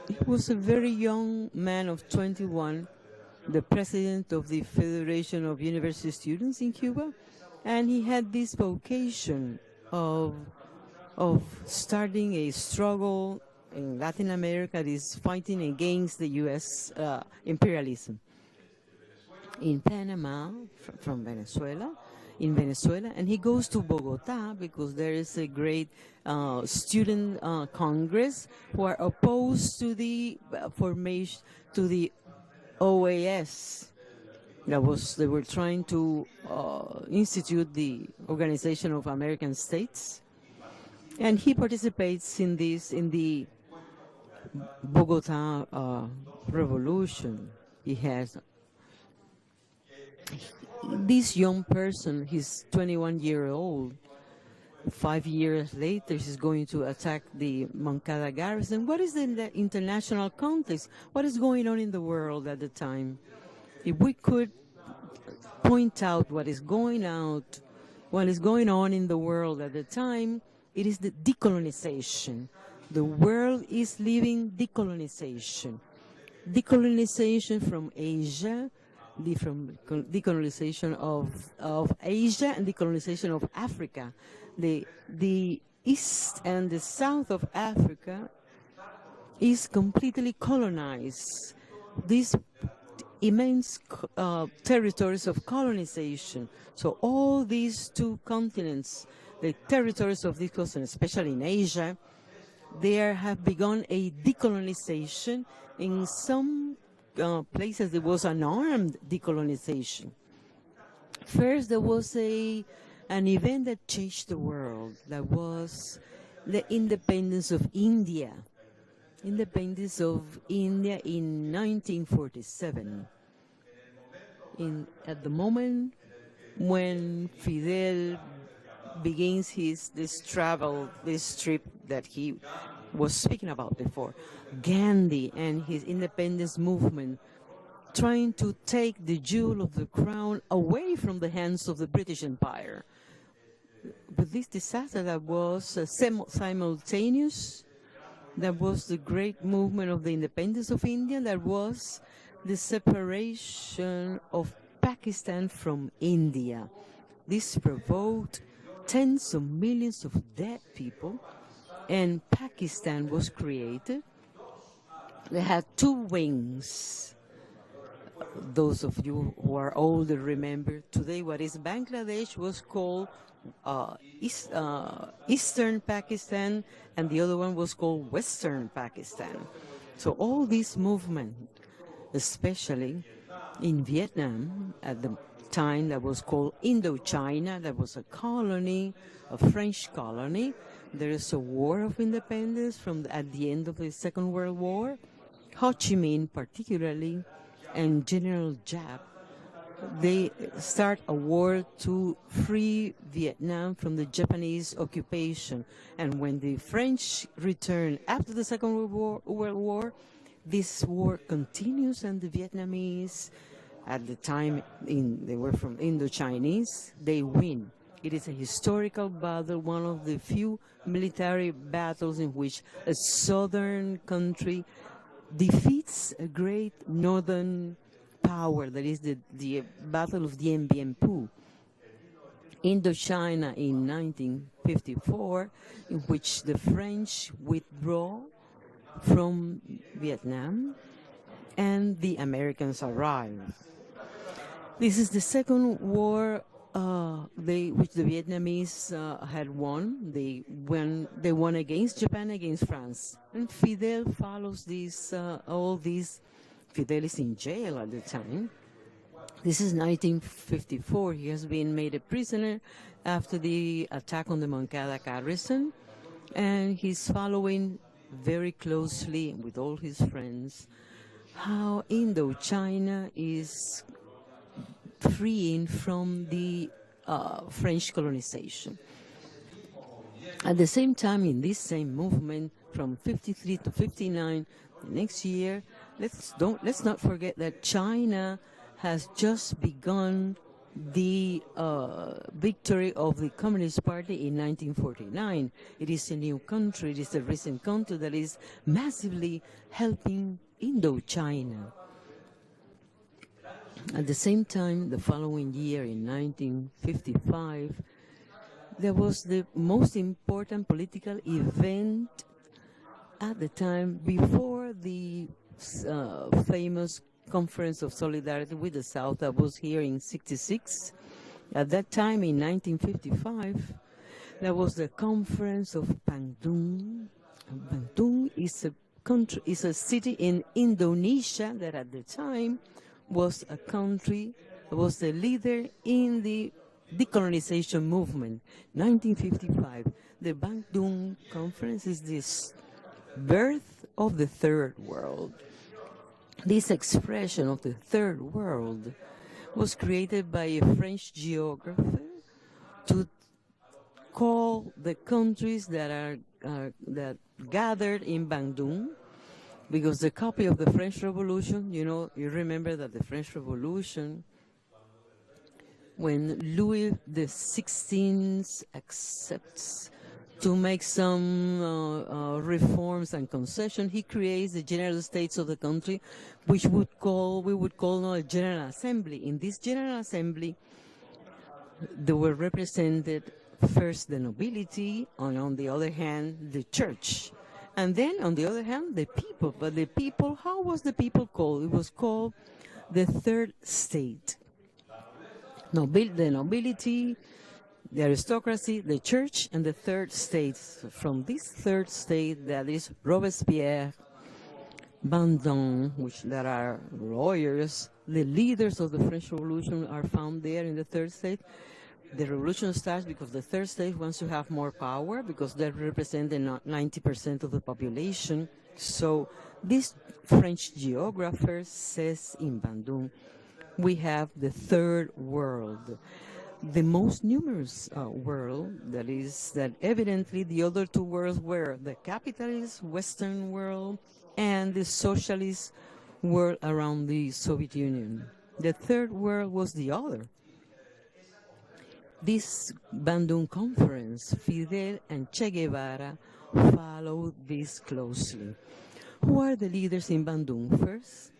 He was a very young man of 21, the president of the Federation of University Students in Cuba, and he had this vocation of starting a struggle in Latin America, this fighting against the U.S. Imperialism. In Panama, from Venezuela, and he goes to Bogota because there is a great student congress who are opposed to the formation, to the OAS. They were trying to institute the Organization of American States, and he participates in the Bogota revolution. He has this young person, he's 21-year-old. 5 years later, he's going to attack the Moncada garrison. What is in the international context? What is going on in the world at the time? If we could point out what is going on in the world at the time, it is the decolonization. The world is living decolonization. Decolonization from Asia, from decolonization of Asia and decolonization of Africa. The east and the south of Africa is completely colonized. These immense territories of colonization. So all these two continents, the territories of these continents, especially in Asia, there have begun a decolonization. In some places there was an armed decolonization. First, there was an event that changed the world. That was the independence of India. Independence of India in 1947. At the moment when Fidel begins this trip that he was speaking about before, Gandhi and his independence movement, trying to take the jewel of the crown away from the hands of the British Empire. But this disaster that was simultaneous, that was the great movement of the independence of India, that was the separation of Pakistan from India. This provoked tens of millions of dead people, and Pakistan was created. They had two wings. Those of you who are older remember today what is Bangladesh was called Eastern Pakistan, and the other one was called Western Pakistan. So all this movement, especially in Vietnam at the time, that was called Indochina, that was a colony, a French colony. There is a war of independence at the end of the Second World War. Ho Chi Minh particularly and General Giap, they start a war to free Vietnam from the Japanese occupation. And when the French return after the Second World War, this war continues, and the Vietnamese, at the time they were from Indo-Chinese, they win. It is a historical battle, one of the few military battles in which a southern country defeats a great northern power, that is the Battle of Dien Bien Phu. Indochina in 1954, in which the French withdraw from Vietnam and the Americans arrive. This is the second war which the Vietnamese had won. They won against Japan, against France. And Fidel follows all these. Fidel is in jail at the time. This is 1954. He has been made a prisoner after the attack on the Moncada garrison, and he's following very closely with all his friends how Indochina is freeing from the French colonization. At the same time, in this same movement, from 53 to 59, the next year, let's not forget that China has just begun the victory of the Communist Party in 1949. It is a new country. It is a recent country that is massively helping Indochina. At the same time, the following year, in 1955, there was the most important political event at the time before the famous Conference of Solidarity with the South that was here in '66. At that time, in 1955, there was the Conference of Bandung. Bandung is a city in Indonesia that at the time was a country, was the leader in the decolonization movement. 1955, the Bandung Conference is this birth of the Third World. This expression of the Third World was created by a French geographer to call the countries that are that gathered in Bandung, because the copy of the French Revolution, you remember that the French Revolution, when Louis XVI accepts to make some reforms and concessions, he creates the General States of the country, which we would call now a General Assembly. In this General Assembly, there were represented first the nobility, and on the other hand, the church. And then, on the other hand, the people. But the people, how was the people called? It was called the Third State. The nobility, the aristocracy, the church, and the Third State. From this Third State, that is Robespierre, Bandung, that are lawyers, the leaders of the French Revolution are found there in the Third State. The revolution starts because the Third State wants to have more power, because they represent 90% of the population. So this French geographer says in Bandung, we have the Third World, the most numerous world, that evidently the other two worlds were the capitalist Western world and the socialist world around the Soviet Union. The Third World was the other. This Bandung Conference, Fidel and Che Guevara followed this closely. Who are the leaders in Bandung? First,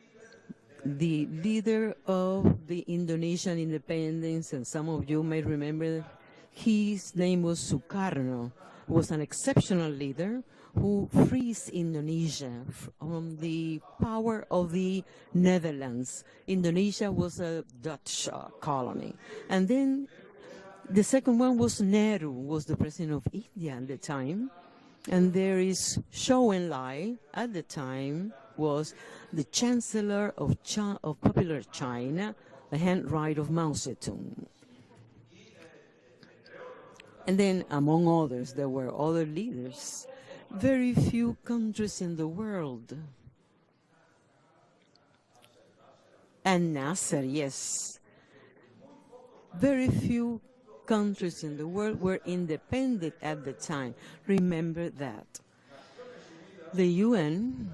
the leader of the Indonesian independence, and some of you may remember, his name was Sukarno, who was an exceptional leader who frees Indonesia from the power of the Netherlands. Indonesia was a Dutch colony. And then the second one was Nehru, was the president of India at the time. And there is Zhou Enlai, at the time, was the chancellor of Popular China, the handwriter of Mao Zedong. And then, among others, there were other leaders. Very few countries in the world. And Nasser, yes. Very few countries in the world were independent at the time. Remember that. The UN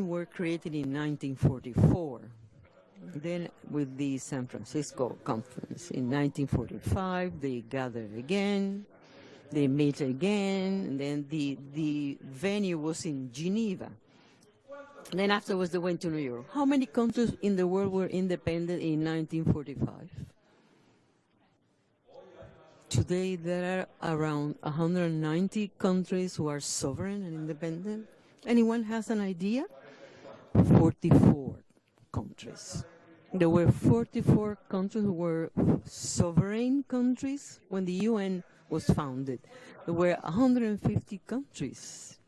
were created in 1944. Then with the San Francisco Conference in 1945, they gathered again, they met again, and then the venue was in Geneva. Then afterwards they went to New York. How many countries in the world were independent in 1945? Today, there are around 190 countries who are sovereign and independent. Anyone has an idea? 44 countries. There were 44 countries who were sovereign countries when the UN was founded. There were 150 countries,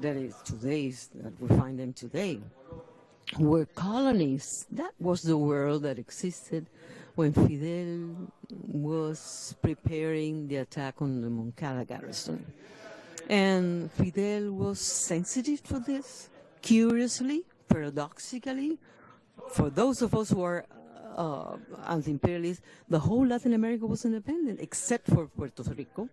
that is that we find them today, who were colonies. That was the world that existed when Fidel was preparing the attack on the Moncada garrison. And Fidel was sensitive to this, curiously, paradoxically. For those of us who are anti-imperialists, the whole Latin America was independent, except for Puerto Rico,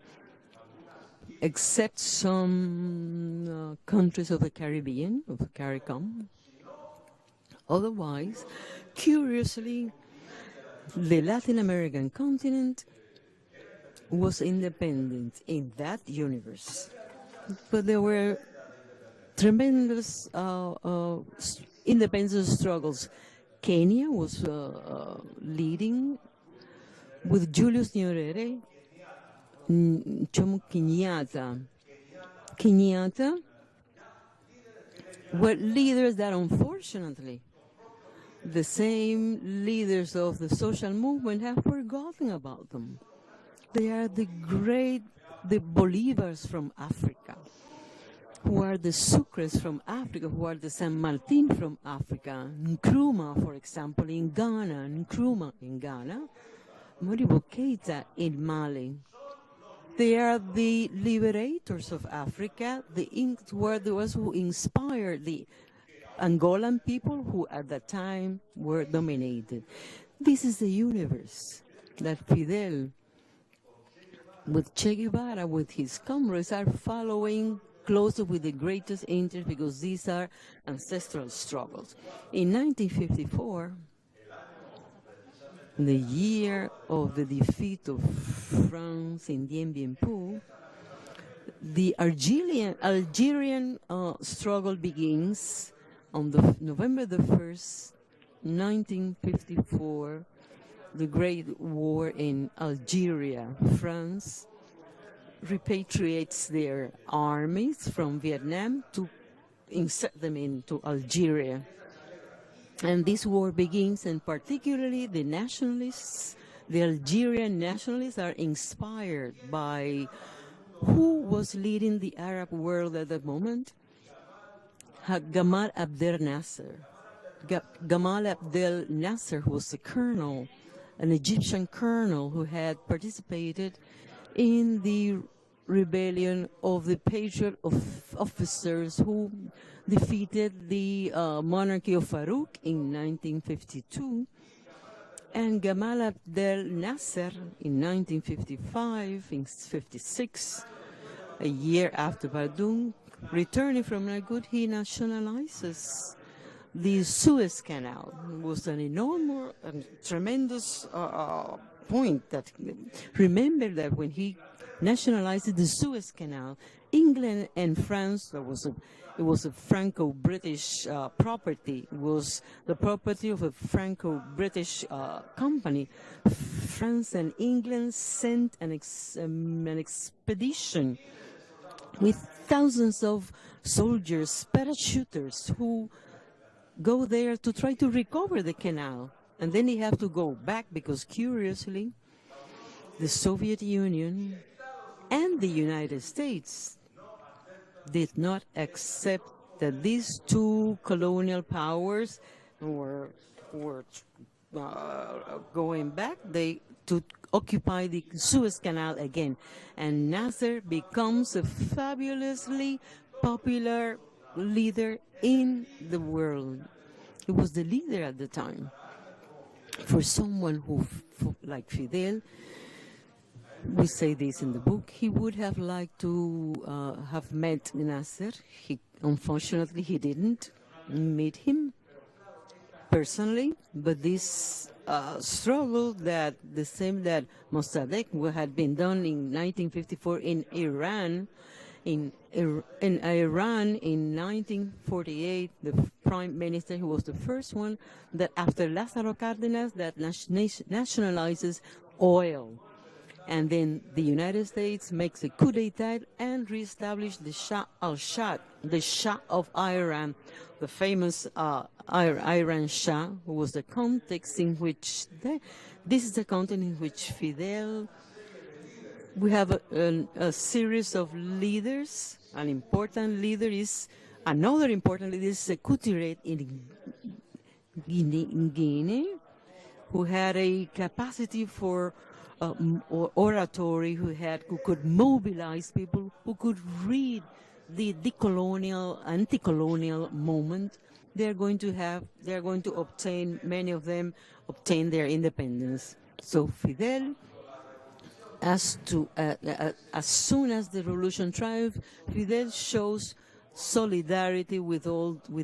except some countries of the Caribbean, of the CARICOM. Otherwise, curiously, the Latin American continent was independent in that universe. But there were tremendous independence struggles. Kenya was leading with Julius Nyerere, Jomo Kenyatta. Kenyatta were leaders that unfortunately the same leaders of the social movement have forgotten about them. They are the Bolívars from Africa, who are the Sucres from Africa, who are the San Martin from Africa, Nkrumah, for example, in Ghana, Nkrumah in Ghana, Modibo Keita in Mali. They are the liberators of Africa. Were the ones who inspired the Angolan people, who at that time were dominated. This is the universe that Fidel, with Che Guevara, with his comrades, are following closer with the greatest interest, because these are ancestral struggles. In 1954, the year of the defeat of France in Dien Bien Phu, the Algerian struggle begins on November the 1st, 1954, the Great War in Algeria. France repatriates their armies from Vietnam to insert them into Algeria. And this war begins, and particularly the nationalists, the Algerian nationalists, are inspired by who was leading the Arab world at that moment? Gamal Abdel Nasser. Gamal Abdel Nasser was a colonel, an Egyptian colonel who had participated in the rebellion of the Patriot officers who defeated the monarchy of Farouk in 1952. And Gamal Abdel Nasser in 1955, in 56, a year after Badoun, returning from Nagut, he nationalizes the Suez Canal. It was an enormous and tremendous point. That remember that when he nationalized the Suez Canal, England and France, it was a Franco-British property. It was the property of a Franco-British company. France and England sent an expedition with thousands of soldiers, parachuters, who go there to try to recover the canal. And then they have to go back because, curiously, the Soviet Union and the United States did not accept that these two colonial powers were going back to occupy the Suez Canal again. And Nasser becomes a fabulously popular leader in the world. He was the leader at the time. For someone who, like Fidel, we say this in the book, he would have liked to have met Nasser. Unfortunately, he didn't meet him personally, but this struggle, that the same that Mossadegh had been done in 1954 in Iran, in Iran in 1948, the prime minister, who was the first one that, after Lázaro Cárdenas, that nationalizes oil. And then the United States makes a coup d'etat and reestablishes the Shah al-Shah, the Shah of Iran, the famous Iran Shah, who was the context in which, this is the context in which Fidel, we have a series of leaders. Another important leader is Sékou Touré in Guinea, who had a capacity for oratory, who could mobilize people, who could read the decolonial, anti-colonial moment. they're going to obtain, many of them obtain their independence. So Fidel, as soon as the revolution triumphed, Fidel shows solidarity with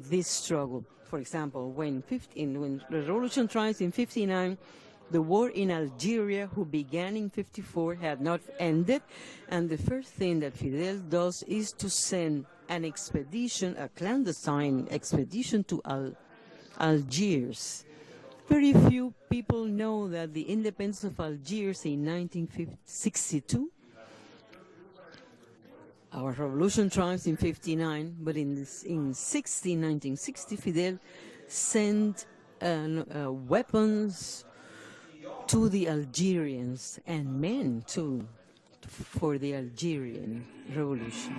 this struggle. For example, when the revolution triumphed in 59, the war in Algeria, who began in 54, had not ended, and the first thing that Fidel does is to send an expedition, a clandestine expedition to Algiers. Very few people know that the independence of Algiers in 1962, our revolution triumphs in 59, but in 1960, Fidel sent weapons to the Algerians and men too, for the Algerian revolution.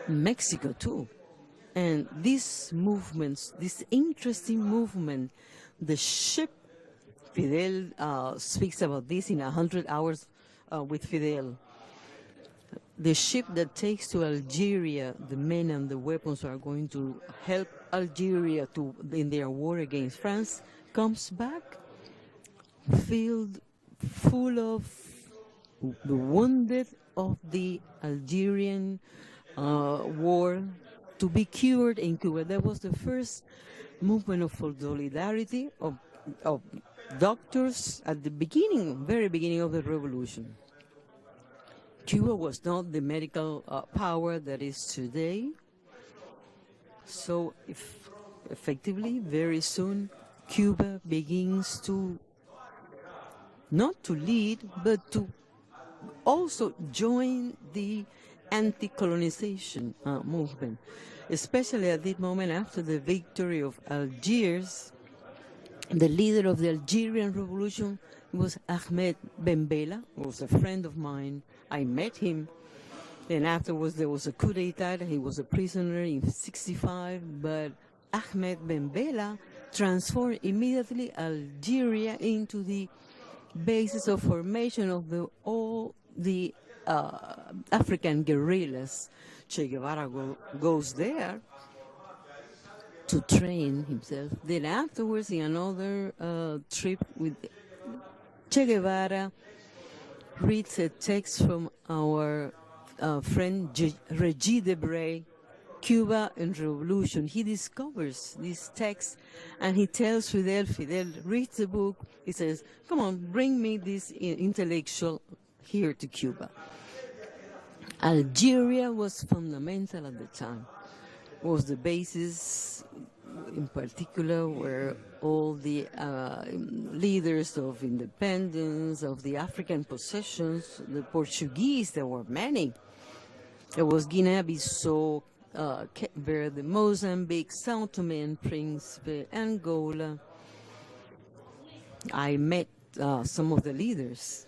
Mexico too. And these movements, this interesting movement, the ship, Fidel speaks about this in 100 Hours with Fidel. The ship that takes to Algeria the men and the weapons are going to help Algeria in their war against France, comes back full of the wounded of the Algerian war to be cured in Cuba. That was the first movement of solidarity of doctors at the very beginning of the revolution. Cuba was not the medical power that is today. So effectively, very soon, Cuba begins to, not to lead, but to also join the anti-colonization movement, especially at this moment after the victory of Algiers. The leader of the Algerian revolution was Ahmed Ben Bella, who was a friend of mine. I met him. Then afterwards there was a coup d'etat. He was a prisoner in 65, but Ahmed Ben Bella transformed immediately Algeria into the basis of formation of all the African guerrillas. Che Guevara goes there to train himself. Then afterwards, in another trip with Che Guevara, reads a text from our friend Regis Debray, Cuba and Revolution. He discovers this text and he tells Fidel reads the book, he says, come on, bring me this intellectual here to Cuba. Algeria was fundamental at the time, was the basis in particular where all the leaders of independence, of the African possessions, the Portuguese, there were many. There was Guinea-Bissau, Cape Verde, Mozambique, Sao Tome and Principe, Angola. I met some of the leaders.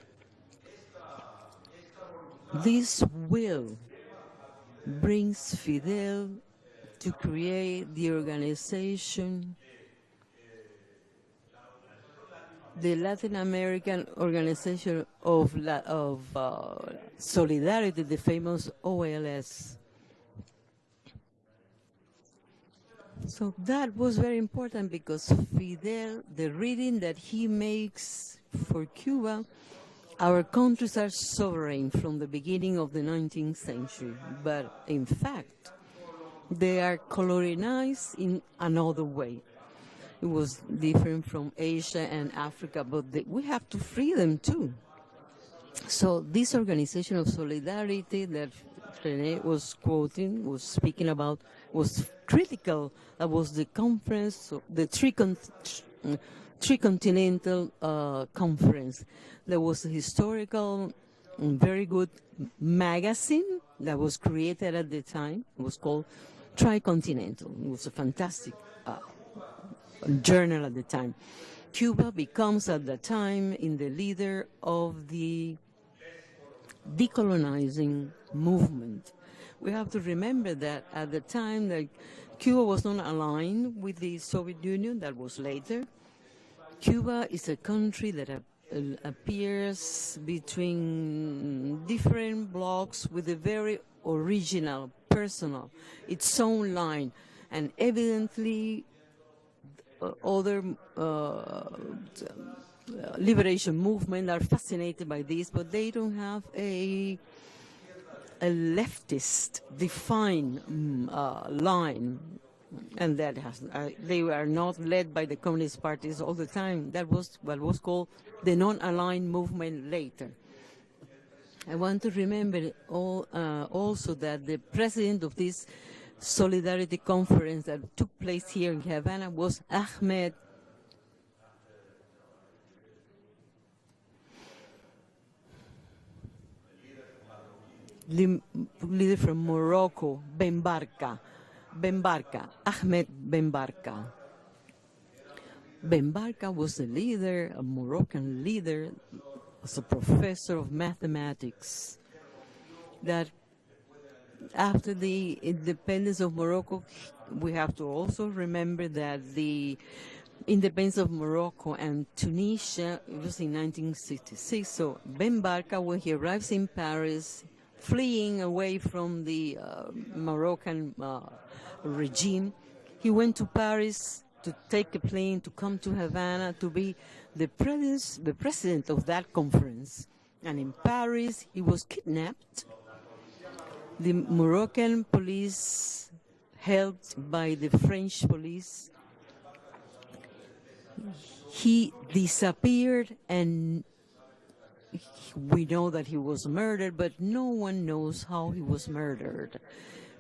This will brings Fidel to create the organization, the Latin American Organization of Solidarity, the famous OLS. So that was very important because Fidel, the reading that he makes for Cuba, our countries are sovereign from the beginning of the 19th century, but in fact, they are colonized in another way. It was different from Asia and Africa, but we have to free them too. So this organization of solidarity that René was quoting, was speaking about, was critical. That was the conference, the Tricontinental Conference. There was a historical, very good magazine that was created at the time. It was called Tricontinental. It was a fantastic journal at the time. Cuba becomes at the time in the leader of the decolonizing movement. We have to remember that at the time that Cuba was not aligned with the Soviet Union, that was later. Cuba is a country that appears between different blocks with a very original, personal, its own line. and evidently other liberation movement are fascinated by this, but they don't have a leftist defined line, and that has they were not led by the communist parties all the time. That was what was called the non-aligned movement later. I want to remember also that the president of this Solidarity Conference that took place here in Havana was Ahmed leader from Morocco, Ahmed Ben Barka. Ben Barka was a leader, a Moroccan leader, was a professor of mathematics, that after the independence of Morocco, we have to also remember that the independence of Morocco and Tunisia, it was in 1966. So Ben Barka, when he arrives in Paris, fleeing away from the Moroccan regime, he went to Paris to take a plane to come to Havana to be the president of that conference. And in Paris, he was kidnapped. The Moroccan police, helped by the French police, he disappeared, and we know that he was murdered, but no one knows how he was murdered,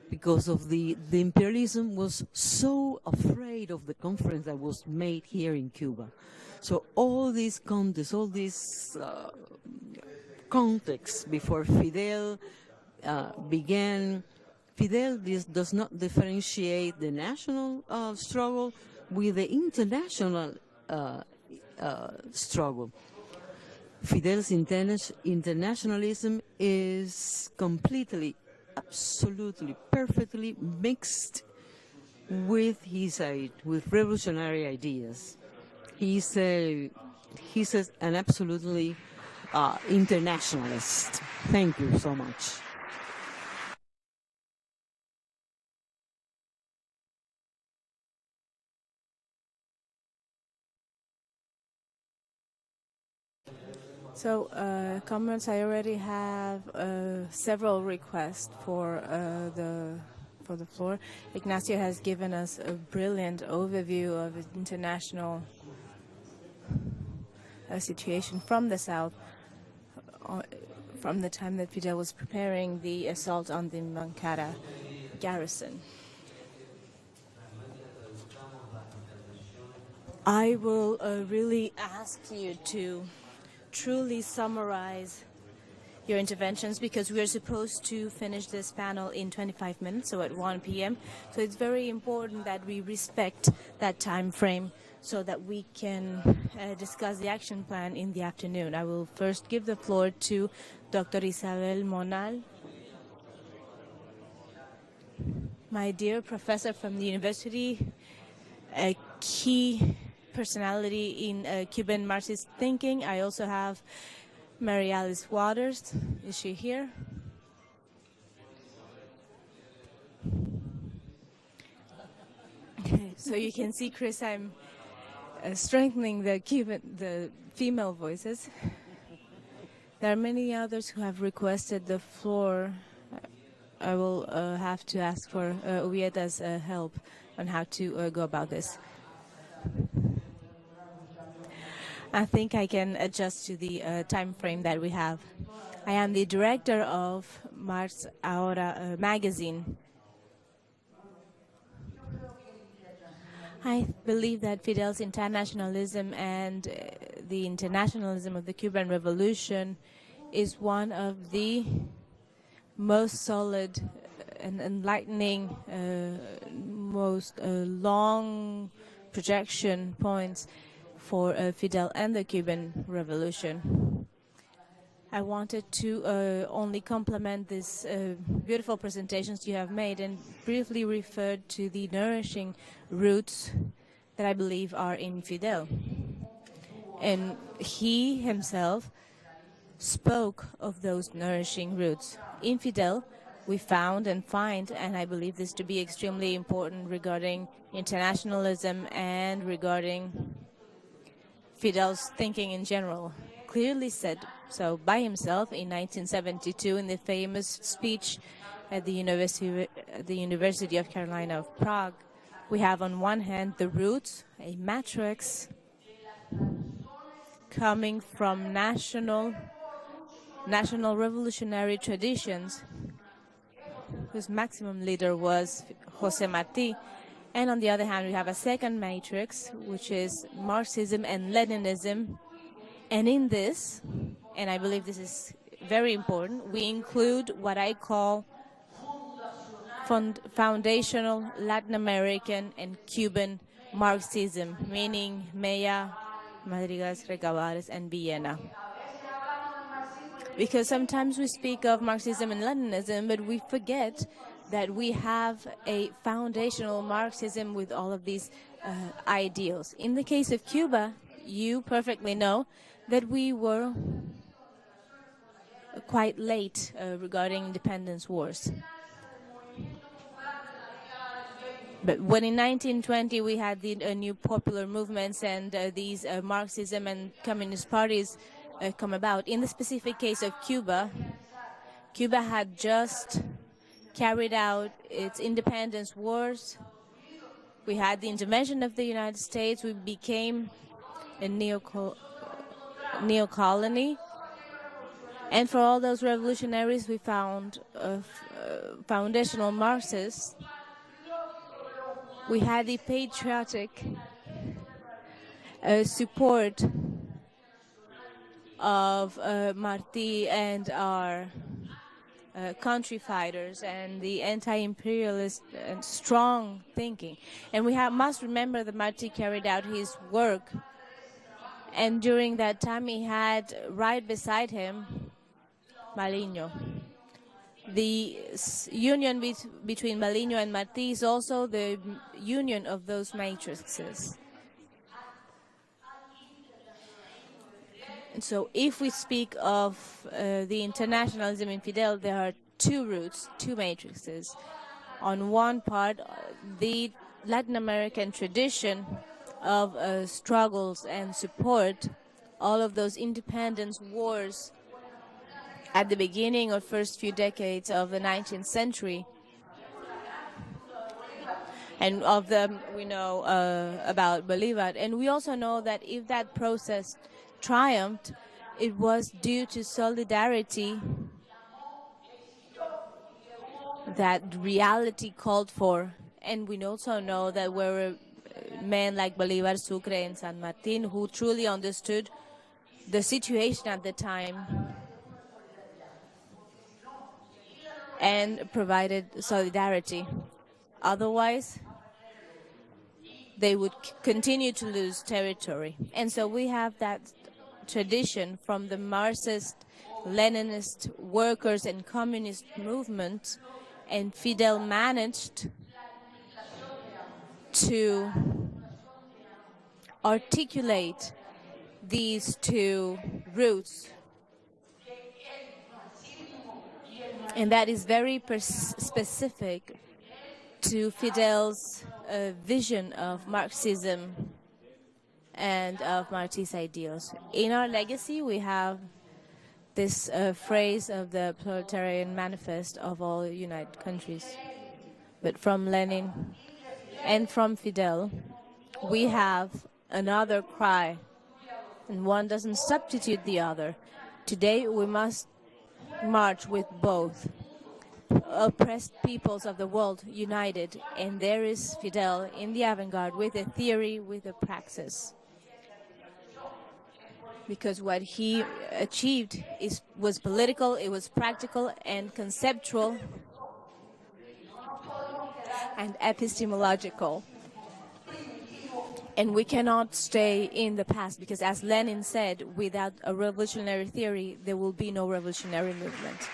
because of the imperialism was so afraid of the conference that was made here in Cuba. So all these context, all these context before Fidel began, Fidel does not differentiate the national struggle with the international struggle. Fidel's internationalism is completely, absolutely, perfectly mixed with with revolutionary ideas. He's an absolutely internationalist. Thank you so much. So, comrades, I already have several requests for the floor. Ignacio has given us a brilliant overview of the international situation from the South, from the time that Fidel was preparing the assault on the Moncada garrison. I will really ask you to truly summarize your interventions, because we are supposed to finish this panel in 25 minutes, so at 1 p.m. So it's very important that we respect that time frame so that we can discuss the action plan in the afternoon. I will first give the floor to Dr. Isabel Monal, my dear professor from the university, a key personality in Cuban Marxist thinking. I also have Mary Alice Waters. Is she here? So you can see, Chris, I'm strengthening the female voices. There are many others who have requested the floor. I will have to ask for Ubieta's help on how to go about this. I think I can adjust to the time frame that we have. I am the director of Marx Ahora magazine. I believe that Fidel's internationalism and the internationalism of the Cuban Revolution is one of the most solid and enlightening, most long projection points for Fidel and the Cuban Revolution. I wanted to only complement these beautiful presentations you have made and briefly referred to the nourishing roots that I believe are in Fidel. And he himself spoke of those nourishing roots. In Fidel, we found and find, and I believe this to be extremely important regarding internationalism and regarding Fidel's thinking in general, clearly said so by himself in 1972 in the famous speech at the University of Carolina of Prague. We have on one hand the roots, a matrix coming from national revolutionary traditions, whose maximum leader was José Martí. And on the other hand, we have a second matrix, which is Marxism and Leninism. And in this, and I believe this is very important, we include what I call foundational Latin American and Cuban Marxism, meaning Mella, Madrigas, Recabares, and Villena. Because sometimes we speak of Marxism and Leninism, but we forget that we have a foundational Marxism with all of these ideals. In the case of Cuba, you perfectly know that we were quite late regarding independence wars. But when in 1920 we had the new popular movements and these Marxism and communist parties come about, in the specific case of Cuba, Cuba had just carried out its independence wars. We had the intervention of the United States. We became a neo-colony. And for all those revolutionaries, we found foundational Marxists. We had the patriotic support of Martí and our country fighters and the anti-imperialist and strong thinking. And we must remember that Martí carried out his work, and during that time he had right beside him Baliño. The union between Baliño and Martí is also the union of those matrices. And so if we speak of the internationalism in Fidel, there are two roots, two matrices. On one part, the Latin American tradition of struggles and support, all of those independence wars at the beginning or first few decades of the 19th century. And of them we know about Bolivar. And we also know that if that process triumphed, it was due to solidarity that reality called for. And we also know that there were men like Bolivar, Sucre, and San Martin who truly understood the situation at the time and provided solidarity. Otherwise, they would continue to lose territory. And so we have that tradition from the Marxist, Leninist, workers and communist movement, and Fidel managed to articulate these two roots. And that is very specific to Fidel's vision of Marxism and of Marxist ideals. In our legacy, we have this phrase of the Proletarian Manifest of all United Countries. But from Lenin and from Fidel, we have another cry, and one doesn't substitute the other. Today, we must march with both. Oppressed peoples of the world united, and there is Fidel in the avant-garde with a theory, with a praxis. Because what he achieved was political, it was practical and conceptual and epistemological. And we cannot stay in the past, because as Lenin said, without a revolutionary theory, there will be no revolutionary movement.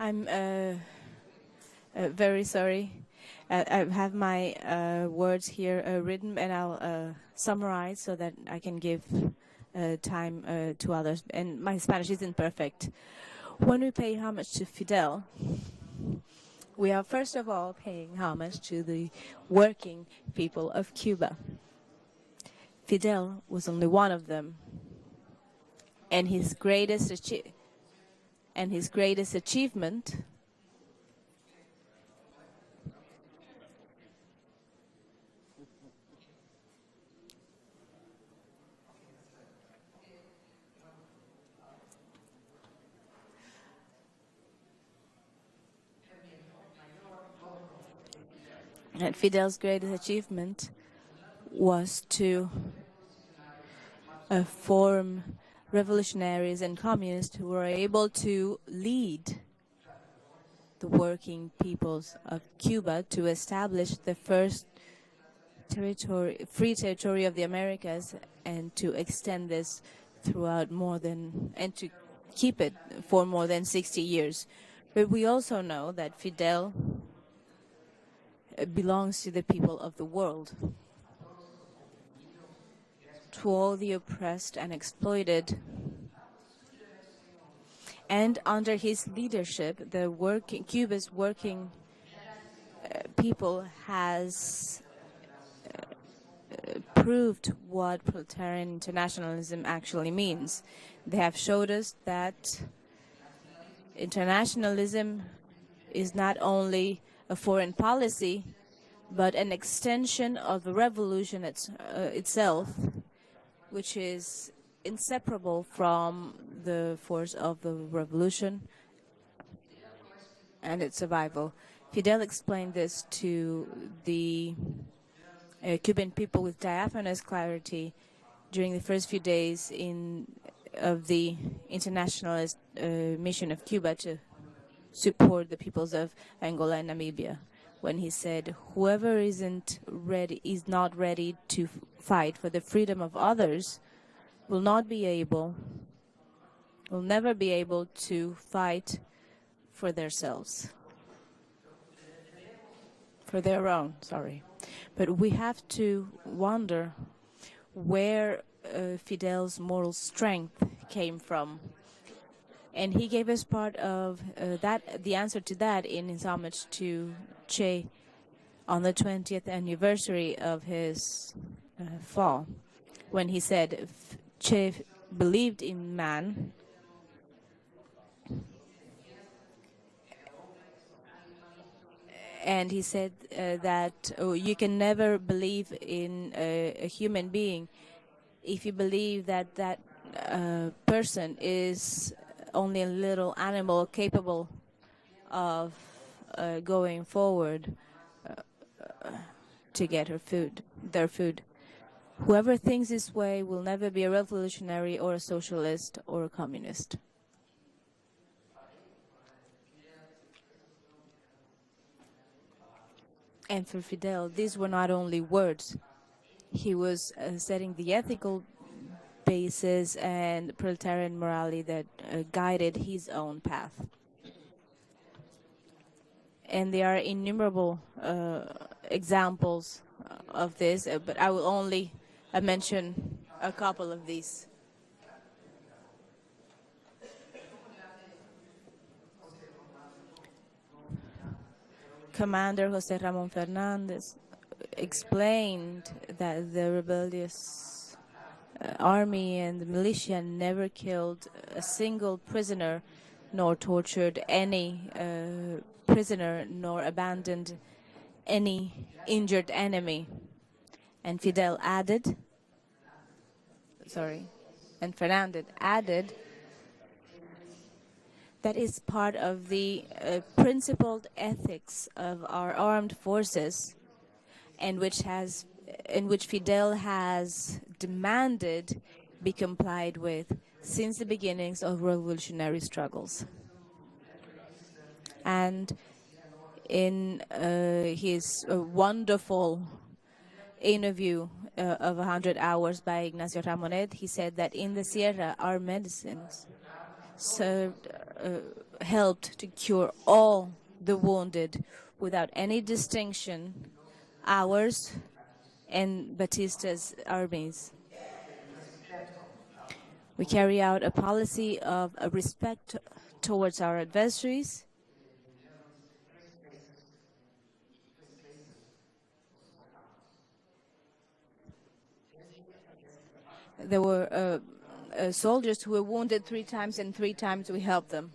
I'm very sorry. I have my words here written, and I'll summarize so that I can give time to others. And my Spanish isn't perfect. When we pay homage to Fidel, we are first of all paying homage to the working people of Cuba. Fidel was only one of them, and his greatest achievement Fidel's greatest achievement was to form revolutionaries and communists who were able to lead the working peoples of Cuba to establish the first free territory of the Americas, and to extend this throughout and to keep it for more than 60 years. But we also know that Fidel belongs to the people of the world, to all the oppressed and exploited. And under his leadership, Cuba's working people has proved what proletarian internationalism actually means. They have showed us that internationalism is not only a foreign policy, but an extension of the revolution itself, which is inseparable from the force of the revolution and its survival. Fidel explained this to the Cuban people with diaphanous clarity during the first few days of the internationalist mission of Cuba to support the peoples of Angola and Namibia, when he said, "Whoever is not ready to fight for the freedom of others will never be able to fight for themselves, for their own." But we have to wonder where Fidel's moral strength came from. And he gave us part of the answer to that in his homage to Che on the 20th anniversary of his fall, when he said Che believed in man, and he said that you can never believe in a human being if you believe that that person is only a little animal capable of going forward to get their food. Whoever thinks this way will never be a revolutionary or a socialist or a communist. And for Fidel, these were not only words. He was setting the ethical basis and proletarian morality that guided his own path. And there are innumerable examples of this, but I will only mention a couple of these. Commander José Ramón Fernández explained that the rebellious army and the militia never killed a single prisoner, nor tortured any prisoner, nor abandoned any injured enemy. And Fernandez added, that is part of the principled ethics of our armed forces, and which Fidel has demanded be complied with since the beginnings of revolutionary struggles. And in his wonderful interview of 100 Hours by Ignacio Ramonet, he said that in the Sierra, our medicines served helped to cure all the wounded without any distinction, ours and Batista's armies. We carry out a policy of respect towards our adversaries. There were soldiers who were wounded 3 times, and 3 times we helped them.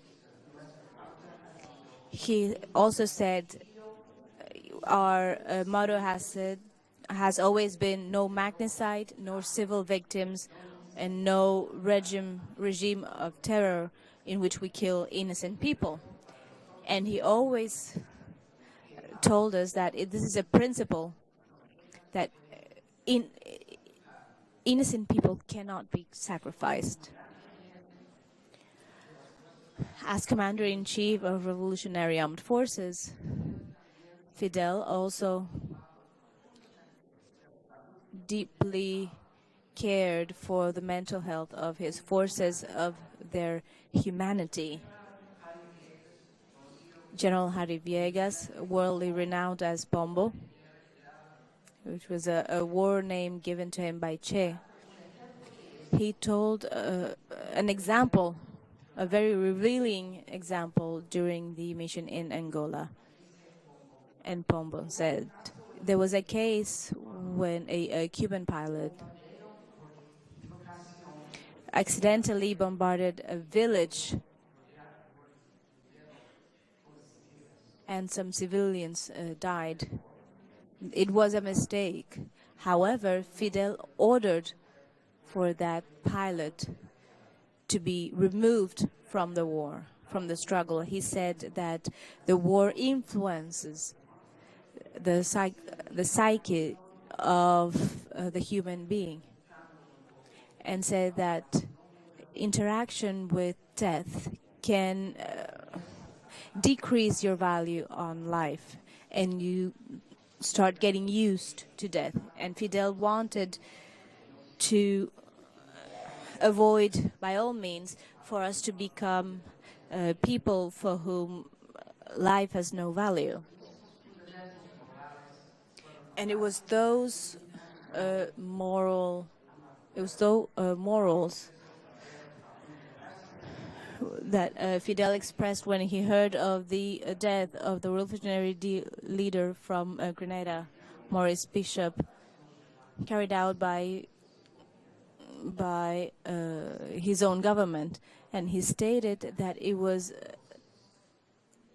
He also said our motto has always been no magnicide, no civil victims, and no regime of terror in which we kill innocent people. And he always told us that this is a principle that innocent people cannot be sacrificed. As Commander-in-Chief of Revolutionary Armed Forces, Fidel also deeply cared for the mental health of his forces, of their humanity. General Harry Viegas, worldly renowned as Pombo, which was a war name given to him by Che, he told an example, a very revealing example during the mission in Angola. And Pombo said there was a case when a Cuban pilot accidentally bombarded a village and some civilians died. It was a mistake. However, Fidel ordered for that pilot to be removed from the war, from the struggle. He said that the war influences the psyche of the human being, and said that interaction with death can decrease your value on life, and you start getting used to death. And Fidel wanted to avoid, by all means, for us to become people for whom life has no value. And it was those morals that Fidel expressed when he heard of the death of the revolutionary leader from Grenada, Maurice Bishop, carried out by his own government. And he stated that it was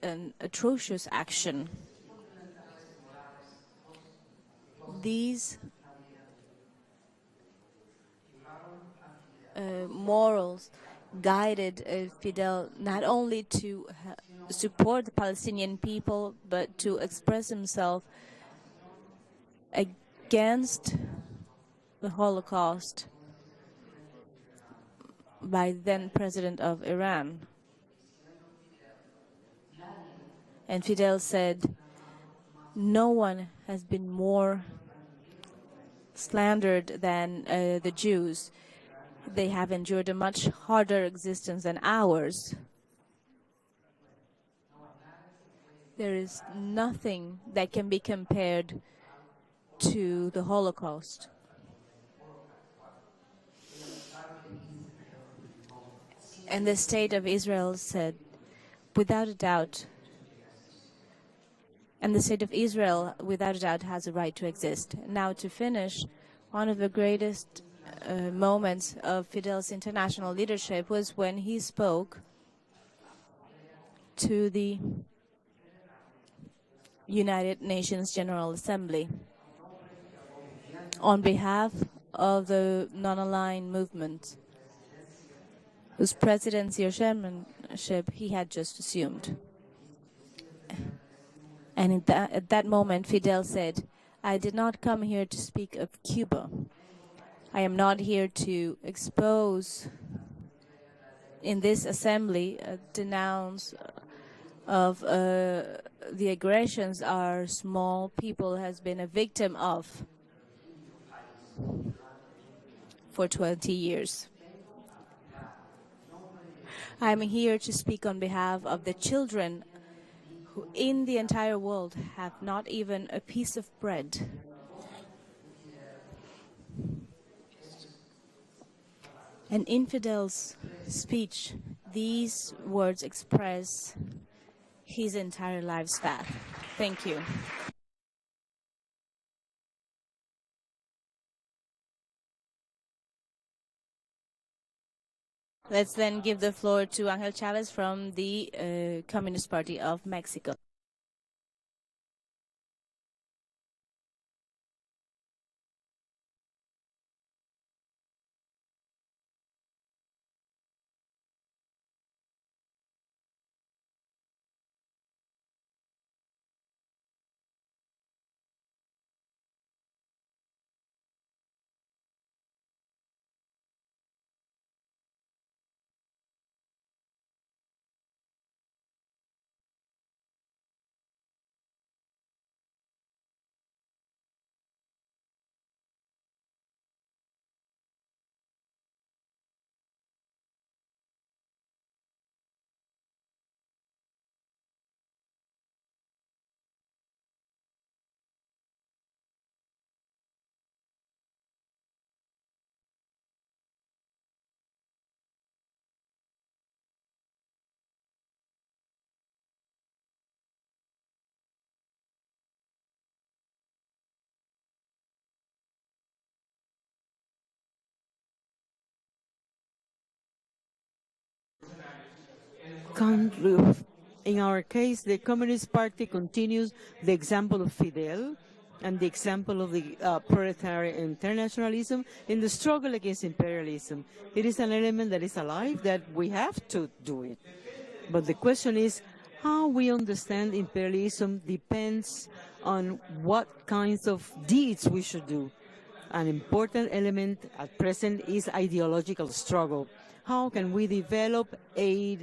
an atrocious action. These morals guided Fidel not only to support the Palestinian people, but to express himself against the Holocaust by then President of Iran. And Fidel said, no one has been more slandered than the Jews. They have endured a much harder existence than ours. There is nothing that can be compared to the Holocaust. And the state of Israel said, without a doubt, and the state of Israel, without a doubt, has a right to exist. Now, to finish, one of the greatest moments of Fidel's international leadership was when he spoke to the United Nations General Assembly on behalf of the non-aligned movement, whose presidency or chairmanship he had just assumed. And at that moment, Fidel said, I did not come here to speak of Cuba. I am not here to expose in this assembly denounce of the aggressions our small people has been a victim of for 20 years. I'm here to speak on behalf of the children who in the entire world have not even a piece of bread. An infidel's speech, these words express his entire life's path. Thank you. Let's then give the floor to Ángel Chávez from the Communist Party of Mexico. In our case, the Communist Party continues the example of Fidel and the example of the proletarian internationalism in the struggle against imperialism. It is an element that is alive, that we have to do it. But the question is, how we understand imperialism depends on what kinds of deeds we should do. An important element at present is ideological struggle. How can we develop a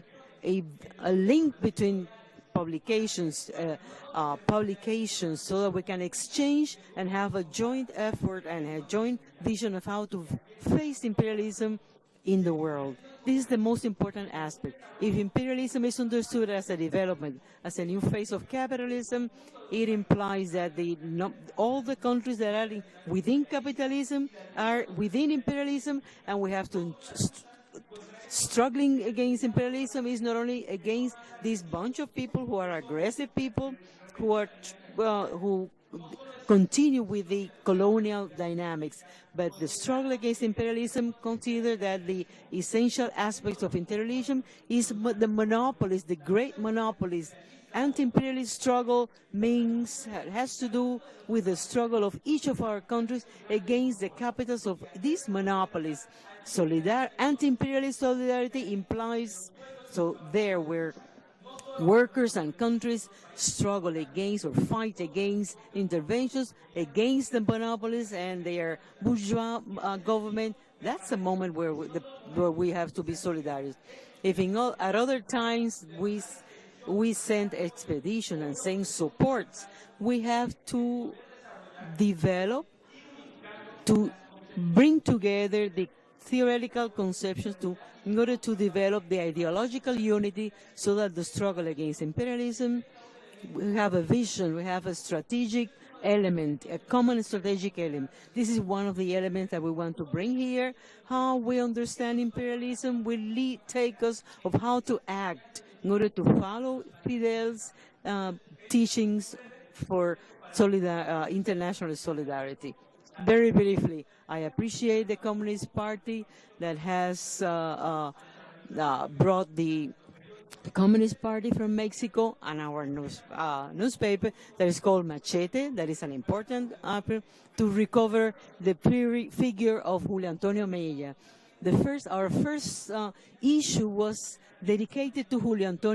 link between publications so that we can exchange and have a joint effort and a joint vision of how to face imperialism in the world. This is the most important aspect. If imperialism is understood as a development, as a new phase of capitalism, it implies that all the countries that are within capitalism are within imperialism, and we have to struggling against imperialism is not only against this bunch of people who are aggressive people, who continue with the colonial dynamics, but the struggle against imperialism consider that the essential aspects of imperialism is the monopolies, the great monopolies. Anti-imperialist struggle has to do with the struggle of each of our countries against the capitals of these monopolies. Anti-imperialist solidarity implies, there where workers and countries struggle against or fight against interventions, against the monopolies and their bourgeois government, that's a moment where we have to be solidarious. If at other times we send expedition and send support, we have to develop, to bring together the theoretical conceptions in order to develop the ideological unity so that the struggle against imperialism, we have a vision, we have a strategic element, a common strategic element. This is one of the elements that we want to bring here. How we understand imperialism will take us of how to act in order to follow Fidel's teachings for international solidarity. Very briefly, I appreciate the Communist Party that has brought the Communist Party from Mexico and our newspaper that is called Machete, that is an important effort to recover the figure of Julio Antonio Mella. Our first issue was dedicated to Julio Antonio